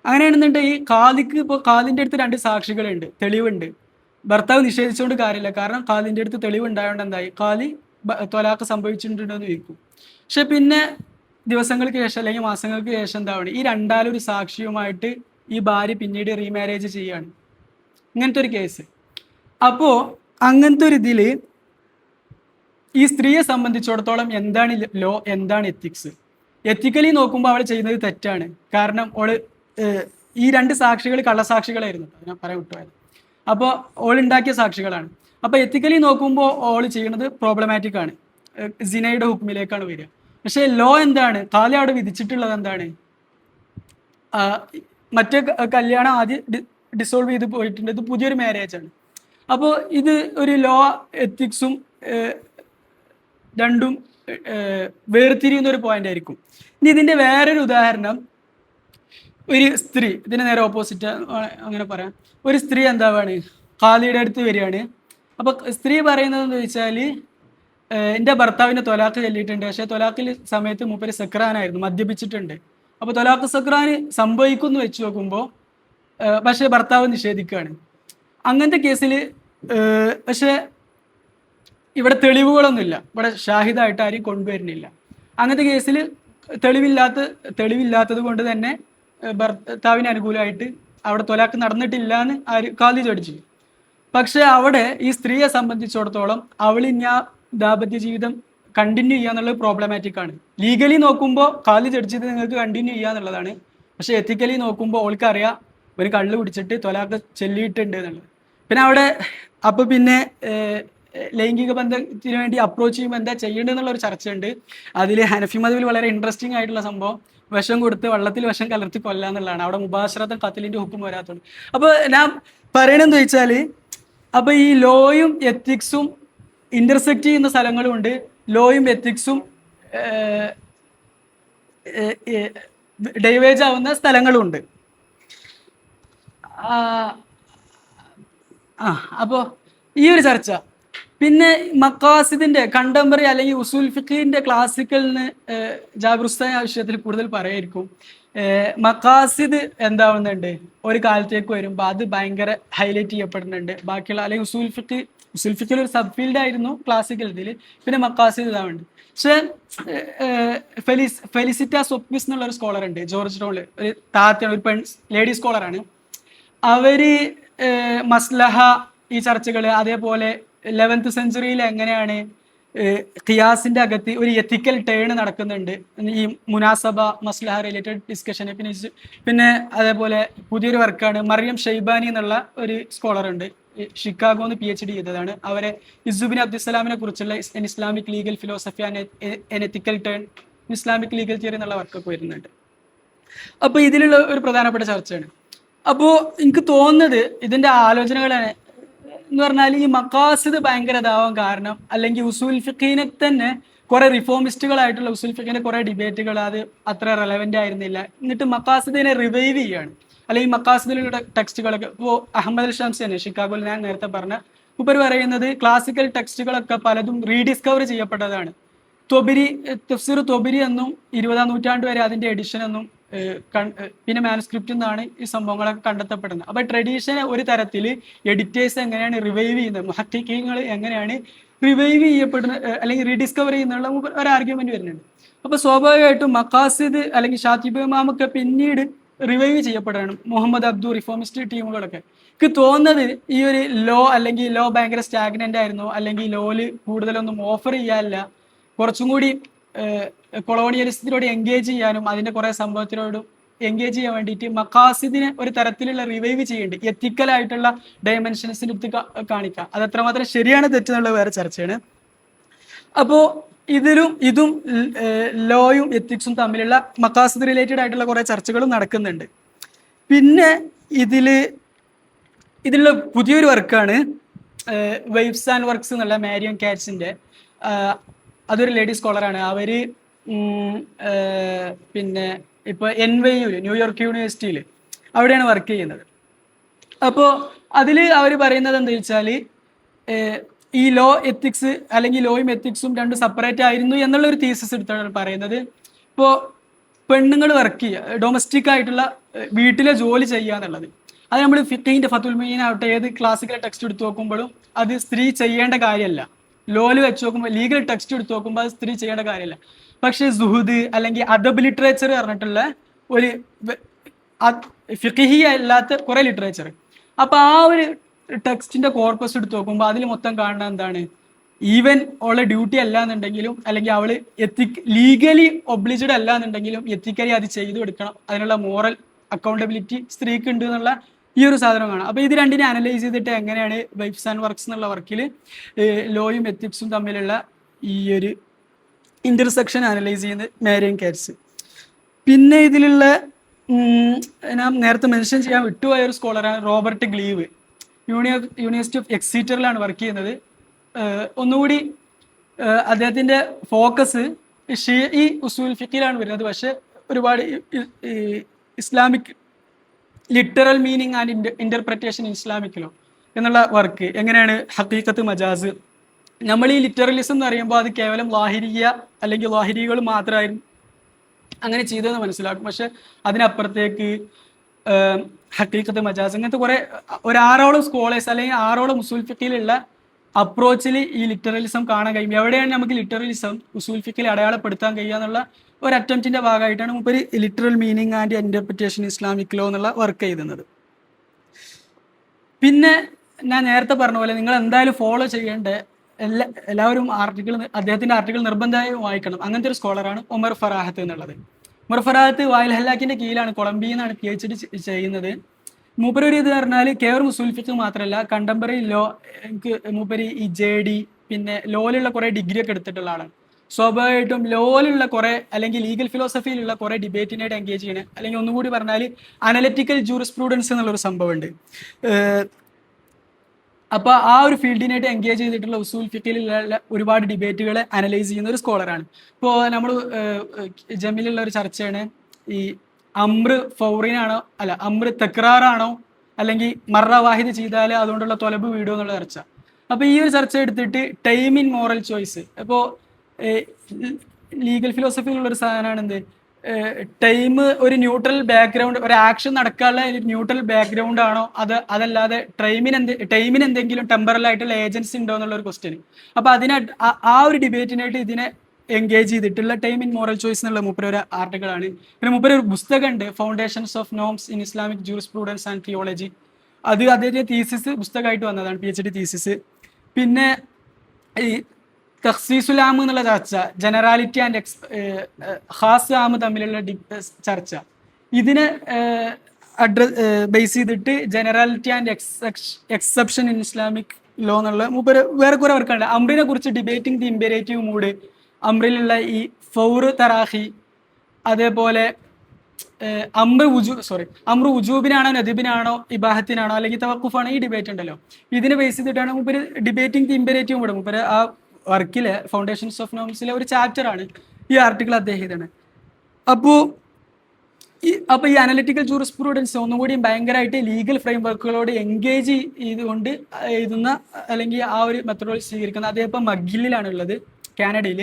അങ്ങനെയാണെന്നുണ്ടെങ്കിൽ ഇപ്പോൾ കാലിൻ്റെ അടുത്ത് 2 സാക്ഷികളുണ്ട്, തെളിവുണ്ട്. ഭർത്താവ് നിഷേധിച്ചുകൊണ്ട് കാര്യമില്ല, കാരണം കാലിൻ്റെ അടുത്ത് തെളിവുണ്ടായതുകൊണ്ട് എന്തായി, കാലി ത്വലാഖ് സംഭവിച്ചിട്ടുണ്ടോ എന്ന് ചോദിക്കും. പക്ഷെ പിന്നെ ദിവസങ്ങൾക്ക് ശേഷം അല്ലെങ്കിൽ മാസങ്ങൾക്ക് ശേഷം എന്താണ്, ഈ രണ്ടാലൊരു സാക്ഷിയുമായിട്ട് ഈ ഭാര്യ പിന്നീട് റീമാരേജ് ചെയ്യാണ്. ഇങ്ങനത്തെ ഒരു കേസ്. അപ്പോൾ അങ്ങനത്തെ ഒരു ഇതിൽ ഈ സ്ത്രീയെ സംബന്ധിച്ചിടത്തോളം എന്താണ് ലോ, എന്താണ് എത്തിക്സ്? എത്തിക്കലി നോക്കുമ്പോൾ അവൾ ചെയ്യുന്നത് തെറ്റാണ്. കാരണം ഓള് ഈ രണ്ട് സാക്ഷികൾ കള്ളസാക്ഷികളായിരുന്നു, ഞാൻ പറയാൻ വിട്ടുപോയത്. അപ്പോൾ ഓൾ ഉണ്ടാക്കിയ സാക്ഷികളാണ്. അപ്പോൾ എത്തിക്കലി നോക്കുമ്പോൾ ഓൾ ചെയ്യുന്നത് പ്രോബ്ലമാറ്റിക് ആണ്, സിനയുടെ ഹുക്മിലേക്കാണ് വരിക. പക്ഷേ ലോ എന്താണ്, കാലി അവിടെ വിധിച്ചിട്ടുള്ളത് എന്താണ്? മറ്റേ കല്യാണം ആദ്യം ഡിസോൾവ് ചെയ്ത് പോയിട്ടുണ്ട്, ഇത് പുതിയൊരു മാരേജ് ആണ്. അപ്പോൾ ഇത് ഒരു ലോ എത്തിക്സും രണ്ടും വേർതിരിയുന്ന ഒരു പോയിന്റ് ആയിരിക്കും. ഇനി ഇതിൻ്റെ വേറൊരു ഉദാഹരണം, ഒരു സ്ത്രീ, ഇതിന് നേരെ ഓപ്പോസിറ്റ് അങ്ങനെ പറയാം. ഒരു സ്ത്രീ എന്താവാണ്, ഖാദിയുടെ അടുത്ത് വരികയാണ്. അപ്പോൾ സ്ത്രീ പറയുന്നതെന്ന് ചോദിച്ചാൽ, എൻ്റെ ഭർത്താവിന് ത്വലാഖ് ചൊല്ലിയിട്ടുണ്ട്, പക്ഷേ ത്വലാഖിൽ സമയത്ത് മൂപ്പര് സക്രാനായിരുന്നു, മദ്യപിച്ചിട്ടുണ്ട്. അപ്പോൾ ത്വലാഖ് സക്രാന് സംഭവിക്കുമെന്ന് വെച്ച് നോക്കുമ്പോൾ പക്ഷേ ഭർത്താവ് നിഷേധിക്കുകയാണ്. അങ്ങനത്തെ കേസിൽ പക്ഷേ ഇവിടെ തെളിവുകളൊന്നുമില്ല, ഇവിടെ ഷാഹിദായിട്ട് ആരും കൊണ്ടുവരുന്നില്ല. അങ്ങനത്തെ കേസിൽ തെളിവില്ലാത്തത് കൊണ്ട് തന്നെ ഭർത്താവിന് അനുകൂലമായിട്ട് അവിടെ ത്വലാഖ് നടന്നിട്ടില്ല എന്ന് ഖാദി ജഡ്ജി. പക്ഷെ അവിടെ ഈ സ്ത്രീയെ സംബന്ധിച്ചിടത്തോളം അവൾ ഇനി ആ ദാമ്പത്യ ജീവിതം കണ്ടിന്യൂ ചെയ്യാന്നുള്ളത് പ്രോബ്ലമാറ്റിക് ആണ്. ലീഗലി നോക്കുമ്പോൾ ഖാദി ജഡ്ജി നിങ്ങൾക്ക് കണ്ടിന്യൂ ചെയ്യാന്നുള്ളതാണ്. പക്ഷെ എത്തിക്കലി നോക്കുമ്പോൾ അവൾക്കറിയാം ഒരു കള്ള് കുടിച്ചിട്ട് ത്വലാഖ് ചൊല്ലിയിട്ടുണ്ട് എന്നുള്ളത്. പിന്നെ അവിടെ അപ്പോൾ പിന്നെ ലൈംഗിക ബന്ധത്തിന് വേണ്ടി അപ്രോച്ച് ചെയ്യുമ്പോൾ എന്താ ചെയ്യേണ്ടതെന്നുള്ളൊരു ചർച്ചയുണ്ട്. അതിൽ ഹനഫി മദ്ഹബിൽ വളരെ ഇൻട്രസ്റ്റിംഗ് ആയിട്ടുള്ള സംഭവം വിഷം കൊടുത്ത് വെള്ളത്തിൽ വിഷം കലർത്തി കൊല്ലുക എന്നുള്ളതാണ്. അവിടെ മുബാശറത്തും ഖത്ലിൻ്റെ ഹുക്കും വരാത്തുണ്ട്. അപ്പോൾ ഞാൻ പറയണമെന്ന് ചോദിച്ചാൽ, അപ്പോൾ ഈ ലോയും എത്തിക്സും ഇന്റർസെക്റ്റ് ചെയ്യുന്ന സ്ഥലങ്ങളുമുണ്ട്, ലോയും എത്തിക്സും ഡൈവേജ് ആവുന്ന സ്ഥലങ്ങളുമുണ്ട്. അപ്പോൾ ഈ ഒരു ചർച്ച. പിന്നെ മക്കാസിദിന്റെ കണ്ടംപററി അല്ലെങ്കിൽ ഉസൂൽ ഫിഖിന്റെ ക്ലാസിക്കലിന് ജാബിർ ഉസ്താദ് ആ വിഷയത്തിൽ കൂടുതൽ പറയായിരിക്കും. മക്കാസിദ് എന്താവുന്നുണ്ട്, ഒരു കാലത്തേക്ക് വരുമ്പോൾ അത് ഭയങ്കര ഹൈലൈറ്റ് ചെയ്യപ്പെടുന്നുണ്ട്. ബാക്കിയുള്ള അല്ലെങ്കിൽ ഉസൂൽ ഫിഖിൽ ഒരു സബ് ഫീൽഡ് ആയിരുന്നു ക്ലാസിക്കൽ ഇതിൽ. പിന്നെ മക്കാസിദ് ഇതാവുന്നുണ്ട്. പക്ഷെ ഫെലിസിറ്റ സൊപ്പിസ് എന്നുള്ള ഒരു സ്കോളർ ഉണ്ട്, ജോർജ് ടൗണിൽ ഒരു താത്തയാണ്, ഒരു ലേഡി സ്കോളറാണ്. അവര് മസ്ലഹ ഈ ചർച്ചകൾ, അതേപോലെ 11th സെഞ്ച്വറിയിൽ എങ്ങനെയാണ് ഖിയാസിന്റെ അകത്ത് ഒരു എത്തിക്കൽ ടേൺ നടക്കുന്നുണ്ട്, ഈ മുനാസബ മസ്ലഹ റിലേറ്റഡ് ഡിസ്കഷൻ. പിന്നെ അതേപോലെ പുതിയൊരു വർക്കാണ്, മറിയം ഷെയ്ബാനി എന്നുള്ള ഒരു സ്കോളർ ഉണ്ട്, ഷിക്കാഗോന്ന് PhD ചെയ്തതാണ്. അവരെ ഇസുബിൻ അബ്ദുസലാമിനെ കുറിച്ചുള്ള Islamic legal philosophy and ethical turn, Islamic legal theory എന്നുള്ള വർക്കൊക്കെ വരുന്നുണ്ട്. അപ്പോൾ ഇതിലുള്ള ഒരു പ്രധാനപ്പെട്ട ചർച്ചയാണ്. അപ്പോൾ എനിക്ക് തോന്നുന്നത് ഇതിൻ്റെ ആലോചനകളാണ് എന്ന് പറഞ്ഞാൽ, ഈ മക്കാസിദ് ഭയങ്കര ഇതാവാൻ കാരണം, അല്ലെങ്കിൽ ഉസൂൽ ഫിഖീനെ തന്നെ കുറെ റിഫോമിസ്റ്റുകളായിട്ടുള്ള ഉസൂൽ ഫിഖിന്റെ കുറെ ഡിബേറ്റുകൾ അത് അത്ര റെലവെന്റ് ആയിരുന്നില്ല. എന്നിട്ട് മക്കാസിദിനെ റിവൈവ് ചെയ്യാണ്, അല്ലെങ്കിൽ മക്കാസിദിലുള്ള ടെക്സ്റ്റുകളൊക്കെ. ഇപ്പോൾ അഹമ്മദ് അൽ ഷംസി തന്നെ ഷിക്കാഗോയിൽ ഞാൻ നേരത്തെ പറഞ്ഞ ഉപരി പറയുന്നത്, ക്ലാസിക്കൽ ടെക്സ്റ്റുകളൊക്കെ പലതും റീഡിസ്കവർ ചെയ്യപ്പെട്ടതാണ്. തഫ്സീർ തൊബരി എന്നും 20ാം നൂറ്റാണ്ട് വരെ അതിന്റെ എഡിഷൻ എന്നും പിന്നെ മാനുസ്ക്രിപ്റ്റ് എന്നാണ് ഈ സംഭവങ്ങളൊക്കെ കണ്ടെത്തപ്പെടുന്നത്. അപ്പൊ ട്രഡീഷനെ ഒരു തരത്തിൽ എഡിറ്റേഴ്സ് എങ്ങനെയാണ് റിവൈവ് ചെയ്യുന്നത്, മുഹഖിഖീങ്ങൾ എങ്ങനെയാണ് റിവൈവ് ചെയ്യപ്പെടുന്നത് അല്ലെങ്കിൽ റീഡിസ്കവർ ചെയ്യുന്നുള്ള ഒരു ആർഗ്യുമെന്റ് വരുന്നുണ്ട്. അപ്പൊ സ്വാഭാവികമായിട്ടും മക്കാസിദ് അല്ലെങ്കിൽ ഷാത്തിബ് ഇമാമൊക്കെ പിന്നീട് റിവൈവ് ചെയ്യപ്പെടാണ്, മുഹമ്മദ് അബ്ദു റിഫോമിസ്റ്റ് ടീമുകളൊക്കെ. എനിക്ക് തോന്നുന്നത് ഈ ഒരു ലോ അല്ലെങ്കിൽ ലോ ഭയങ്കര സ്റ്റാഗ്നന്റ് ആയിരുന്നു, അല്ലെങ്കിൽ ലോയില് കൂടുതലൊന്നും ഓഫർ ചെയ്യാനില്ല, കുറച്ചും കൂടി കൊളോണിയലിസത്തിനോട് എൻഗേജ് ചെയ്യാനും അതിന്റെ കുറെ സംഭവത്തിനോടും എൻഗേജ് ചെയ്യാൻ വേണ്ടിയിട്ട് മക്കാസിദിനെ ഒരു തരത്തിലുള്ള റിവൈവ് ചെയ്യുന്നുണ്ട്, എത്തിക്കലായിട്ടുള്ള ഡയമെൻഷൻസിന് കാണിക്കാം. അത് എത്രമാത്രം ശരിയാണ് തെറ്റെന്നുള്ളത് വേറെ ചർച്ചയാണ്. അപ്പോൾ ഇതും ലോയും എത്തിക്സും തമ്മിലുള്ള മക്കാസിദ് റിലേറ്റഡ് ആയിട്ടുള്ള കുറെ ചർച്ചകളും നടക്കുന്നുണ്ട്. പിന്നെ ഇതിലുള്ള പുതിയൊരു വർക്കാണ് വൈബ്സ് ആൻഡ് വർക്ക്സ് എന്നുള്ള മാരിയൻ കാറ്റ്സിന്റെ. അതൊരു ലേഡി സ്കോളറാണ്. അവര് പിന്നെ ഇപ്പോൾ NYU ന്യൂയോർക്ക് യൂണിവേഴ്സിറ്റിയിൽ അവിടെയാണ് വർക്ക് ചെയ്യുന്നത്. അപ്പോൾ അതിൽ അവർ പറയുന്നത് എന്താ വെച്ചാൽ, ഈ ലോ എത്തിക്സ് അല്ലെങ്കിൽ ലോയും എത്തിക്സും രണ്ടും സെപ്പറേറ്റ് ആയിരുന്നു എന്നുള്ളൊരു തീസിസ് എടുത്താണ് പറയുന്നത്. ഇപ്പോൾ പെണ്ണുങ്ങൾ വർക്ക് ചെയ്യുക, ഡൊമസ്റ്റിക് ആയിട്ടുള്ള വീട്ടിലെ ജോലി ചെയ്യുക എന്നുള്ളത്, അത് നമ്മൾ ഫിഖിന്റെ ഫത്തുൽ മീൻ ആവട്ടെ ഏത് ക്ലാസിക്കൽ ടെക്സ്റ്റ് എടുത്ത് നോക്കുമ്പോഴും അത് സ്ത്രീ ചെയ്യേണ്ട കാര്യമല്ല. ലോല് വെച്ച് നോക്കുമ്പോൾ ലീഗൽ ടെക്സ്റ്റ് എടുത്ത് നോക്കുമ്പോൾ അത് സ്ത്രീ ചെയ്യേണ്ട കാര്യമില്ല. പക്ഷേ സുഹുദ് അല്ലെങ്കിൽ അദബ് ലിറ്ററേച്ചർ പറഞ്ഞിട്ടുള്ള ഒരു ഫിഖിഹി അല്ലാത്ത കുറെ ലിറ്ററേച്ചർ, അപ്പൊ ആ ഒരു ടെക്സ്റ്റിന്റെ കോർപ്പസ് എടുത്ത് നോക്കുമ്പോൾ അതിൽ മൊത്തം കാണുന്ന എന്താണ്, ഈവൻ അവളെ ഡ്യൂട്ടി അല്ല എന്നുണ്ടെങ്കിലും അല്ലെങ്കിൽ അവള് ലീഗലി ഒബ്ലിജ്ഡ് അല്ല എന്നുണ്ടെങ്കിലും എത്തിക്കലി അത് ചെയ്തു കൊടുക്കണം, അതിനുള്ള മോറൽ അക്കൗണ്ടബിലിറ്റി സ്ത്രീക്ക് ഉണ്ട് എന്നുള്ള ഈ ഒരു സാധനം കാണാം. അപ്പൊ ഇത് രണ്ടിനെ അനലൈസ് ചെയ്തിട്ട് എങ്ങനെയാണ് വൈഫ്സ് ആൻഡ് വർക്ക്സ് എന്നുള്ള വർക്കിൽ ലോയും എത്തിക്സും തമ്മിലുള്ള ഈ ഒരു ഇന്റർസെക്ഷൻ അനലൈസ് ചെയ്യുന്നത് മാരിയൻ കാറ്റ്സ്. പിന്നെ ഇതിലുള്ള ഞാൻ നേരത്തെ മെൻഷൻ ചെയ്യാൻ വിട്ടുപോയ ഒരു സ്കോളറാണ് റോബർട്ട് ഗ്ലീവ്. യൂണിവേഴ്സിറ്റി ഓഫ് എക്സീറ്ററിലാണ് വർക്ക് ചെയ്യുന്നത്. ഒന്നുകൂടി അദ്ദേഹത്തിന്റെ ഫോക്കസ് ഷീഇ ഉസൂൽ ഫിഖിലാണ് വരുന്നത്, പക്ഷെ ഒരുപാട് Islamic literal meaning and interpretation ഇസ്ലാമിക്കിലോ എന്നുള്ള വർക്ക്. എങ്ങനെയാണ് ഹഖീഖത്ത് മജാസ്, നമ്മൾ ഈ ലിറ്ററലിസം എന്ന് പറയുമ്പോൾ അത് കേവലം ലാഹിരിയ അല്ലെങ്കിൽ ലാഹിരികൾ മാത്രമായിരുന്നു അങ്ങനെ ചെയ്തതെന്ന് മനസ്സിലാക്കും. പക്ഷെ അതിനപ്പുറത്തേക്ക് ഹഖീഖത്ത് മജാസ് ഇങ്ങനത്തെ കുറെ ഒരു 6ഓളം സ്കോളേഴ്സ് അല്ലെങ്കിൽ 6ഓളം ഉസൂൽ ഫിഖിലുള്ള അപ്രോച്ചിൽ ഈ ലിറ്ററലിസം കാണാൻ കഴിയും. എവിടെയാണ് നമുക്ക് ലിറ്ററലിസം ഉസൂൽ ഫിഖിൽ അടയാളപ്പെടുത്താൻ കഴിയുക എന്നുള്ള ഒരു അറ്റംപ്റ്റിന്റെ ഭാഗമായിട്ടാണ് മുമ്പ് literal meaning and interpretation Islamic law എന്നുള്ള വർക്ക് എഴുതുന്നത്. പിന്നെ ഞാൻ നേരത്തെ പറഞ്ഞ പോലെ നിങ്ങൾ എന്തായാലും ഫോളോ ചെയ്യേണ്ട എല്ലാവരും അദ്ദേഹത്തിന്റെ ആർട്ടിക്കിൾ നിർബന്ധമായും വായിക്കണം. അങ്ങനത്തെ ഒരു സ്കോളറാണ് ഒമർ ഫറാഹത്ത് എന്നുള്ളത്. ഉമർ ഫറാഹത്ത് വായിൽ ഹല്ലാക്കിന്റെ കീഴിലാണ്, കൊളംബിയയിൽ നിന്നാണ് PhD ചെയ്യുന്നത്. മൂപ്പര് ഒരു ഇത് പറഞ്ഞാൽ കേവലം ഉസൂൽ ഫിഖ് മാത്രമല്ല, കണ്ടംപററി ലോ, മൂപ്പര് ഈ JD പിന്നെ ലോയിലുള്ള കുറെ ഡിഗ്രി ഒക്കെ എടുത്തിട്ടുള്ള ആളാണ്. സ്വാഭാവികമായിട്ടും ലോയിലുള്ള കുറെ അല്ലെങ്കിൽ ലീഗൽ ഫിലോസഫിയിലുള്ള കുറെ ഡിബേറ്റിനായിട്ട് എൻഗേജ് ചെയ്യണേ, അല്ലെങ്കിൽ ഒന്നുകൂടി പറഞ്ഞാൽ അനലിറ്റിക്കൽ ജൂറിസ്പ്രൂഡൻസ് എന്നുള്ളൊരു സംഭവമുണ്ട്. അപ്പൊ ആ ഒരു ഫീൽഡിനായിട്ട് എൻഗേജ് ചെയ്തിട്ടുള്ള ഉസൂൽ ഫിഖിലുള്ള ഒരുപാട് ഡിബേറ്റുകളെ അനലൈസ് ചെയ്യുന്ന ഒരു സ്കോളറാണ്. ഇപ്പോൾ നമ്മൾ ജമീലുള്ള ഒരു ചർച്ചയാണ് ഈ അമ്ര ഫൗറിനാണോ അല്ല അമ്ര തക്രാറാണോ അല്ലെങ്കിൽ മറ വാഹിദ് ചെയ്താൽ അതുകൊണ്ടുള്ള തൊലബ് വീഡിയോ എന്നുള്ള ചർച്ച. അപ്പൊ ഈ ഒരു ചർച്ച എടുത്തിട്ട് ടൈം ഇൻ മോറൽ ചോയ്സ്, ഇപ്പോൾ ലീഗൽ ഫിലോസഫിയിലുള്ള ഒരു സാധനമാണ് എന്ത്, ടൈം ഒരു ന്യൂട്രൽ ബാക്ക്ഗ്രൗണ്ട്, ഒരു ആക്ഷൻ നടക്കാനുള്ള ന്യൂട്രൽ ബാക്ക്ഗ്രൗണ്ട് ആണോ അതല്ലാതെ ടൈമിന് എന്തെങ്കിലും ടെമ്പറൽ ആയിട്ടുള്ള ഏജൻസി ഉണ്ടോ എന്നുള്ള ഒരു ക്വസ്റ്റ്യൻ. അപ്പൊ ആ ഒരു ഡിബേറ്റിനായിട്ട് ഇതിനെ എൻഗേജ് ചെയ്തിട്ടുള്ള ടൈം ഇൻ മോറൽ ചോയ്സ് എന്നുള്ള മൂപ്പര് ഒരു ആർട്ടിക്കിളാണ്. പിന്നെ മൂപ്പര് ഒരു പുസ്തകമുണ്ട്, foundations of norms in Islamic jurisprudence and theology. അത് അദ്ദേഹത്തിന്റെ തീസിസ് പുസ്തകമായിട്ട് വന്നതാണ്, PhD തീസിസ്. പിന്നെ ഈ തഖ്സീസുൽ ആം എന്നുള്ള ചർച്ച, ജനറാലിറ്റി ആൻഡ് ഖാസ് ആം തമ്മിലുള്ള ചർച്ച, ഇതിനെ ബേസ് ചെയ്തിട്ട് generality and exception in Islamic law എന്നുള്ള മൂപ്പര് വേറെ കുറെ വർക്കുണ്ട്. അമ്രിനെ കുറിച്ച് ഡിബേറ്റിംഗ് ദി ഇമ്പേരേറ്റീവ് മൂഡ്, അമ്രിലുള്ള ഈ ഫൗർ തറാഹി, അതേപോലെ അമ്രു ഉജൂബിനാണോ നദിബിനാണോ ഇബാഹത്തിനാണോ അല്ലെങ്കിൽ തവക്കുഫാണോ, ഈ ഡിബേറ്റ് ഉണ്ടല്ലോ. ഇതിനെ ബേസ് ചെയ്തിട്ടാണ് മൂപ്പര് ഡിബേറ്റിംഗ് ദി ഇമ്പേരേറ്റീവ് മൂഡ്, മൂപ്പര് ആ വർക്കിലെ ഫൗണ്ടേഷൻസ് ഓഫ് നോംസിലെ ഒരു ചാപ്റ്റർ ആണ് ഈ ആർട്ടിക്കിൾ അദ്ദേഹം ഇതാണ്. അപ്പോൾ ഈ അനലിറ്റിക്കൽ ജൂറിസ്പ്രൂഡൻസ് ഒന്നുകൂടി ഭയങ്കരമായിട്ട് ലീഗൽ ഫ്രെയിം വർക്കുകളോട് എൻഗേജ് ചെയ്തുകൊണ്ട് എഴുതുന്ന അല്ലെങ്കിൽ ആ ഒരു മെത്തഡോളജി സ്വീകരിക്കുന്ന അദ്ദേഹം ഇപ്പം മഗിലിലാണ് ഉള്ളത്, കാനഡയിൽ.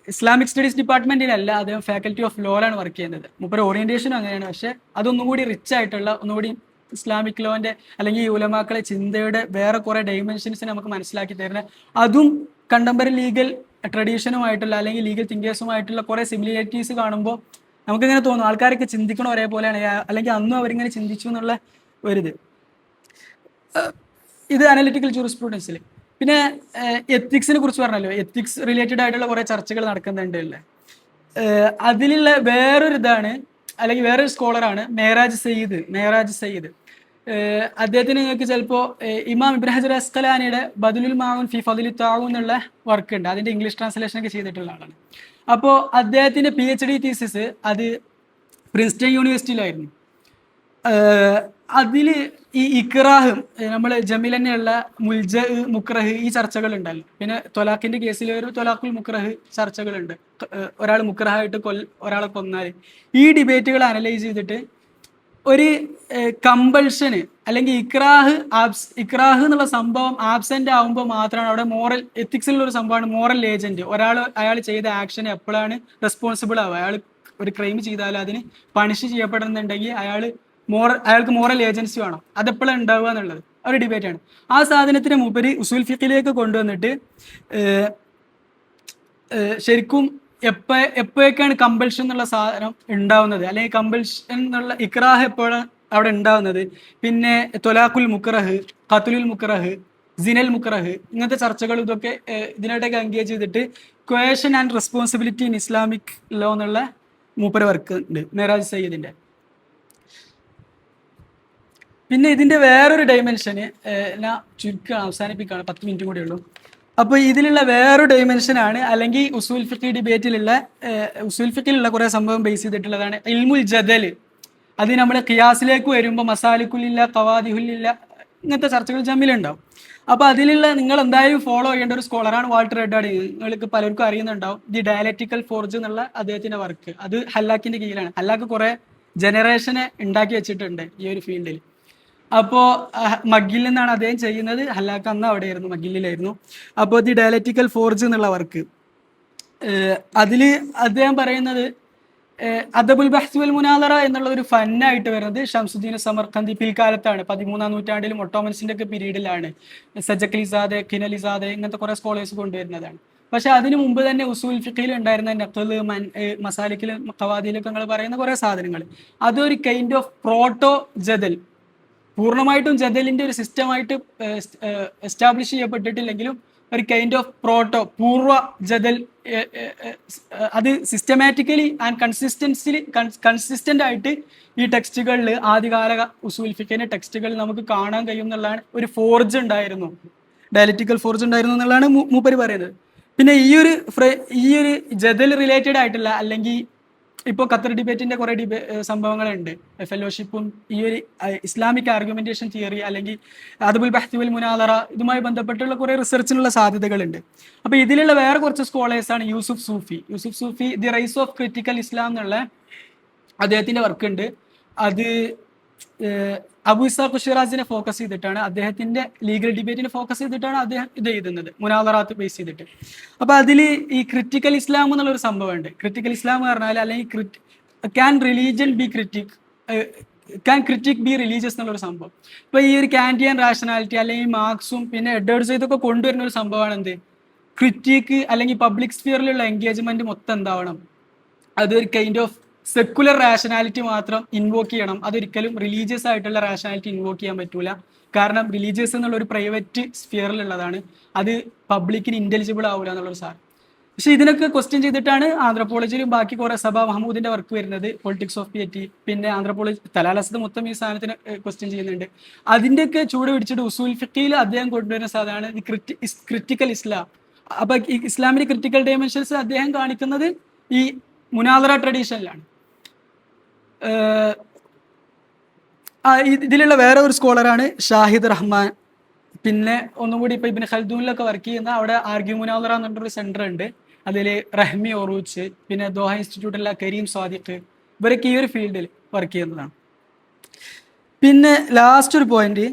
ഇസ്ലാമിക് സ്റ്റഡീസ് ഡിപ്പാർട്ട്മെന്റിലല്ല, അദ്ദേഹം ഫാക്കൽറ്റി ഓഫ് ലോയിലാണ് വർക്ക് ചെയ്യുന്നത്. മൂപ്പര് ഓറിയന്റേഷനും അങ്ങനെയാണ്, പക്ഷെ അതൊന്നും കൂടി റിച്ച് ആയിട്ടുള്ള, ഒന്നുകൂടി ഇസ്ലാമിക് ലോന്റെ അല്ലെങ്കിൽ ഈ ഉലമാക്കളെ ചിന്തയുടെ വേറെ കുറെ ഡൈമെൻഷൻസിനെ നമുക്ക് മനസ്സിലാക്കി തരുന്നത്, അതും കണ്ടംപററി ലീഗൽ ട്രഡീഷനുമായിട്ടുള്ള അല്ലെങ്കിൽ ലീഗൽ തിങ്കേഴ്സുമായിട്ടുള്ള കുറെ സിമിലാരിറ്റീസ് കാണുമ്പോൾ നമുക്കിങ്ങനെ തോന്നും ആൾക്കാരൊക്കെ ചിന്തിക്കണ ഒരേപോലെയാണ്, അല്ലെങ്കിൽ അന്നും അവരിങ്ങനെ ചിന്തിച്ചു എന്നുള്ള ഒരിത്. ഇത് അനലിറ്റിക്കൽ ജൂറിസ്പ്രൂഡൻസിൽ. പിന്നെ എത്തിക്സിനെ കുറിച്ച് പറഞ്ഞല്ലോ, എത്തിക്സ് റിലേറ്റഡ് ആയിട്ടുള്ള കുറെ ചർച്ചകൾ നടക്കുന്നുണ്ട് അല്ലേ. അതിലുള്ള വേറൊരു ഇതാണ് അല്ലെങ്കിൽ വേറൊരു സ്കോളറാണ് മേറാജ് സയ്യിദ്. അദ്ദേഹത്തിന് നിങ്ങൾക്ക് ചിലപ്പോൾ ഇമാം ഇബ്നു ഹജർ അസ്ഖലാനിയുടെ ബദലുൽ മാഊൻ ഫി ഫദ്ലി താഊൻ എന്നുള്ള വർക്ക് ഉണ്ട്, അതിന്റെ ഇംഗ്ലീഷ് ട്രാൻസ്ലേഷൻ ഒക്കെ ചെയ്തിട്ടുള്ള ആളാണ്. അപ്പോൾ അദ്ദേഹത്തിന്റെ PhD തീസിസ് അത് പ്രിൻസ്റ്റൺ യൂണിവേഴ്സിറ്റിയിലായിരുന്നു. അതിൽ ഈ ഇക്റാഹ്, നമ്മൾ ജമീൽ തന്നെയുള്ള മുൽജ മുക്രഹ്, ഈ ചർച്ചകൾ ഉണ്ടല്ലോ. പിന്നെ തൊലാഖിന്റെ കേസിൽ ഒരു തൊലാഖുൽ മുക്രഹ് ചർച്ചകളുണ്ട്, ഒരാൾ മുക്രഹായിട്ട് ഒരാളെ കൊന്നാൽ. ഈ ഡിബേറ്റുകൾ അനലൈസ് ചെയ്തിട്ട് ഒരു കമ്പൾഷന് അല്ലെങ്കിൽ ഇക്രാഹ് എന്നുള്ള സംഭവം ആബ്സെന്റ് ആകുമ്പോൾ മാത്രമാണ് അവിടെ മോറൽ എത്തിക്സിലുള്ള ഒരു സംഭവമാണ് മോറൽ ഏജന്റ്. അയാൾ ചെയ്ത ആക്ഷന് എപ്പോഴാണ് റെസ്പോൺസിബിൾ ആവുക, അയാൾ ഒരു ക്രൈം ചെയ്താൽ അതിന് പണിഷ് ചെയ്യപ്പെടുന്നുണ്ടെങ്കിൽ അയാൾക്ക് മോറൽ ഏജൻസി വേണം, അതെപ്പോഴാണ് ഉണ്ടാവുക എന്നുള്ളത്. ഒരു ഡിബേറ്റാണ്. ആ സാധനത്തിനെ മൂപ്പര് ഉസൂൽ ഫിഖിലേക്ക് കൊണ്ടുവന്നിട്ട് ശരിക്കും എപ്പോഴൊക്കെയാണ് കമ്പൽഷൻ എന്നുള്ള സാധനം ഉണ്ടാവുന്നത്, അല്ലെങ്കിൽ കമ്പൽഷൻ എന്നുള്ള ഇക്രാഹ് എപ്പോഴാണ് അവിടെ ഉണ്ടാവുന്നത്, പിന്നെ തൊലാഖുൽ മുക്രഹ്, ഖത്ലുൽ മുക്രഹ്, സിനൽ മുക്രഹ്, ഇങ്ങനത്തെ ചർച്ചകൾ ഇതൊക്കെ ഇതിനായിട്ടൊക്കെ എൻഗേജ് ചെയ്തിട്ട് question and responsibility in Islamic law എന്നുള്ള മൂപ്പര വർക്ക് ഉണ്ട് മെഹറാജ് സയ്യിദിന്റെ. പിന്നെ ഇതിന്റെ വേറൊരു ഡൈമെൻഷന് ഞാൻ ചുരുക്കുകയാണ്, അവസാനിപ്പിക്കുകയാണ്, 10 മിനിറ്റ് കൂടെ ഉള്ളൂ. അപ്പോൾ ഇതിലുള്ള വേറൊരു ഡൈമെൻഷനാണ്, അല്ലെങ്കിൽ ഉസൂൽ ഫിഖി ഡിബേറ്റിലുള്ള ഉസൂൽ ഫിഖിലുള്ള കുറേ സംഭവം ബേസ് ചെയ്തിട്ടുള്ളതാണ് ഇൽമുൽ ജദൽ. അത് നമ്മൾ ഖിയാസിലേക്ക് വരുമ്പോൾ മസാലിക്കുലില്ല, ഖവാദിഹുലില്ല, ഇങ്ങനത്തെ ചർച്ചകൾ ജമ്മിലുണ്ടാവും. അപ്പോൾ അതിലുള്ള നിങ്ങൾ എന്തായാലും ഫോളോ ചെയ്യേണ്ട ഒരു സ്കോളറാണ് വാൾട്ടർ എഡ്വാർഡ്. നിങ്ങൾക്ക് പലർക്കും അറിയുന്നുണ്ടാവും ദി ഡയലക്റ്റിക്കൽ ഫോർജ് എന്നുള്ള അദ്ദേഹത്തിന്റെ വർക്ക്. അത് ഹല്ലാക്കിന്റെ കീഴിലാണ്. ഹല്ലാക്ക് കുറെ ജനറേഷനെ ഉണ്ടാക്കി വെച്ചിട്ടുണ്ട് ഈ ഒരു ഫീൽഡിൽ. അപ്പോൾ മഗിൽ നിന്നാണ് അദ്ദേഹം ചെയ്യുന്നത്. ഹല്ലാക്ക് അന്ന് അവിടെയായിരുന്നു, മഗിലിലായിരുന്നു. അപ്പോൾ ദി ഡയലക്റ്റിക്കൽ ഫോർജ് എന്നുള്ള വർക്ക്, അതിൽ അദ്ദേഹം പറയുന്നത് അദബുൽ ബഹ്സ് വൽ മുനാദറ എന്നുള്ള ഒരു ഫന്നായിട്ട് വരുന്നത് ഷംസുദ്ദീൻ സമർഖന്ദി പിൽക്കാലത്താണ്, 13-ാം നൂറ്റാണ്ടിലും ഒട്ടോമൻസിന്റെ ഒക്കെ പീരീഡിലാണ് സജഖ്ലിസാദെ, ഖിനലിസാദെ ഇങ്ങനത്തെ കുറെ സ്കോളേഴ്സ് കൊണ്ടുവരുന്നതാണ്. പക്ഷെ അതിനു മുമ്പ് തന്നെ ഉസൂൽ ഫിഖിൽ ഉണ്ടായിരുന്ന നഖ്ല്, മസാലിക്കിൽ, ഖവാദിലൊക്കെ നിങ്ങൾ പറയുന്ന കുറെ സാധനങ്ങൾ, അതൊരു കൈൻഡ് ഓഫ് പ്രോട്ടോ ജദൽ, പൂർണ്ണമായിട്ടും ജദലിന്റെ ഒരു സിസ്റ്റമായിട്ട് എസ്റ്റാബ്ലിഷ് ചെയ്യപ്പെട്ടിട്ടില്ലെങ്കിലും ഒരു കൈൻഡ് ഓഫ് പ്രോട്ടോ പൂർവ്വ ജദൽ, അത് സിസ്റ്റമാറ്റിക്കലി ആൻഡ് കൺസിസ്റ്റന്റ് ആയിട്ട് ഈ ടെക്സ്റ്റുകളിൽ, ആദ്യകാല ഉസൂൽ ഫിഖിന്റെ ടെക്സ്റ്റുകളിൽ നമുക്ക് കാണാൻ കഴിയും എന്നുള്ളതാണ്. ഒരു ഫോർജ് ഉണ്ടായിരുന്നു, ഡയലക്റ്റിക്കൽ ഫോർജ് ഉണ്ടായിരുന്നു എന്നുള്ളതാണ് മൂപ്പര് പറയുന്നത്. പിന്നെ ഈ ഒരു ജദൽ റിലേറ്റഡ് ആയിട്ടുള്ള, അല്ലെങ്കിൽ ഇപ്പോൾ ഖത്തർ ഡിബേറ്റിന്റെ കുറെ സംഭവങ്ങളുണ്ട്, ഫെലോഷിപ്പും ഈ ഒരു ഇസ്ലാമിക് ആർഗ്യുമെന്റേഷൻ തിയറി അല്ലെങ്കിൽ അദബുൽ ബഹ്സ് വൽ മുനാദറ ഇതുമായി ബന്ധപ്പെട്ടുള്ള കുറെ റിസർച്ചിനുള്ള സാധ്യതകളുണ്ട്. അപ്പോൾ ഇതിലുള്ള വേറെ കുറച്ച് സ്കോളേഴ്സാണ് യൂസുഫ് സൂഫി ദി റൈസ് ഓഫ് ക്രിറ്റിക്കൽ ഇസ്ലാം എന്നുള്ള അദ്ദേഹത്തിന്റെ വർക്ക് ഉണ്ട്. അത് അബു ഇസാഖ് ഷിറാസിനെ ഫോക്കസ് ചെയ്തിട്ടാണ്, അദ്ദേഹത്തിന്റെ ലീഗൽ ഡിബേറ്റിനെ ഫോക്കസ് ചെയ്തിട്ടാണ് അദ്ദേഹം ഇത് എഴുതുന്നത്, മുനാദറാത്ത് ബേസ് ചെയ്തിട്ട്. അപ്പൊ അതിൽ ഈ ക്രിറ്റിക്കൽ ഇസ്ലാം എന്നുള്ള ഒരു സംഭവമുണ്ട്. ക്രിറ്റിക്കൽ ഇസ്ലാം എന്ന് പറഞ്ഞാൽ, അല്ലെങ്കിൽ can religion B critic, can critic B religious എന്നുള്ള ഒരു സംഭവം. ഇപ്പൊ ഈ ഒരു കാന്റിയൻ റാഷണാലിറ്റി അല്ലെങ്കിൽ മാർക്സും പിന്നെ എഡ്വേർഡ്സും ഇതൊക്കെ കൊണ്ടുവരുന്ന ഒരു സംഭവമാണ് എന്ത്, ക്രിറ്റിക്ക് അല്ലെങ്കിൽ പബ്ലിക് സ്ഫിയറിലുള്ള എൻഗേജ്മെന്റ് മൊത്തം എന്താവണം, അതൊരു കൈൻഡ് ഓഫ് സെക്കുലർ റാഷണാലിറ്റി മാത്രം ഇൻവോക്ക് ചെയ്യണം. അതൊരിക്കലും റിലീജിയസ് ആയിട്ടുള്ള റാഷണാലിറ്റി ഇൻവോക്ക് ചെയ്യാൻ പറ്റൂല. കാരണം റിലീജിയസ് എന്നുള്ള ഒരു പ്രൈവറ്റ് സ്ഫിയറിലുള്ളതാണ്, അത് പബ്ലിക്കിന് ഇന്റലിജിബിൾ ആവില്ല എന്നുള്ളൊരു സാധനം. പക്ഷെ ഇതിനൊക്കെ ക്വസ്റ്റ്യൻ ചെയ്തിട്ടാണ് ആന്ത്രപ്പോളജിയിലും ബാക്കി കുറെ സബ മഹമ്മൂദിന്റെ വർക്ക് വരുന്നത്, പൊളിറ്റിക്സ് ഓഫ് പിയറ്റി. പിന്നെ ആന്ത്രപ്പോളജി തലാലസത് മൊത്തം ഈ സാധനത്തിന് ക്വസ്റ്റ്യൻ ചെയ്യുന്നുണ്ട്. അതിന്റെയൊക്കെ ചൂട് പിടിച്ചിട്ട് ഉസൂൽ ഫിഖിൽ അദ്ദേഹം കൊണ്ടുവരുന്ന സാധനമാണ് ക്രിറ്റിക്കൽ ഇസ്ലാം. അപ്പൊ ഈ ഇസ്ലാമിന്റെ ക്രിറ്റിക്കൽ ഡയമെൻഷൻസ് അദ്ദേഹം കാണിക്കുന്നത് ഈ മുനാദറ ട്രഡീഷനിലാണ്. ഇതിലുള്ള വേറെ ഒരു സ്കോളറാണ് ഷാഹിദ് റഹ്മാൻ. പിന്നെ ഒന്നുകൂടി ഇപ്പൊ ഇബ്നു ഖൽദൂനിലൊക്കെ വർക്ക് ചെയ്യുന്ന, അവിടെ ആർഗ്യൂ മുനാദറ എന്ന് പറഞ്ഞൊരു സെന്റർ ഉണ്ട്. അതിൽ റഹ്മി ഒറൂച്ച്, പിന്നെ ദോഹ ഇൻസ്റ്റിറ്റ്യൂട്ടിലെ കരീം സ്വാദിഖ്, ഇവരൊക്കെ ഈ ഒരു ഫീൽഡിൽ വർക്ക് ചെയ്യുന്നതാണ്. പിന്നെ ലാസ്റ്റ് ഒരു പോയിന്റ്,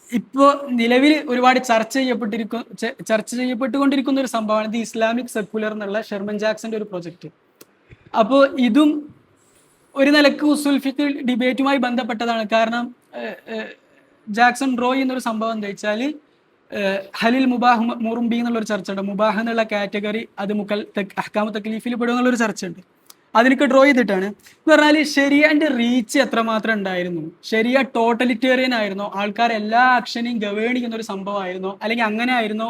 ഇപ്പോൾ നിലവിൽ ഒരുപാട് ചർച്ച ചെയ്യപ്പെട്ടുകൊണ്ടിരിക്കുന്ന ഒരു സംഭവമാണ് ദി ഇസ്ലാമിക് സെക്കുലർ എന്നുള്ള ഷെർമൻ ജാക്സന്റെ ഒരു പ്രൊജക്ട്. അപ്പോൾ ഇതും ഒരു നിലക്ക് ഉസൂൽ ഫിഖ് ഡിബേറ്റുമായി ബന്ധപ്പെട്ടതാണ്. കാരണം ജാക്സൺ ഡ്രോ ചെയ്യുന്നൊരു സംഭവം എന്താ വെച്ചാൽ, ഹലിൽ മുബാഹ് മുറുംബി എന്നുള്ളൊരു ചർച്ച ഉണ്ട്. മുബാഹ് എന്നുള്ള കാറ്റഗറി അത് അഹ്കാമു തക്ലീഫിൽ പെടും എന്നുള്ളൊരു ചർച്ച ഉണ്ട്. അതിനൊക്കെ ഡ്രോ ചെയ്തിട്ടാണ് എന്ന് പറഞ്ഞാൽ ശരിയാൻ്റെ റീച്ച് എത്രമാത്രം ഉണ്ടായിരുന്നു, ശരിയ ടോട്ടലിറ്റേറിയൻ ആയിരുന്നോ, ആൾക്കാർ എല്ലാ ആക്ഷനെയും ഗവേൺ ചെയ്യുന്ന ഒരു സംഭവമായിരുന്നോ, അല്ലെങ്കിൽ അങ്ങനെ ആയിരുന്നോ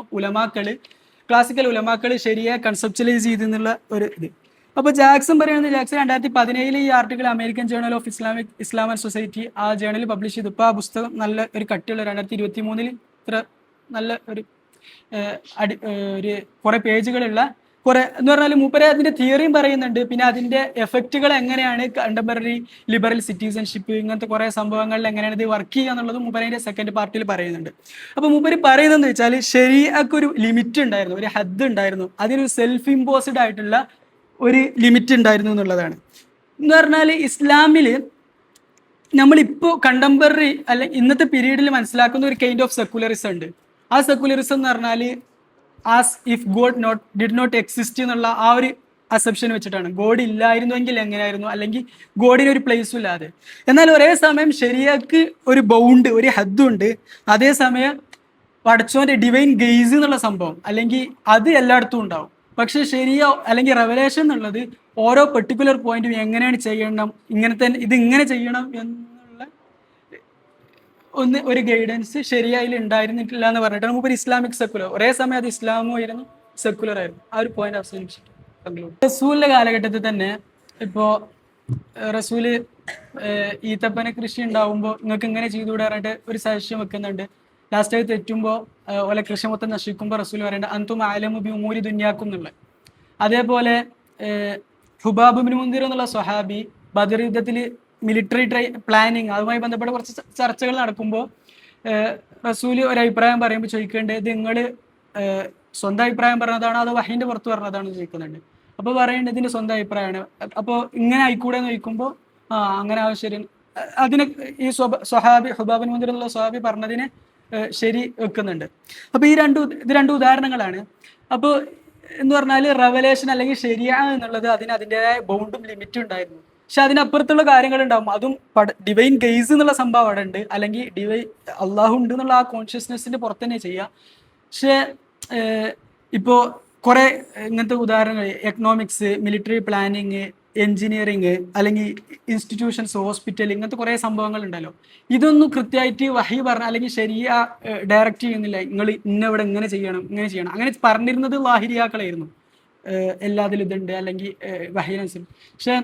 ക്ലാസിക്കൽ ഉലമാക്കൾ ശരിയെ കൺസെപ്ച്വലൈസ് ചെയ്തെന്നുള്ള ഒരു ഇത്. അപ്പോൾ ജാക്സൺ പറയുന്നത്, ജാക്സൺ 2017 ഈ article American journal of Islam and society ആ ജേണലിൽ പബ്ലിഷ് ചെയ്തു. ഇപ്പോൾ ആ പുസ്തകം നല്ല ഒരു കട്ടിയുള്ള 2023 ഇത്ര നല്ല ഒരു കുറെ പേജുകളുള്ള കുറെ എന്ന് പറഞ്ഞാൽ മൂപ്പരെ അതിന്റെ തിയറിയും പറയുന്നുണ്ട്. പിന്നെ അതിന്റെ എഫക്റ്റുകൾ എങ്ങനെയാണ് കണ്ടംപററി ലിബറൽ സിറ്റിസൺഷിപ്പ് ഇങ്ങനത്തെ കുറെ സംഭവങ്ങളിൽ എങ്ങനെയാണ് ഇത് വർക്ക് ചെയ്യുക എന്നുള്ളത് മൂപ്പരതിന്റെ സെക്കൻഡ് പാർട്ടിൽ പറയുന്നുണ്ട്. അപ്പൊ മൂപ്പര് പറയുന്നതെന്ന് വെച്ചാൽ ശരിയാക്കൊരു ലിമിറ്റ് ഉണ്ടായിരുന്നു, ഒരു ഹദ് ഉണ്ടായിരുന്നു, അതിനൊരു സെൽഫ് ഇമ്പോസ്ഡ് ആയിട്ടുള്ള ഒരു ലിമിറ്റ് ഉണ്ടായിരുന്നു എന്നുള്ളതാണ്. എന്ന് പറഞ്ഞാൽ ഇസ്ലാമിൽ നമ്മളിപ്പോൾ കണ്ടംപററി അല്ലെങ്കിൽ ഇന്നത്തെ പീരീഡിൽ മനസ്സിലാക്കുന്ന ഒരു കൈൻഡ് ഓഫ് സെക്കുലറിസം ഉണ്ട്. ആ സെക്കുലറിസം എന്ന് പറഞ്ഞാൽ as if God did not exist എന്നുള്ള ആ ഒരു അസംപ്ഷൻ വെച്ചിട്ടാണ്. ഗോഡ് ഇല്ലായിരുന്നുവെങ്കിൽ എങ്ങനെയായിരുന്നു, അല്ലെങ്കിൽ ഗോഡിന് ഒരു പ്ലേസും ഇല്ലാതെ. എന്നാൽ ഒരേ സമയം ശരിയാക്ക് ഒരു ബൗണ്ട്, ഒരു ഹദ്ദുണ്ട്. അതേസമയം പടച്ചോന്റെ ഡിവൈൻ ഗെയ്സ് എന്നുള്ള സംഭവം അല്ലെങ്കിൽ അത് എല്ലായിടത്തും ഉണ്ടാവും. പക്ഷെ ശരിയ അല്ലെങ്കിൽ റെവലേഷൻ എന്നുള്ളത് ഓരോ പെർട്ടിക്കുലർ പോയിന്റും എങ്ങനെയാണ് ചെയ്യണം, ഇങ്ങനെ തന്നെ ഇത് ഇങ്ങനെ ചെയ്യണം എന്നുള്ള ഒരു ഗൈഡൻസ് ശരിയായി ഉണ്ടായിരുന്നിട്ടില്ല എന്ന് പറഞ്ഞിട്ടാണ് മൂപ്പർ ഇസ്ലാമിക് സെക്കുലർ. ഒരേ സമയം അത് ഇസ്ലാമും ആയിരുന്നു സെക്കുലർ ആയിരുന്നു. ആ ഒരു പോയിന്റ് അവസാനിപ്പിച്ചിട്ട് റസൂലിന്റെ കാലഘട്ടത്തിൽ തന്നെ ഇപ്പോ റസൂല് ഈത്തപ്പന കൃഷി ഉണ്ടാവുമ്പോൾ നിങ്ങൾക്ക് ഇങ്ങനെ ചെയ്തുകൂടെ പറഞ്ഞിട്ട് ഒരു സജഷൻ വെക്കുന്നുണ്ട്. ലാസ്റ്റ് അത് തെറ്റുമ്പോൾ ഓലെ കൃഷി മൊത്തം നശിക്കുമ്പോൾ റസൂൽ പറയേണ്ടത് അന്തും ആലമു ബി ഉമൂരി ദുന്യാക്കും എന്നുള്ള. അതേപോലെ ഹുബാബ് ബിൻ മുന്തിർ എന്നുള്ള സ്വഹാബി ബദർ യുദ്ധത്തിൽ മിലിറ്ററി പ്ലാനിങ് അതുമായി ബന്ധപ്പെട്ട കുറച്ച് ചർച്ചകൾ നടക്കുമ്പോൾ റസൂല് ഒരു അഭിപ്രായം പറയുമ്പോൾ ചോദിക്കേണ്ടത് ഇത് നിങ്ങൾ സ്വന്തം അഭിപ്രായം പറഞ്ഞതാണോ അതോ വഹീന്റെ പുറത്ത് പറഞ്ഞതാണോ ചോദിക്കുന്നുണ്ട്. അപ്പോൾ പറയേണ്ടത് ഇതിന്റെ സ്വന്തം അഭിപ്രായമാണ്. അപ്പോൾ ഇങ്ങനെ ആയിക്കൂടെ എന്ന് ചോദിക്കുമ്പോൾ അങ്ങനെ ആവശ്യം അതിന് ഈ സ്വഹാബി ഹുബാബ് ബിൻ മുന്തിർ എന്നുള്ള സ്വഹാബി പറഞ്ഞതിനെ ശരി വെക്കുന്നുണ്ട്. അപ്പോൾ ഇത് രണ്ട് ഉദാഹരണങ്ങളാണ്. അപ്പോൾ എന്ന് പറഞ്ഞാൽ റെവലേഷൻ അല്ലെങ്കിൽ ശരിയ എന്നുള്ളത് അതിന് അതിൻ്റെതായ ബൗണ്ടും ലിമിറ്റും ഉണ്ടായിരുന്നു. പക്ഷെ അതിനപ്പുറത്തുള്ള കാര്യങ്ങൾ ഉണ്ടാവും. അതും ഡിവൈൻ ഗെയ്സ് എന്നുള്ള സംഭവം അവിടെ ഉണ്ട്, അല്ലെങ്കിൽ അള്ളാഹു ഉണ്ട് എന്നുള്ള ആ കോൺഷ്യസ്നെസ്സിന്റെ പുറത്ത് തന്നെ ചെയ്യാം. പക്ഷെ ഇപ്പോൾ കുറെ ഇങ്ങനത്തെ ഉദാഹരണങ്ങൾ എക്കണോമിക്സ്, മിലിറ്ററി പ്ലാനിങ്, എഞ്ചിനീയറിങ് അല്ലെങ്കിൽ ഇൻസ്റ്റിറ്റ്യൂഷൻസ്, ഹോസ്പിറ്റൽ, ഇങ്ങനത്തെ കുറേ സംഭവങ്ങൾ ഉണ്ടല്ലോ. ഇതൊന്നും കൃത്യമായിട്ട് വഹി പറഞ്ഞ അല്ലെങ്കിൽ ശരിയ ഡയറക്റ്റ് ചെയ്യുന്നില്ല. നിങ്ങൾ ഇന്നവിടെ ഇങ്ങനെ ചെയ്യണം അങ്ങനെ പറഞ്ഞിരുന്നത് ലാഹിരിയാക്കളായിരുന്നു. എല്ലാത്തിലും ഇതുണ്ട് അല്ലെങ്കിൽ വഹിനനുസരിച്ച്. പക്ഷെ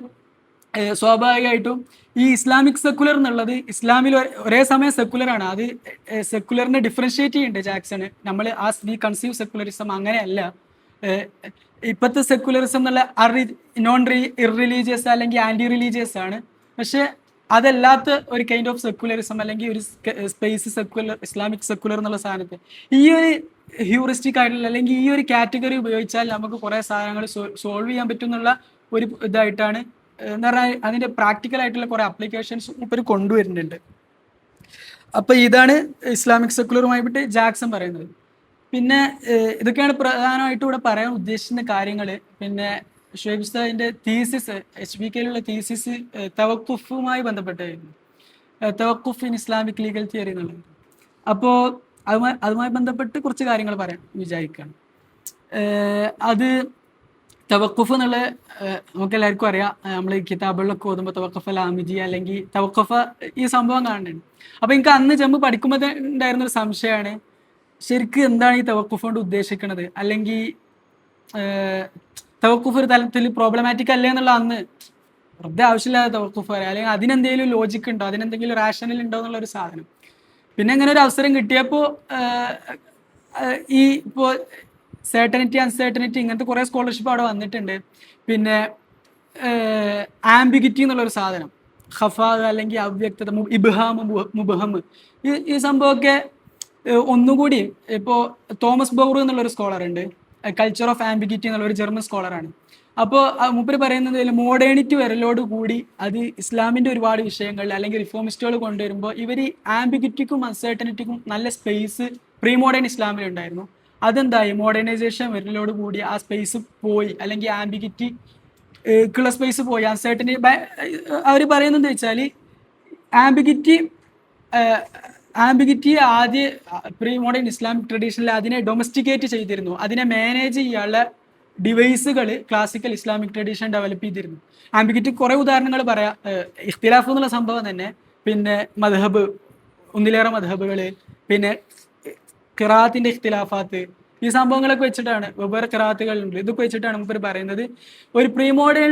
സ്വാഭാവികമായിട്ടും ഈ ഇസ്ലാമിക് സെക്കുലർ എന്നുള്ളത് ഇസ്ലാമിൽ ഒരേ സമയം സെക്കുലറാണ്. അത് സെക്കുലറിനെ ഡിഫറൻഷിയേറ്റ് ചെയ്യുന്നുണ്ട് ജാക്സണ്. നമ്മൾ വി കൺസീവ് സെക്കുലറിസം അങ്ങനെയല്ല. ഇപ്പോഴത്തെ സെക്കുലറിസം എന്നുള്ള ഇർറിലീജിയസ് അല്ലെങ്കിൽ ആന്റി റിലീജിയസ് ആണ്. പക്ഷെ അതല്ലാത്ത ഒരു കൈൻഡ് ഓഫ് സെക്കുലറിസം അല്ലെങ്കിൽ ഒരു സ്പേസ് സെക്കുലർ, ഇസ്ലാമിക് സെക്കുലർ എന്നുള്ള സാധനത്തെ ഈ ഒരു ഹ്യൂറിസ്റ്റിക് ആയിട്ടുള്ള അല്ലെങ്കിൽ ഈ ഒരു കാറ്റഗറി ഉപയോഗിച്ചാൽ നമുക്ക് കുറേ സാധനങ്ങൾ സോൾവ് ചെയ്യാൻ പറ്റും എന്നുള്ള ഒരു ഇതായിട്ടാണ് എന്ന് പറഞ്ഞാൽ അതിന്റെ പ്രാക്ടിക്കൽ ആയിട്ടുള്ള കുറെ അപ്ലിക്കേഷൻസ് ഇവർ കൊണ്ടുവരുന്നുണ്ട്. അപ്പൊ ഇതാണ് ഇസ്ലാമിക് സെക്കുലറുമായിട്ട് ജാക്സൺ പറയുന്നത്. പിന്നെ ഇതൊക്കെയാണ് പ്രധാനമായിട്ടും ഇവിടെ പറയാൻ ഉദ്ദേശിക്കുന്ന കാര്യങ്ങൾ. പിന്നെ ഷുഹൈബ് ഉസ്താദിന്റെ തീസിസ്, HBKയിലുള്ള തീസിസ് തവക്കുഫുമായി ബന്ധപ്പെട്ടായിരുന്നു. തവക്കുഫ് ഇൻ ഇസ്ലാമിക് ലീഗൽ തിയറി എന്നുള്ളത്. അപ്പോൾ അതുമായി ബന്ധപ്പെട്ട് കുറച്ച് കാര്യങ്ങൾ പറയാൻ വിചാരിക്കുകയാണ്. അത് തവക്കുഫ് എന്നുള്ള നമുക്ക് എല്ലാവർക്കും അറിയാം. നമ്മൾ ഈ കിതാബുകളിലൊക്കെ ഓതുമ്പോൾ തവക്കഫ് അൽ ആമിജി അല്ലെങ്കിൽ തവക്കഫ് ഈ സംഭവം കാണുന്നുണ്ട്. അപ്പോൾ എനിക്ക് അന്ന് ജമ്മു പഠിക്കുമ്പോൾ ഉണ്ടായിരുന്ന ഒരു സംശയമാണ്, ശരിക്കും എന്താണ് ഈ തവക്കുഫ് കൊണ്ട് ഉദ്ദേശിക്കുന്നത്, അല്ലെങ്കിൽ തവക്കുഫ് ഒരു തലത്തിൽ പ്രോബ്ലമാറ്റിക് അല്ലേ എന്നുള്ള അന്ന് വെറുതെ ആവശ്യമില്ലാതെ തവക്കുഫ് പറയാം, അല്ലെങ്കിൽ അതിനെന്തെങ്കിലും ലോജിക്ക് ഉണ്ടോ, അതിനെന്തെങ്കിലും റാഷണൽ ഉണ്ടോ എന്നുള്ള ഒരു സാധനം. പിന്നെ ഇങ്ങനെ ഒരു അവസരം കിട്ടിയപ്പോൾ ഈ ഇപ്പോൾ സെർട്ടനിറ്റി, അൺസെർട്ടനിറ്റി ഇങ്ങനത്തെ കുറേ സ്കോളർഷിപ്പ് അവിടെ വന്നിട്ടുണ്ട്. പിന്നെ ആംബിഗിറ്റി എന്നുള്ളൊരു സാധനം, ഖഫാ അല്ലെങ്കിൽ അവ്യക്തത, ഇബ്ഹാം, മുബ്ഹം, ഈ സംഭവമൊക്കെ ഒന്നുകൂടി ഇപ്പോൾ തോമസ് ബൗർ എന്നുള്ളൊരു സ്കോളർ ഉണ്ട്, കൾച്ചർ ഓഫ് ആംബിഗിറ്റി എന്നുള്ള ഒരു ജർമ്മൻ സ്കോളറാണ്. അപ്പോൾ മൂപ്പര് പറയുന്നത് മോഡേണിറ്റി വരലോട് കൂടി അത് ഇസ്ലാമിൻ്റെ ഒരുപാട് വിഷയങ്ങൾ അല്ലെങ്കിൽ റിഫോമിസ്റ്റുകൾ കൊണ്ടുവരുമ്പോൾ ഇവർ ആംബിഗിറ്റിക്കും അൺസെർട്ടനിറ്റിക്കും നല്ല സ്പേസ് പ്രീ മോഡേൺ ഇസ്ലാമിലുണ്ടായിരുന്നു. അതെന്തായി, മോഡേണൈസേഷൻ വരലോട് കൂടി ആ സ്പേസ് പോയി, അല്ലെങ്കിൽ ആംബിഗിറ്റി ക്കുള്ള സ്പേസ് പോയി. അൺസെർട്ടനിറ്റി അവർ പറയുന്നത് വെച്ചാൽ ആംബിഗിറ്റി ആദ്യ പ്രീ മോഡേൺ ഇസ്ലാമിക് ട്രഡീഷനിൽ അതിനെ ഡൊമസ്റ്റിക്കേറ്റ് ചെയ്തിരുന്നു. അതിനെ മാനേജ് ചെയ്യാനുള്ള ഡിവൈസുകൾ ക്ലാസിക്കൽ ഇസ്ലാമിക് ട്രഡീഷൻ ഡെവലപ്പ് ചെയ്തിരുന്നു. ആംബിഗിറ്റി കുറേ ഉദാഹരണങ്ങൾ പറയാം. ഇഖ്തിലാഫ് എന്നുള്ള സംഭവം തന്നെ, പിന്നെ മദ്ഹബ്, ഒന്നിലേറെ മദ്ഹബുകൾ, പിന്നെ ഖിറാഅത്തിന്റെ ഇഖ്തിലാഫാത്ത്, ഈ സംഭവങ്ങളൊക്കെ വെച്ചിട്ടാണ്, വെവ്വേറെ ഖിറാഅത്തുകളുണ്ട്, ഇതൊക്കെ വെച്ചിട്ടാണ് നമുക്ക് പറയുന്നത് ഒരു പ്രീ മോഡേൺ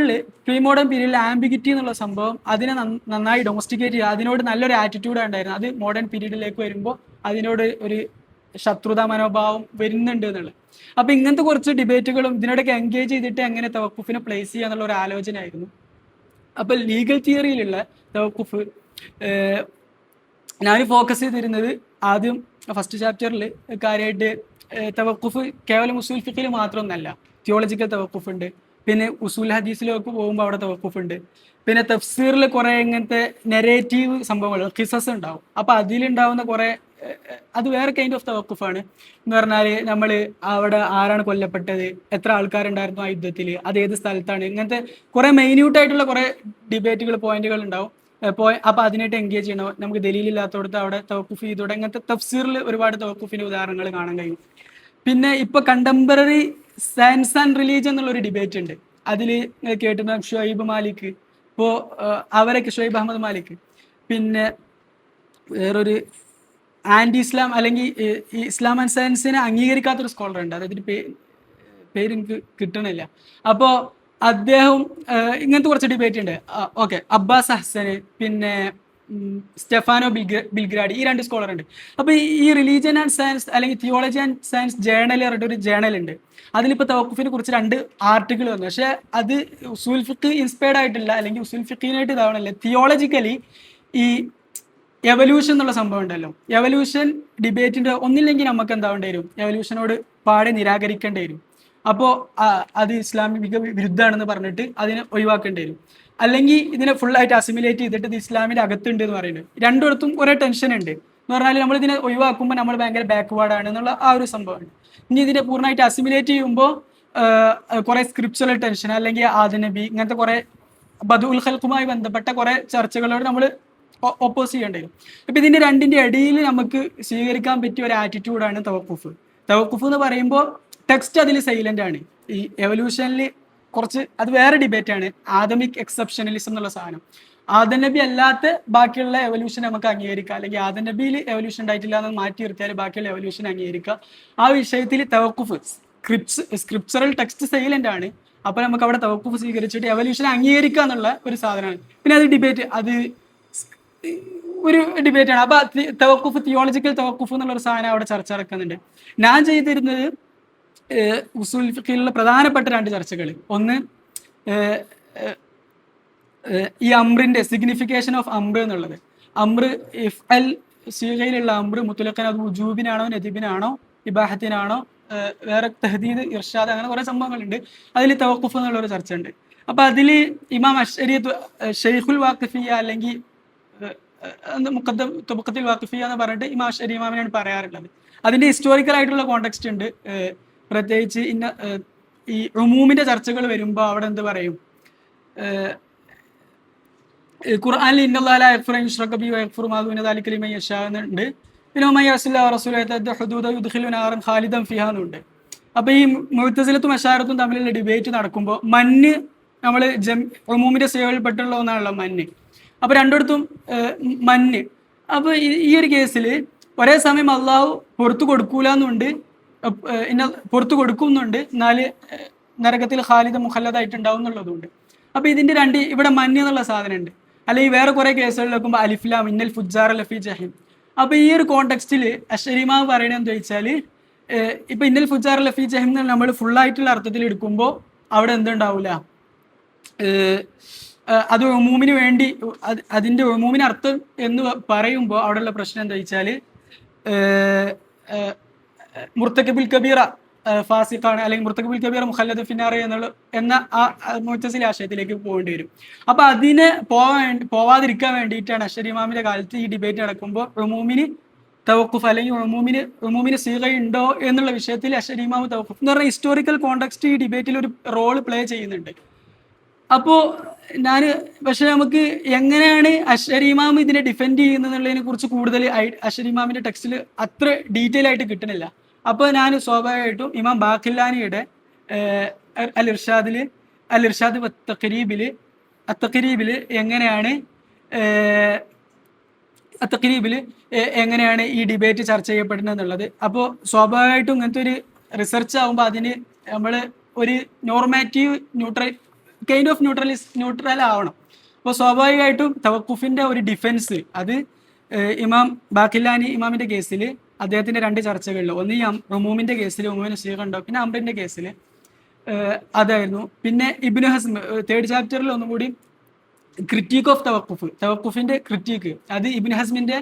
പീരീഡിൽ ആംബിഗിറ്റി എന്നുള്ള സംഭവം അതിനെ നന്നായി ഡൊമസ്റ്റിക്കേറ്റ് ചെയ്യുക, അതിനോട് നല്ലൊരു ആറ്റിറ്റ്യൂഡാണ് ഉണ്ടായിരുന്നത്. അത് മോഡേൺ പീരീഡിലേക്ക് വരുമ്പോൾ അതിനോട് ഒരു ശത്രുതാ മനോഭാവം വരുന്നുണ്ട് എന്നുള്ളത്. അപ്പൊ ഇങ്ങനത്തെ കുറച്ച് ഡിബേറ്റുകളും ഇതിനോടൊക്കെ എൻഗേജ് ചെയ്തിട്ട് എങ്ങനെ തവക്കുഫിനെ പ്ലേസ് ചെയ്യുക എന്നുള്ള ഒരു ആലോചന ആയിരുന്നു. അപ്പൊ ലീഗൽ തിയറിയിലുള്ള തവക്കുഫ് ഞാൻ ഫോക്കസ് ചെയ്തിരുന്നത് ആദ്യം ഫസ്റ്റ് ചാപ്റ്ററിൽ കാര്യമായിട്ട് തവക്കുഫ് കേവലം ഉസൂൽ ഫിഖിൽ മാത്രമൊന്നല്ല, തിയോളജിക്കൽ തവക്കുഫ് ഉണ്ട്, പിന്നെ ഉസൂൽ ഹദീസിലേക്ക് പോകുമ്പോൾ അവിടെ തവക്കുഫ് ഉണ്ട്. പിന്നെ തഫ്സീറിൽ കുറെ ഇങ്ങനത്തെ നെറേറ്റീവ് സംഭവങ്ങൾ കിസസ് ഉണ്ടാവും. അപ്പൊ അതിലുണ്ടാവുന്ന കുറെ അത് വേറെ കൈൻഡ് ഓഫ് തവക്കുഫാണ്. എന്ന് പറഞ്ഞാല് നമ്മള് അവിടെ ആരാണ് കൊല്ലപ്പെട്ടത്, എത്ര ആൾക്കാരുണ്ടായിരുന്നു ആ യുദ്ധത്തിൽ, അത് ഏത് സ്ഥലത്താണ്, ഇങ്ങനത്തെ കുറെ മൈന്യൂട്ട് ആയിട്ടുള്ള കുറെ ഡിബേറ്റുകൾ പോയിന്റുകൾ ഉണ്ടാവും. അപ്പൊ അതിനായിട്ട് എൻഗേജ് ചെയ്യണം. നമുക്ക് ദലീലില്ലാത്തടത്ത് അവിടെ തവക്കുഫ് ചെയ്തോടെ. ഇങ്ങനത്തെ തഫ്സീറിൽ ഒരുപാട് തവക്കുഫിന്റെ ഉദാഹരണങ്ങൾ കാണാൻ കഴിയും. പിന്നെ ഇപ്പൊ കണ്ടംപററി സയൻസ് ആൻഡ് റിലീജിയൻ എന്നുള്ള ഒരു ഡിബേറ്റ് ഉണ്ട്. അതിൽ കേട്ടിട്ടുണ്ടാകും ഷുഐബ് മാലിക്. ഇപ്പോ അവരൊക്കെ ഷുഐബ് അഹമ്മദ് മാലിക്, പിന്നെ വേറൊരു ആന്റി ഇസ്ലാം അല്ലെങ്കിൽ ഈ ഇസ്ലാം ആൻഡ് സയൻസിനെ അംഗീകരിക്കാത്തൊരു സ്കോളർ ഉണ്ട്. അതായത് പേര് എനിക്ക് കിട്ടണില്ല. അപ്പോ അദ്ദേഹം ഇങ്ങനത്തെ കുറച്ച് ഡിബേറ്റ് ഉണ്ട്. ഓക്കെ, അബ്ബാസ് ഹസന്, പിന്നെ സ്റ്റെഫാനോ ബിൽഗ്രാഡി, ഈ രണ്ട് സ്കോളർ ഉണ്ട്. അപ്പൊ ഈ റിലീജിയൻ ആൻഡ് സയൻസ് അല്ലെങ്കിൽ തിയോളജി ആൻഡ് സയൻസ് ജേണൽ പറഞ്ഞിട്ട് ഒരു ജേണൽ ഉണ്ട്. അതിലിപ്പോൾ തവക്കുഫിനെ കുറിച്ച് 2 ആർട്ടിക്കിൾ വന്നു. പക്ഷെ അത് ഉസൂൽ ഫിഖ് ഇൻസ്പയർഡ് ആയിട്ടില്ല, അല്ലെങ്കിൽ ഉസൂൽ ഫിഖിനായിട്ട് ഇതാവണല്ലേ. തിയോളജിക്കലി ഈ എവല്യൂഷൻ എന്നുള്ള സംഭവം ഉണ്ടല്ലോ, എവല്യൂഷൻ ഡിബേറ്റിന്റെ ഒന്നില്ലെങ്കിൽ നമുക്ക് എന്താവേണ്ടി വരും, എവല്യൂഷനോട് പാടെ നിരാകരിക്കേണ്ടി വരും. അപ്പോൾ അത് ഇസ്ലാമിക വിരുദ്ധമാണെന്ന് പറഞ്ഞിട്ട് അതിനെ ഒഴിവാക്കേണ്ടി വരും. അല്ലെങ്കിൽ ഇതിനെ ഫുള്ളായിട്ട് അസിമുലേറ്റ് ചെയ്തിട്ട് ഇത് ഇസ്ലാമിന്റെ അകത്തുണ്ട് എന്ന് പറയുന്നത്. രണ്ടിടത്തും കുറെ ടെൻഷൻ ഉണ്ട്. എന്ന് പറഞ്ഞാൽ നമ്മൾ ഇതിനെ ഒഴിവാക്കുമ്പോൾ നമ്മൾ ഭയങ്കര ബാക്ക്വേർഡ് ആണ് എന്നുള്ള ആ ഒരു സംഭവമാണ്. ഇനി ഇതിനെ പൂർണ്ണമായിട്ട് അസിമുലേറ്റ് ചെയ്യുമ്പോൾ കുറെ സ്ക്രിപ്ചറൽ ടെൻഷൻ, അല്ലെങ്കിൽ ആദനബി, ഇങ്ങനത്തെ കുറെ ബദുൽ ഖൽഖുമായി ബന്ധപ്പെട്ട കുറെ ചർച്ചകളോട് നമ്മൾ ഒപ്പോസ് ചെയ്യേണ്ടി വരും. അപ്പൊ ഇതിന്റെ രണ്ടിന്റെ ഇടയിൽ നമുക്ക് സ്വീകരിക്കാൻ പറ്റിയ ഒരു ആറ്റിറ്റ്യൂഡാണ് തവക്കുഫ്. തവക്കുഫ് എന്ന് പറയുമ്പോൾ ടെക്സ്റ്റ് അതിൽ സൈലന്റ് ആണ്. ഈ എവല്യൂഷനിൽ കുറച്ച് അത് വേറെ ഡിബേറ്റ് ആണ്. ആദമിക് എക്സെപ്ഷനലിസം എന്നുള്ള സാധനം, ആദം നബി അല്ലാത്ത ബാക്കിയുള്ള എവല്യൂഷൻ നമുക്ക് അംഗീകരിക്കാം, അല്ലെങ്കിൽ ആദം നബിയിൽ എവല്യൂഷൻ ഉണ്ടായിട്ടില്ല എന്ന് മാറ്റി നിർത്തിയാൽ ബാക്കിയുള്ള എവല്യൂഷൻ അംഗീകരിക്കാം. ആ വിഷയത്തിൽ തവക്കുഫ് സ്ക്രിപ്ചറൽ ടെക്സ്റ്റ് സൈലന്റ് ആണ്. അപ്പൊ നമുക്ക് അവിടെ തവക്കുഫ് സ്വീകരിച്ചിട്ട് എവല്യൂഷൻ അംഗീകരിക്കുക എന്നുള്ള ഒരു സാധനമാണ്. പിന്നെ അത് ഡിബേറ്റ്, അത് ഒരു ഡിബേറ്റ് ആണ്. അപ്പൊ തവക്കുഫ്, തിയോളജിക്കൽ തവക്കുഫ് എന്നുള്ള ഒരു സാധനം അവിടെ ചർച്ച നടക്കുന്നുണ്ട്. ഞാൻ ചെയ്തിരുന്നത് ഉസൂൽ ഫിഖിലുള്ള പ്രധാനപ്പെട്ട 2 ചർച്ചകൾ. ഒന്ന് ഈ അംറിന്റെ സിഗ്നിഫിക്കേഷൻ ഓഫ് അംറ് എന്നുള്ളത്. അംറ് ഇഫ് അൽ സീഗയിലുള്ള അംറ് മുത്തലഖൻ അത് വുജൂബിനാണോ നദിബിനാണോ ഇബാഹത്തിനാണോ, വേറെ തഹദീദ്, ഇർഷാദ്, അങ്ങനെ കുറെ സംഭവങ്ങളുണ്ട്. അതിൽ തവക്കുഫ് എന്നുള്ള ഒരു ചർച്ച ഉണ്ട്. അപ്പൊ അതിൽ ഇമാം അശ്അരി ഷെയ്ഖുൽ വാഖിഫിയ അല്ലെങ്കിൽ തുബഖത്തുൽ വാഖിഫിയ എന്ന് പറഞ്ഞിട്ട് ഇമാം അശ്അരി ഇമാമിനാണ് പറയാറുള്ളത്. അതിന്റെ ഹിസ്റ്റോറിക്കൽ ആയിട്ടുള്ള കോണ്ടെക്സ്റ്റ് ഉണ്ട്. പ്രത്യേകിച്ച് ഈ ഉമൂമിന്റെ ചർച്ചകൾ വരുമ്പോൾ അവിടെ എന്ത് പറയും, ഖുർആനിൽ ഇന്നല്ലാഹ ലാ യഗ്ഫിറു അൻ യുശ്റക ബിഹി വയഗ്ഫിറു മാ ദൂന ദാലിക ലിമൻ യശാ എന്നുണ്ട്. പിന്നെ വമൻ യഅസില്ലാഹു വറസൂലഹു യതഅദ്ദ ഹുദൂദഹു യുദ്ഖിലു നാറൻ ഖാലിദൻ ഫിഹാ എന്നുണ്ട്. അപ്പൊ ഈ മുഅ്തസിലത്തും അശാറത്തും തമ്മിലുള്ള ഡിബേറ്റ് നടക്കുമ്പോൾ മന്ന് നമ്മൾ ഉമൂമിന്റെ സേവയിൽപ്പെട്ടുള്ള ഒന്നാണല്ലോ മന്ന്. അപ്പൊ രണ്ടിടത്തും മന്ന്. അപ്പൊ ഈ ഒരു കേസിൽ ഒരേ സമയം അള്ളാഹു പുറത്തു കൊടുക്കൂലെന്നുണ്ട്, പുറത്തു കൊടുക്കുന്നുണ്ട്, എന്നാല് നരകത്തിൽ ഖാലിദ മുഖല്ലദായിട്ടുണ്ടാവും എന്നുള്ളതുകൊണ്ട്. അപ്പൊ ഇതിന്റെ ഇവിടെ മഞ്ഞ എന്നുള്ള സാധനം ഉണ്ട്. അല്ലെങ്കിൽ വേറെ കുറെ കേസുകൾ നോക്കുമ്പോൾ അലിഫ്ലാം ഇന്നൽ ഫുജാർ ലഫി ജഹീം. അപ്പൊ ഈ ഒരു കോണ്ടെക്സ്റ്റിൽ അശ്ശരിമാവ് പറയണെന്ന് ചോദിച്ചാല്, ഇപ്പൊ ഇന്നൽ ഫുജാർ ലഫി ജഹീം നമ്മൾ ഫുള്ളായിട്ടുള്ള അർത്ഥത്തിൽ എടുക്കുമ്പോൾ അവിടെ എന്തുണ്ടാവില്ല, അത് ഉമൂമിന് വേണ്ടി അതിന്റെ ഉമൂമിന് അർത്ഥം എന്ന് പറയുമ്പോൾ അവിടെയുള്ള പ്രശ്നം എന്താ വെച്ചാല്, മുർത്തക്കിബുൽ കബീറ ഫാസിഖാണ്, അല്ലെങ്കിൽ മുർത്തക്കിബുൽ കബീറ മുഖല്ലദ് ഫിന്നാർ എന്ന ആ മുഅ്തസിലി ആശയത്തിലേക്ക് പോകേണ്ടി വരും. അപ്പൊ അതിനെ പോവാതിരിക്കാൻ വേണ്ടിയിട്ടാണ് അശ്ശരി ഇമാമിന്റെ കാലത്ത് ഈ ഡിബേറ്റ് നടക്കുമ്പോൾ ഉമൂമിന് തവക്കുഫ് അല്ലെങ്കിൽ ഉമൂമിന് സീഗ ഉണ്ടോ എന്നുള്ള വിഷയത്തിൽ അശ്ശരി ഇമാം തവക്കുഫ് എന്ന് പറഞ്ഞാൽ ഹിസ്റ്റോറിക്കൽ കോണ്ടെക്സ്റ്റ് ഈ ഡിബേറ്റിൽ ഒരു റോൾ പ്ലേ ചെയ്യുന്നുണ്ട്. അപ്പോ പക്ഷെ നമുക്ക് എങ്ങനെയാണ് അശ്ശരി ഇമാം ഇതിനെ ഡിഫെൻഡ് ചെയ്യുന്നതിനെ കുറിച്ച് കൂടുതൽ അശ്ശരി ഇമാമിന്റെ ടെക്സ്റ്റിൽ അത്ര ഡീറ്റെയിൽ ആയിട്ട് കിട്ടണില്ല. അപ്പോൾ ഞാൻ സ്വാഭാവികമായിട്ടും ഇമാം ബാഖിലാനിയുടെ അൽ ഇർഷാദ് അത്തഖരീബില് എങ്ങനെയാണ് ഈ ഡിബേറ്റ് ചർച്ച ചെയ്യപ്പെടുന്നത് എന്നുള്ളത്. അപ്പോൾ സ്വാഭാവികമായിട്ടും ഇങ്ങനത്തെ ഒരു റിസർച്ച് ആകുമ്പോൾ അതിന് നമ്മൾ ഒരു നോർമാറ്റീവ് കൈൻഡ് ഓഫ് ന്യൂട്രൽ ആവണം. അപ്പോൾ സ്വാഭാവികമായിട്ടും തവക്കുഫിന്റെ ഒരു ഡിഫെൻസ് അത് ഇമാം ബാഖിലാനി ഇമാമിന്റെ കേസിൽ അദ്ദേഹത്തിന്റെ 2 ചർച്ചകളിൽ, ഒന്ന് ഈ ഉമൂമിന്റെ കേസിൽ ഉമൂമിന് സീഗ ഉണ്ടോ, പിന്നെ അംറിന്റെ കേസിൽ അതായിരുന്നു. പിന്നെ ഇബ്നു ഹസ്ം 3rd ചാപ്റ്ററിൽ ഒന്നുകൂടി ക്രിറ്റീക്ക് ഓഫ് തവക്കുഫിന്റെ ക്രിറ്റീക്ക്, അത് ഇബ്നു ഹസ്മിന്റെ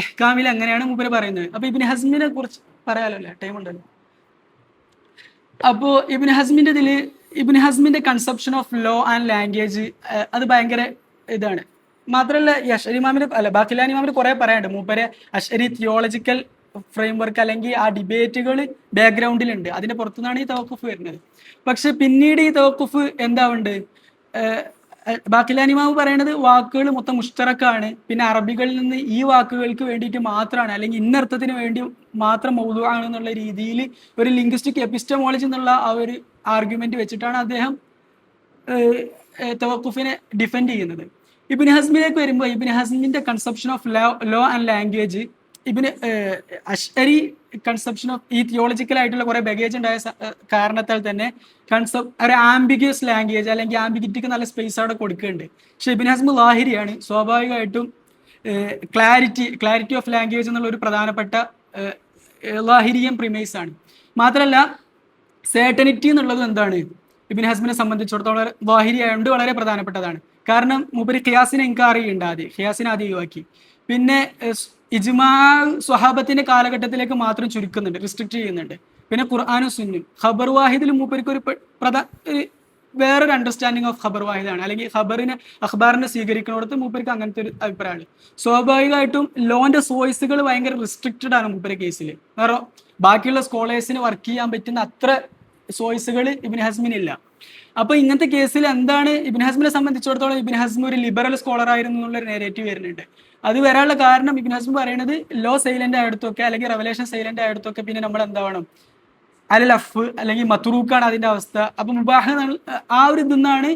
ഇഹ്കാമിൽ അങ്ങനെയാണ് മൂപ്പര് പറയുന്നത്. അപ്പൊ ഇബ്നു ഹസ്മിനെ കുറിച്ച് പറയാലോ അല്ലേ, ടൈം ഉണ്ടല്ലോ. അപ്പോ ഇബ്നു ഹസ്മിന്റെ ഇതില് ഇബ്നു ഹസ്മിന്റെ conception of law and language അത് ഭയങ്കര ഇതാണ്. മാത്രമല്ല ഈ അഷ്അരി ഇമാമിന് അല്ല ബാഖിലാനി ഇമാമിന് കുറെ പറയാനുണ്ട്. മൂപ്പരെ അഷ്അരി തിയോളജിക്കൽ ഫ്രെയിം വർക്ക് അല്ലെങ്കിൽ ആ ഡിബേറ്റുകൾ ബാക്ക്ഗ്രൗണ്ടിലുണ്ട്. അതിന്റെ പുറത്തുനിന്നാണ് ഈ തവക്കുഫ് വരുന്നത്. പക്ഷെ പിന്നീട് ഈ തവക്കുഫ് എന്താവുണ്ട്, ബാക്കിലാനി ഇമാമ് പറയണത് വാക്കുകൾ മൊത്തം മുഷ്തറക്കാണ്, പിന്നെ അറബികളിൽ നിന്ന് ഈ വാക്കുകൾക്ക് വേണ്ടിയിട്ട് മാത്രമാണ് അല്ലെങ്കിൽ ഇന്നർത്ഥത്തിന് വേണ്ടി മാത്രം മൗദൂആണ് എന്നുള്ള രീതിയിൽ ഒരു ലിംഗ്വിസ്റ്റിക് എപ്പിസ്റ്റമോളജി എന്നുള്ള ആ ഒരു ആർഗ്യുമെന്റ് വെച്ചിട്ടാണ് അദ്ദേഹം തവക്കുഫിനെ ഡിഫെൻഡ് ചെയ്യുന്നത്. ഇബ്നു ഹസ്മിലേക്ക് വരുമ്പോൾ ഇബ്നു ഹസ്മിന്റെ conception of law and language Ibn Ashari conception of ഈ തിയോളജിക്കൽ ആയിട്ടുള്ള കുറെ ബഗേജ് ഉണ്ടായ കാരണത്താൽ തന്നെ ഒരു ആംബിഗ്യസ് ലാംഗ്വേജ് അല്ലെങ്കിൽ ആംബിഗിറ്റിക്ക് നല്ല സ്പേസ് അവിടെ കൊടുക്കുന്നുണ്ട്. പക്ഷെ ഇബ്നു ഹസ്മ് ലാഹിരിയാണ്, സ്വാഭാവികമായിട്ടും ക്ലാരിറ്റി ഓഫ് ലാംഗ്വേജ് എന്നുള്ള ഒരു പ്രധാനപ്പെട്ട ലാഹിരിയൻ പ്രിമൈസ് ആണ്. മാത്രമല്ല സേർട്ടനിറ്റി എന്നുള്ളത് എന്താണ് ഇബ്നു ഹസ്മിനെ സംബന്ധിച്ചിടത്തോളം ലാഹിരി ആയതുകൊണ്ട് വളരെ പ്രധാനപ്പെട്ടതാണ്. കാരണം മൂപ്പര് ഖിയാസിനെ ഇൻകാർ ചെയ്യുന്നുണ്ട്, ആദ്യം ഖിയാസിനെ ആദ്യം ഒഴിവാക്കി. പിന്നെ ഇജ്മാ സ്വഹാബത്തിന്റെ കാലഘട്ടത്തിലേക്ക് മാത്രം ചുരുക്കുന്നുണ്ട്, റിസ്ട്രിക്ട് ചെയ്യുന്നുണ്ട്. പിന്നെ ഖുർആനും സുന്നും ഖബർ വാഹിദിൽ മൂപ്പർക്ക് ഒരു വേറൊരു അണ്ടർസ്റ്റാൻഡിങ് ഓഫ് ഖബർ വാഹിദാണ്, അല്ലെങ്കിൽ അഖ്ബാറിനെ സ്വീകരിക്കുന്നിടത്ത് മൂപ്പർക്ക് അങ്ങനത്തെ ഒരു അഭിപ്രായമാണ്. സ്വാഭാവികമായിട്ടും ലോന്റെ സോഴ്സുകൾ ഭയങ്കര റിസ്ട്രിക്റ്റഡ് ആണ് മൂപ്പരുടെ കേസിൽ. വേറെ ബാക്കിയുള്ള സ്കോളേഴ്സിന് വർക്ക് ചെയ്യാൻ പറ്റുന്ന അത്ര സോഴ്സുകൾ ഇബ്നു ഹസ്മിനില്ല. അപ്പൊ ഇങ്ങനത്തെ കേസിൽ എന്താണ് ഇബ്നു ഹസ്മിനെ സംബന്ധിച്ചിടത്തോളം ഇബ്നു ഹസ്മി ഒരു ലിബറൽ സ്കോളർ ആയിരുന്നു എന്നുള്ളൊരു നെഗറ്റീവ് വരുന്നുണ്ട്. അത് വരാനുള്ള കാരണം ഇബ്നു ഹസ്മി പറയുന്നത് ലോ സൈലന്റ് ആയിടത്തൊക്കെ അല്ലെങ്കിൽ റെവലേഷൻ സൈലന്റ് ആയിടത്തൊക്കെ പിന്നെ നമ്മൾ എന്താവണം അൽ ലഫ് അല്ലെങ്കിൽ മത്റൂക്കാണ് അതിന്റെ അവസ്ഥ. അപ്പൊ മുബാഹ് ആ ഒരു ഇതെന്നാണ്.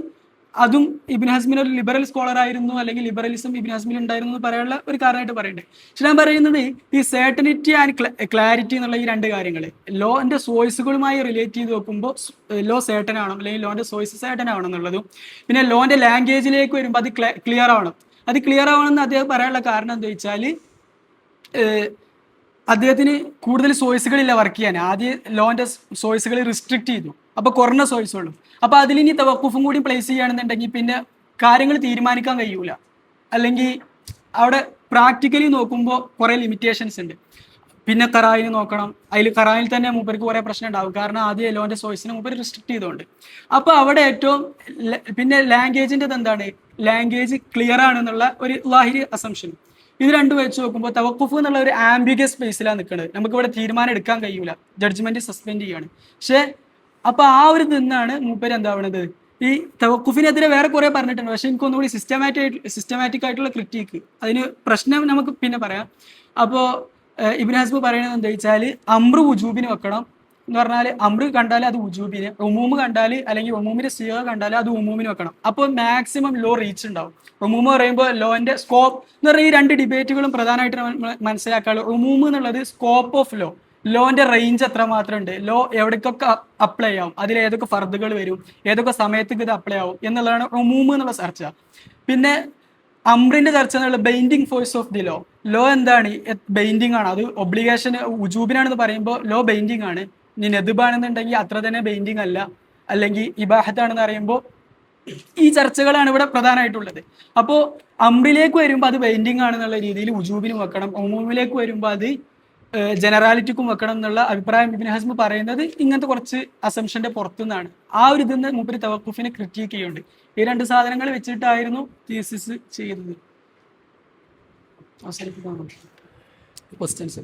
അതും ഇബ്നു ഹസ്മിൻ ഒരു ലിബറൽ സ്കോളർ ആയിരുന്നു അല്ലെങ്കിൽ ലിബറലിസം ഇബ്നു ഹസ്മിൻ ഉണ്ടായിരുന്നു എന്ന് പറയാനുള്ള ഒരു കാരണമായിട്ട് പറയുന്നുണ്ട്. പക്ഷെ ഞാൻ പറയുന്നത് ഈ സേർട്ടനിറ്റി ആൻഡ് ക്ലാരിറ്റി എന്നുള്ള ഈ രണ്ട് കാര്യങ്ങൾ ലോന്റെ സോഴ്സുകളുമായി റിലേറ്റ് ചെയ്ത് നോക്കുമ്പോൾ ലോ സേർട്ടൻ ആവണം അല്ലെങ്കിൽ ലോന്റെ സോഴ്സ് സേർട്ടൻ ആവണം എന്നുള്ളതും, പിന്നെ ലോന്റെ ലാംഗ്വേജിലേക്ക് വരുമ്പോൾ അത് ക്ലിയർ ആവണം. അത് ക്ലിയർ ആവണമെന്ന് അദ്ദേഹം പറയാനുള്ള കാരണം എന്താ വെച്ചാൽ അദ്ദേഹത്തിന് കൂടുതൽ സോഴ്സുകളില്ല വർക്ക് ചെയ്യാൻ. ആദ്യം ലോന്റെ സോഴ്സുകൾ റിസ്ട്രിക്ട് ചെയ്തു, അപ്പൊ കുറഞ്ഞ സോഴ്സുള്ളൂ. അപ്പൊ അതിലിനി തവക്കുഫും കൂടി പ്ലേസ് ചെയ്യുകയാണെന്നുണ്ടെങ്കിൽ പിന്നെ കാര്യങ്ങൾ തീരുമാനിക്കാൻ കഴിയൂല, അല്ലെങ്കിൽ അവിടെ പ്രാക്ടിക്കലി നോക്കുമ്പോൾ കുറെ ലിമിറ്റേഷൻസ് ഉണ്ട്. പിന്നെ ഖറായിന് നോക്കണം, അതിൽ ഖറായിൽ തന്നെ മൂപ്പർക്ക് കുറെ പ്രശ്നം ഉണ്ടാവും, കാരണം ആദ്യം ലോന്റെ സോഴ്സിനെ മൂപ്പർ റിസ്ട്രിക്ട് ചെയ്തുകൊണ്ട്. അപ്പൊ അവിടെ ഏറ്റവും പിന്നെ ലാംഗ്വേജിന്റെ എന്താണ്, ലാംഗ്വേജ് ക്ലിയർ ആണെന്നുള്ള ഒരു ലാഹിരി അസംഷൻ. ഇത് രണ്ടും വെച്ച് നോക്കുമ്പോൾ തവക്കുഫ് എന്നുള്ള ഒരു ആംബിഗസ് സ്പേസിലാണ് നിൽക്കുന്നത്. നമുക്ക് ഇവിടെ തീരുമാനം എടുക്കാൻ കഴിയൂല, ജഡ്ജ്മെന്റ് സസ്പെൻഡ് ചെയ്യാണ്. പക്ഷെ അപ്പൊ ആ ഒരു നിന്നാണ് മൂപ്പര് എന്താവണത് ഈ തവക്കുഫിനെതിരെ വേറെ കുറെ പറഞ്ഞിട്ടുണ്ട്. പക്ഷെ എനിക്ക് ഒന്നുകൂടി സിസ്റ്റമാറ്റിക് ആയിട്ടുള്ള ക്രിറ്റീക്ക്, അതിന് പ്രശ്നം നമുക്ക് പിന്നെ പറയാം. അപ്പോൾ ഇബ്നു ഹസ്മ് പറയുന്നത് എന്താ വെച്ചാൽ അമ്രു വുജൂബിന് വെക്കണം എന്ന് പറഞ്ഞാൽ അമ്രു കണ്ടാൽ അത് വുജൂബിന്, ഉമൂമ് കണ്ടാൽ അല്ലെങ്കിൽ ഉമൂമിന്റെ സീഗ കണ്ടാൽ അത് ഉമൂമിന് വെക്കണം. അപ്പോൾ മാക്സിമം ലോ റീച്ച് ഉണ്ടാവും. ഉമൂമ് പറയുമ്പോൾ ലോന്റെ സ്കോപ്പ് എന്ന് പറഞ്ഞാൽ ഈ രണ്ട് ഡിബേറ്റുകളും പ്രധാനമായിട്ട് മനസ്സിലാക്കാനുള്ളത്. ഉമൂമ് എന്നുള്ളത് സ്കോപ്പ് ഓഫ് ലോന്റെ റേഞ്ച് എത്ര മാത്രം ഉണ്ട്, ലോ എവിടേക്കൊക്കെ അപ്ലൈ ആവും, അതിൽ ഏതൊക്കെ ഫർദുകൾ വരും, ഏതൊക്കെ സമയത്തേക്ക് ഇത് അപ്ലൈ ആവും എന്നുള്ളതാണ് ഉമൂമ് എന്നുള്ള ചർച്ച. പിന്നെ അമ്രിന്റെ ചർച്ച എന്നുള്ള binding force of the law എന്താണ്, ബൈൻഡിങ് ആണ്. അത് ഒബ്ലിഗേഷൻ ഉജൂബിനാണെന്ന് പറയുമ്പോൾ ലോ ബൈൻഡിങ് ആണ്. ഇനി നെതുബാണെന്നുണ്ടെങ്കിൽ അത്ര തന്നെ ബൈൻഡിങ് അല്ല, അല്ലെങ്കിൽ ഇബാഹത്താണെന്ന് പറയുമ്പോൾ ഈ ചർച്ചകളാണ് ഇവിടെ പ്രധാനമായിട്ടുള്ളത്. അപ്പോൾ അമ്രിലേക്ക് വരുമ്പോൾ അത് ബൈൻഡിങ് ആണെന്നുള്ള രീതിയിൽ ഉജൂബിനും വെക്കണം, ഉമൂമിലേക്ക് വരുമ്പോൾ അത് ജനറാലിറ്റിക്കും വെക്കണം എന്നുള്ള അഭിപ്രായം ഇബ്നു ഹസ്മ് പറയുന്നത് ഇങ്ങനത്തെ കുറച്ച് അസംഷന്റെ പുറത്തുനിന്നാണ്. ആ ഒരു ഇതിന്ന് മൂപ്പര് തവക്കുഫിനെ ക്രിറ്റിക്ക് ചെയ്യുന്നുണ്ട്. ഈ രണ്ട് സാധനങ്ങൾ വെച്ചിട്ടായിരുന്നു തീസിസ് ചെയ്യുന്നത്. ക്വസ്റ്റ്യൻസ്